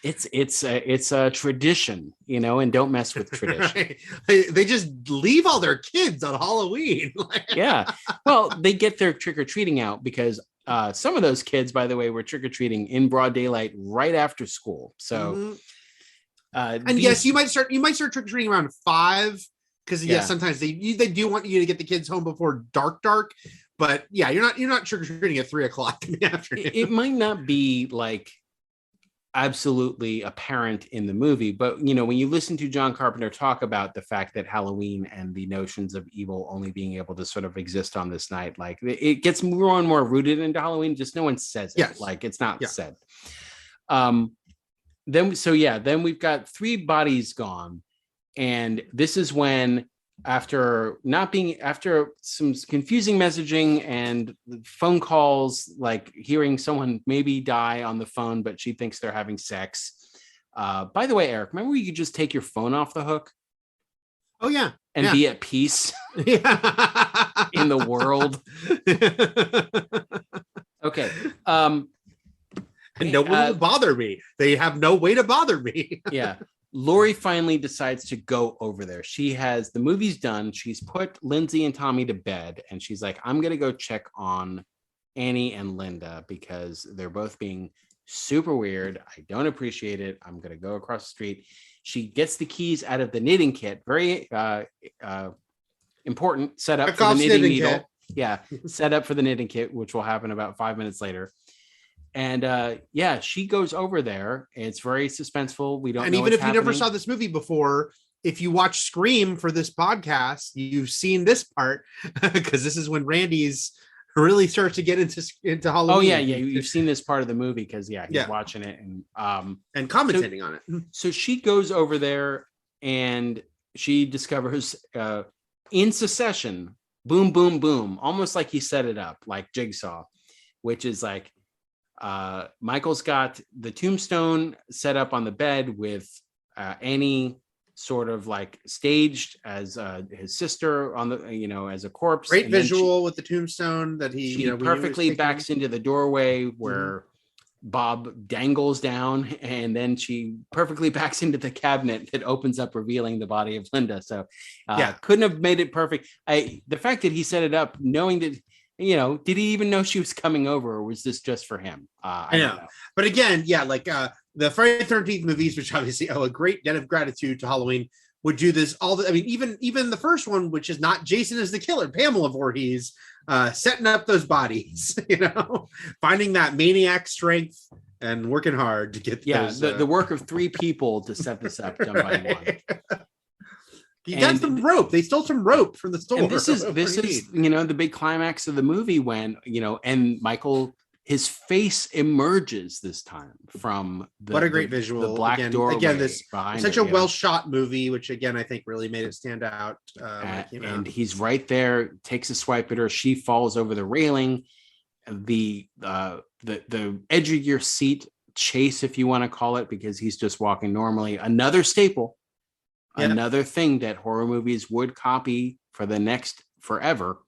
it's a tradition, and don't mess with tradition. Right. They just leave all their kids on Halloween. Yeah, well, they get their trick-or-treating out because some of those kids, by the way, were trick-or-treating in broad daylight right after school. So and yes, you might start trick-or-treating around 5, because sometimes they do want you to get the kids home before dark, but yeah, you're not trick-or-treating at 3:00 in the afternoon. It might not be like absolutely apparent in the movie, but when you listen to John Carpenter talk about the fact that Halloween and the notions of evil only being able to sort of exist on this night, like it gets more and more rooted into Halloween, just no one says it. Yes. Like it's not said. Then we've got 3 bodies gone. And this is when, after some confusing messaging and phone calls, like hearing someone maybe die on the phone, but she thinks they're having sex. By the way, Eric, remember you could just take your phone off the hook? Oh, yeah. And be at peace in the world. Okay. And no one will bother me. They have no way to bother me. Yeah. Lori finally decides to go over there. The movie's done. She's put Lindsay and Tommy to bed, and she's like, I'm going to go check on Annie and Linda because they're both being super weird. I don't appreciate it. I'm going to go across the street. She gets the keys out of the knitting kit. Very important setup for the knitting needle. Kit. Yeah, set up for the knitting kit, which will happen about 5 minutes later. And she goes over there. It's very suspenseful. We don't know. And even if you never saw this movie before, if you watch Scream for this podcast, you've seen this part because this is when Randy's really starts to get into Halloween. Oh yeah, you've seen this part of the movie because he's watching it and commentating on it. So she goes over there and she discovers in succession, boom, boom, boom, almost like he set it up, like Jigsaw, which is like Michael's got the tombstone set up on the bed with Annie sort of like staged as his sister on the as a corpse. Great visual with the tombstone that he perfectly backs into the doorway where Bob dangles down, and then she perfectly backs into the cabinet that opens up, revealing the body of Linda. So couldn't have made it perfect. The fact that he set it up knowing that did he even know she was coming over, or was this just for him? I don't know. But again, the Friday the 13th movies, which obviously owe a great debt of gratitude to Halloween, would do this even the first one, which is not Jason as the killer, Pamela Voorhees, setting up those bodies, finding that maniac strength and working hard to get those. The work of 3 people to set this up done by one. You got some rope. They stole some rope from the store. And this is the big climax of the movie when and Michael, his face emerges this time from what a great visual, the black doorway. Again, this such a well shot movie, which again I think really made it stand out. And he's right there, takes a swipe at her. She falls over the railing. The edge of your seat chase, if you want to call it, because he's just walking normally. Another staple. Another thing that horror movies would copy for the next forever,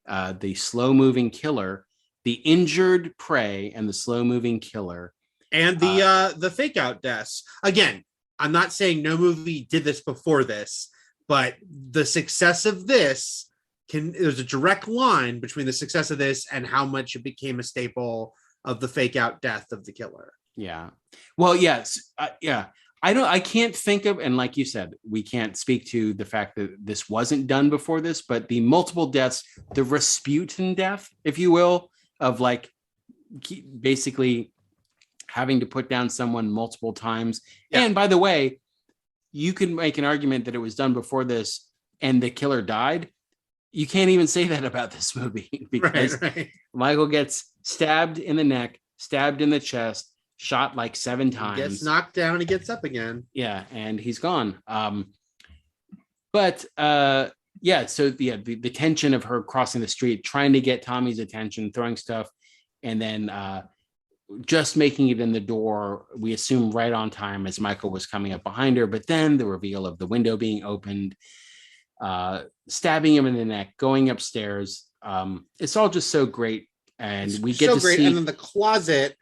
the slow-moving killer, the injured prey, and the slow-moving killer, and the fake-out deaths. Again, I'm not saying no movie did this before this, but the success of this there's a direct line between the success of this and how much it became a staple of the fake-out death of the killer. Yeah. Well, yes. I can't think of, and like you said, we can't speak to the fact that this wasn't done before this, but the multiple deaths, the Rasputin death, if you will, of like basically having to put down someone multiple times. Yeah. And by the way, you can make an argument that it was done before this and the killer died. You can't even say that about this movie because Michael gets stabbed in the neck, stabbed in the chest, shot like 7 times. He gets knocked down, he gets up again. Yeah, and he's gone. So the tension of her crossing the street, trying to get Tommy's attention, throwing stuff, and then just making it in the door, we assume right on time as Michael was coming up behind her, but then the reveal of the window being opened, stabbing him in the neck, going upstairs. It's all just so great. And we get to see. And then the closet,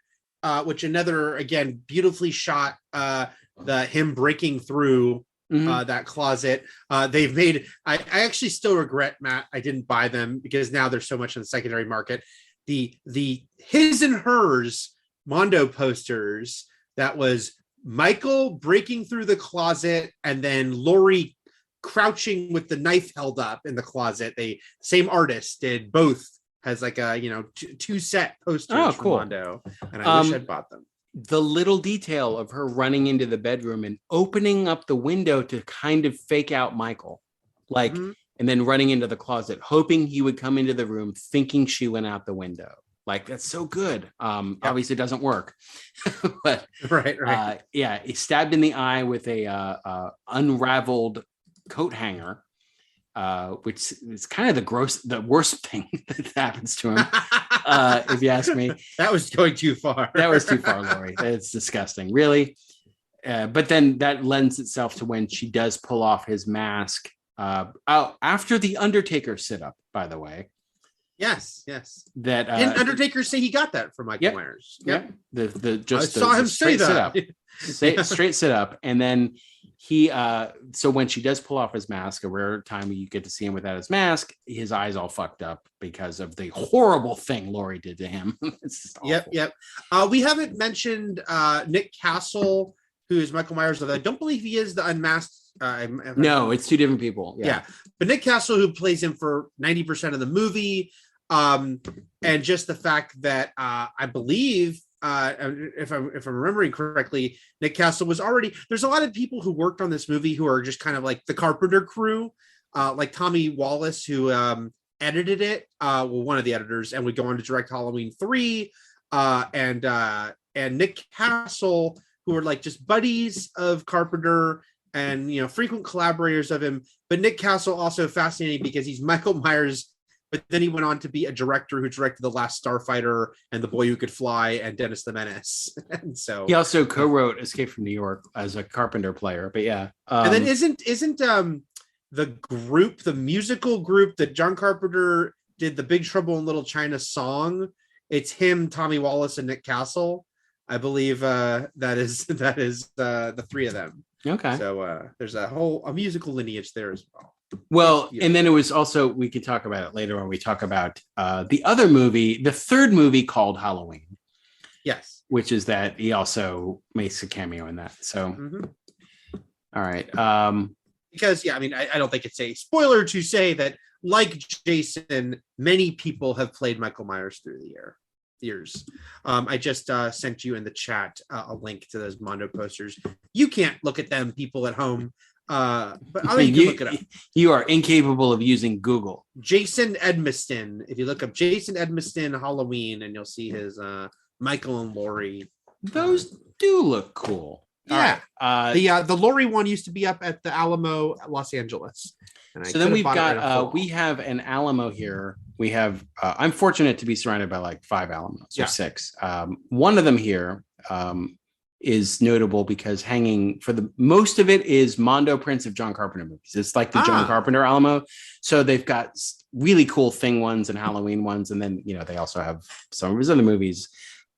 which another, again, beautifully shot, him breaking through that closet. They've made, I actually still regret, Matt, I didn't buy them because now there's so much in the secondary market. The his and hers Mondo posters that was Michael breaking through the closet and then Laurie crouching with the knife held up in the closet. Same artist did both. Has like a 2 set posters from Mondo, and I wish I'd bought them. The little detail of her running into the bedroom and opening up the window to kind of fake out Michael, and then running into the closet, hoping he would come into the room, thinking she went out the window. Like, that's so good. Obviously, it doesn't work, but right. He's stabbed in the eye with a unraveled coat hanger. Which is kind of the worst thing that happens to him, if you ask me. That was going too far. That was too far, Laurie. It's disgusting, really. But then that lends itself to when she does pull off his mask after the Undertaker sit-up, by the way. Yes. That didn't Undertaker say he got that from Michael Myers? Yep. I saw him say that. Straight sit up, and then So when she does pull off his mask, a rare time you get to see him without his mask, his eyes all fucked up because of the horrible thing Laurie did to him. It's just awful. Yep. We haven't mentioned Nick Castle, who is Michael Myers. I don't believe he is the unmasked. No, it's two different people. Yeah. But Nick Castle, who plays him for 90% of the movie, and just the fact that I believe, if I'm remembering correctly, Nick Castle was already. There's a lot of people who worked on this movie who are just kind of like the Carpenter crew, like Tommy Wallace, who edited it. One of the editors, and would go on to direct Halloween 3, and Nick Castle, who are like just buddies of Carpenter and frequent collaborators of him. But Nick Castle also fascinating because he's Michael Myers, but then he went on to be a director who directed The Last Starfighter and The Boy Who Could Fly and Dennis the Menace. And so he also co-wrote Escape from New York as a Carpenter player. But yeah, and then isn't the musical group that John Carpenter did the Big Trouble in Little China song? It's him, Tommy Wallace, and Nick Castle. I believe that is the three of them. Okay. So there's a musical lineage there as well. Well, and then it was also, we could talk about it later when we talk about the other movie, the third movie called Halloween. Yes. Which is that he also makes a cameo in that. So, all right. Because, I don't think it's a spoiler to say that, like Jason, many people have played Michael Myers through the years. I just sent you in the chat a link to those Mondo posters. You can't look at them, people at home. But I think you can look it up. You are incapable of using Google. Jason Edmiston. If you look up Jason Edmiston Halloween, and you'll see his Michael and Laurie. Those do look cool. Yeah. The Laurie one used to be up at the Alamo, Los Angeles. So then we've got we have an Alamo here. We have I'm fortunate to be surrounded by like 5 Alamos or 6. One of them here is notable because hanging for the most of it is Mondo prints of John Carpenter movies. It's like the John Carpenter Alamo. So they've got really cool Thing ones and Halloween ones. And then, they also have some of his other movies,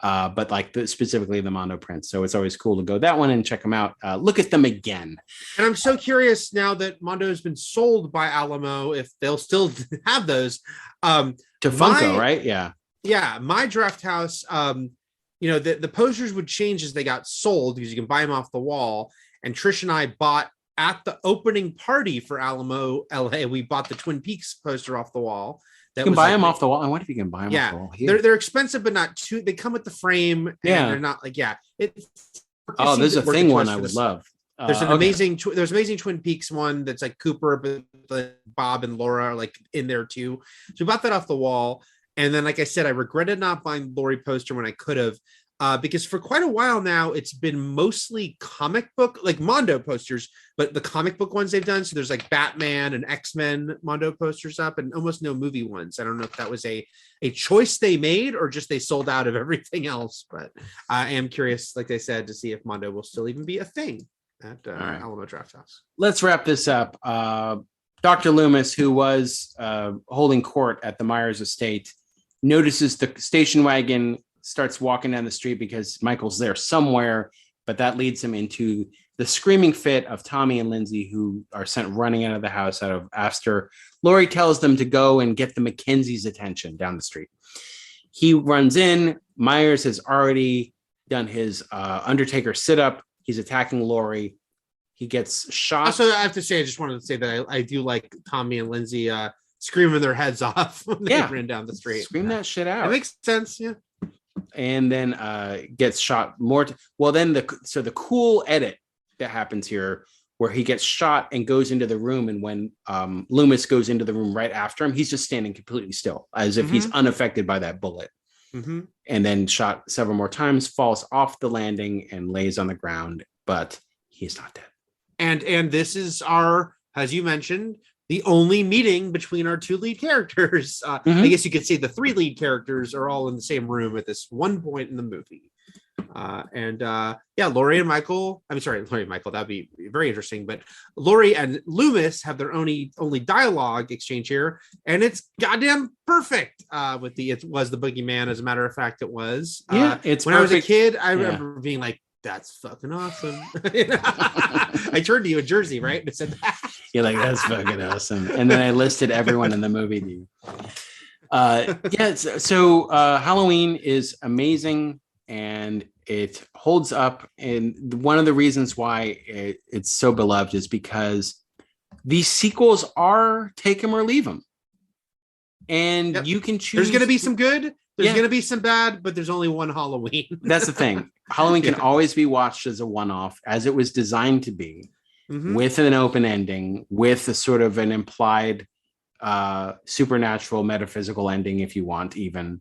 but like specifically the Mondo prints. So it's always cool to go that one and check them out. Look at them again. And I'm so curious now that Mondo has been sold by Alamo, if they'll still have those. To Funko, right? Yeah. Yeah. My draft house, the posters would change as they got sold because you can buy them off the wall. And Trish and I bought at the opening party for Alamo LA. We bought the Twin Peaks poster off the wall. You can buy them off the wall. I wonder if you can buy them off the wall here. They're expensive, but not too. They come with the frame. And they're not like there's a Thing one I would love. There's an amazing Twin Peaks one that's like Cooper, but Bob and Laura are like in there too. So we bought that off the wall. And then, like I said, I regretted not buying Laurie poster when I could have, because for quite a while now, it's been mostly comic book, like Mondo posters, but the comic book ones they've done. So there's like Batman and X-Men Mondo posters up and almost no movie ones. I don't know if that was a choice they made or just they sold out of everything else. But I am curious, like I said, to see if Mondo will still even be a thing at Alamo Draft House. Let's wrap this up. Dr. Loomis, who was holding court at the Myers estate, notices the station wagon, starts walking down the street because Michael's there somewhere, but that leads him into the screaming fit of Tommy and Lindsay, who are sent running out of the house after Laurie tells them to go and get the Mackenzies' attention down the street. He runs in. Myers has already done his Undertaker sit-up. He's attacking Laurie. He gets shot. Also, I have to say, I just wanted to say that I do like Tommy and Lindsay screaming their heads off when they ran down the street. Scream that shit out. It makes sense, yeah. And then gets shot more. Then the cool edit that happens here, where he gets shot and goes into the room, and when Loomis goes into the room right after him, he's just standing completely still, as if he's unaffected by that bullet. And then shot several more times, falls off the landing and lays on the ground, but he's not dead. And this is our, as you mentioned, the only meeting between our 2 lead characters. I guess you could say the 3 lead characters are all in the same room at this one point in the movie. Laurie and Michael, that'd be very interesting. But Laurie and Loomis have their only dialogue exchange here, and it's goddamn perfect. It was the boogeyman, as a matter of fact, it was. It's when perfect. I was a kid, I remember being like, that's fucking awesome. I turned to you in Jersey, right? And it said that. You're like, that's fucking awesome. And then I listed everyone in the movie to you. So Halloween is amazing and it holds up. And one of the reasons why it's so beloved is because these sequels are take them or leave them. And you can choose. There's going to be some good. There's going to be some bad, but there's only one Halloween. That's the thing. Halloween can always be watched as a one-off, as it was designed to be, with an open ending, with a sort of an implied supernatural, metaphysical ending, if you want, even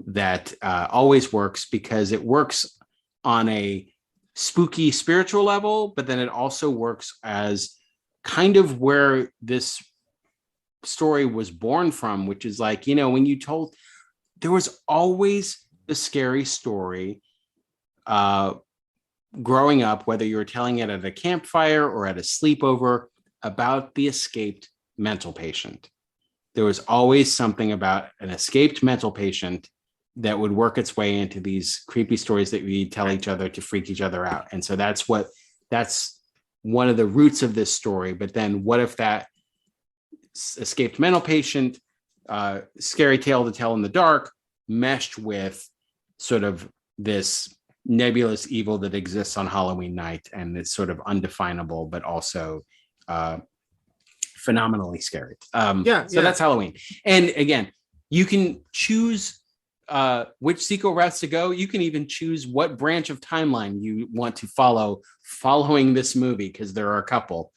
that always works because it works on a spooky spiritual level, but then it also works as kind of where this story was born from, which is like, when you told, there was always the scary story growing up, whether you were telling it at a campfire or at a sleepover, about the escaped mental patient. There was always something about an escaped mental patient that would work its way into these creepy stories that we tell each other to freak each other out. And so that's one of the roots of this story. But then what if that escaped mental patient, scary tale to tell in the dark, meshed with sort of this nebulous evil that exists on Halloween night, and it's sort of undefinable, but also phenomenally scary. So that's Halloween. And again, you can choose which sequel routes to go. You can even choose what branch of timeline you want to following this movie, because there are a couple.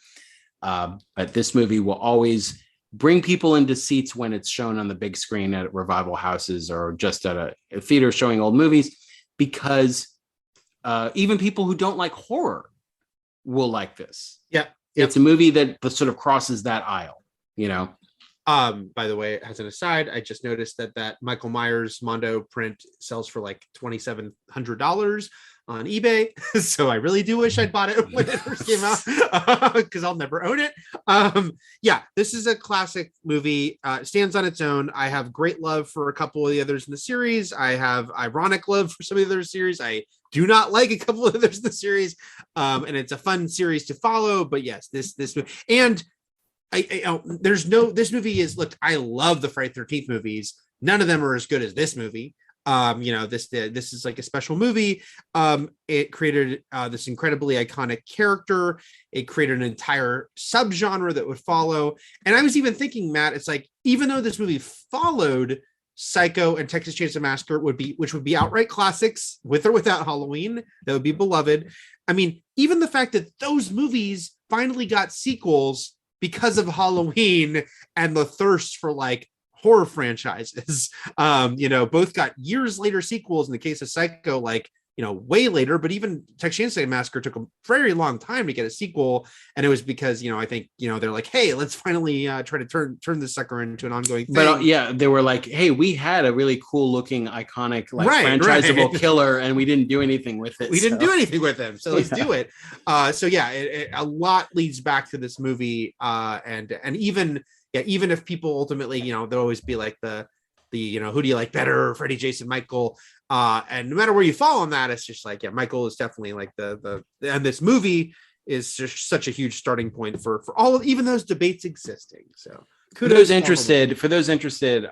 But this movie will always bring people into seats when it's shown on the big screen at revival houses or just at a theater showing old movies, because even people who don't like horror will like this. It's a movie that sort of crosses that aisle, By the way, as an aside, I just noticed that Michael Myers Mondo print sells for like $2,700 on eBay. So I really do wish I'd bought it when it first came out, because I'll never own it. This is a classic movie. It stands on its own. I have great love for a couple of the others in the series. I have ironic love for some of the other series. I do not like a couple of others in the series. And it's a fun series to follow. But yes, this and this movie is, look, I love the Friday 13th movies. None of them are as good as this movie. This is like a special movie. It created this incredibly iconic character. It created an entire subgenre that would follow. And I was even thinking, Matt, it's like, even though this movie followed Psycho and Texas Chainsaw Massacre, which would be outright classics with or without Halloween, that would be beloved. I mean, even the fact that those movies finally got sequels because of Halloween and the thirst for like horror franchises, both got years later sequels. In the case of Psycho, like, way later, but even Texas Chainsaw Massacre took a very long time to get a sequel. And it was because, I think, they're like, hey, let's finally try to turn this sucker into an ongoing thing. But they were like, hey, we had a really cool looking, iconic, franchisable killer, and we didn't do anything with it. We didn't do anything with them. So let's do it. A lot leads back to this movie. And even if people ultimately, there'll always be like the who do you like better, Freddy, Jason, Michael, and no matter where you fall on that, it's just like, Michael is definitely like and this movie is just such a huge starting point for all of even those debates existing. So for those interested,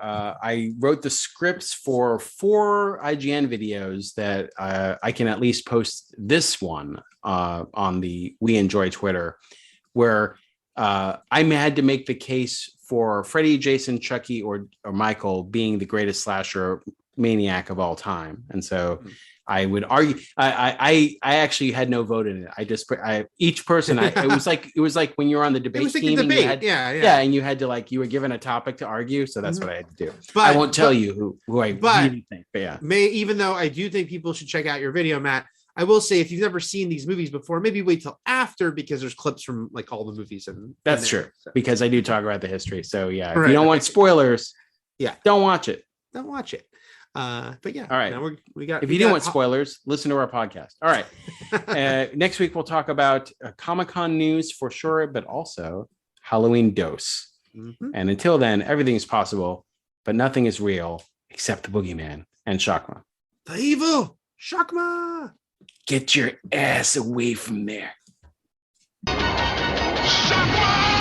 I wrote the scripts for 4 IGN videos that I can at least post this one on the We Enjoy Twitter, where I had to make the case for Freddy, Jason, Chucky, or Michael being the greatest slasher maniac of all time. And so I would argue, I actually had no vote in it. Each person, it was like when you're on the debate team, and you had to you were given a topic to argue. So that's what I had to do. But I won't tell you who I really think. But even though I do think people should check out your video, Matt, I will say, if you've never seen these movies before, maybe wait till after, because there's clips from like all the movies. And that's true, because I do talk about the history. So if you don't want spoilers, don't watch it. But all right. Now we got. If you do want spoilers, listen to our podcast. All right. Next week we'll talk about Comic-Con news for sure, but also Halloween dose. And until then, everything is possible, but nothing is real except the boogeyman and Shakma. The evil Shakma. Get your ass away from there. Shotgun!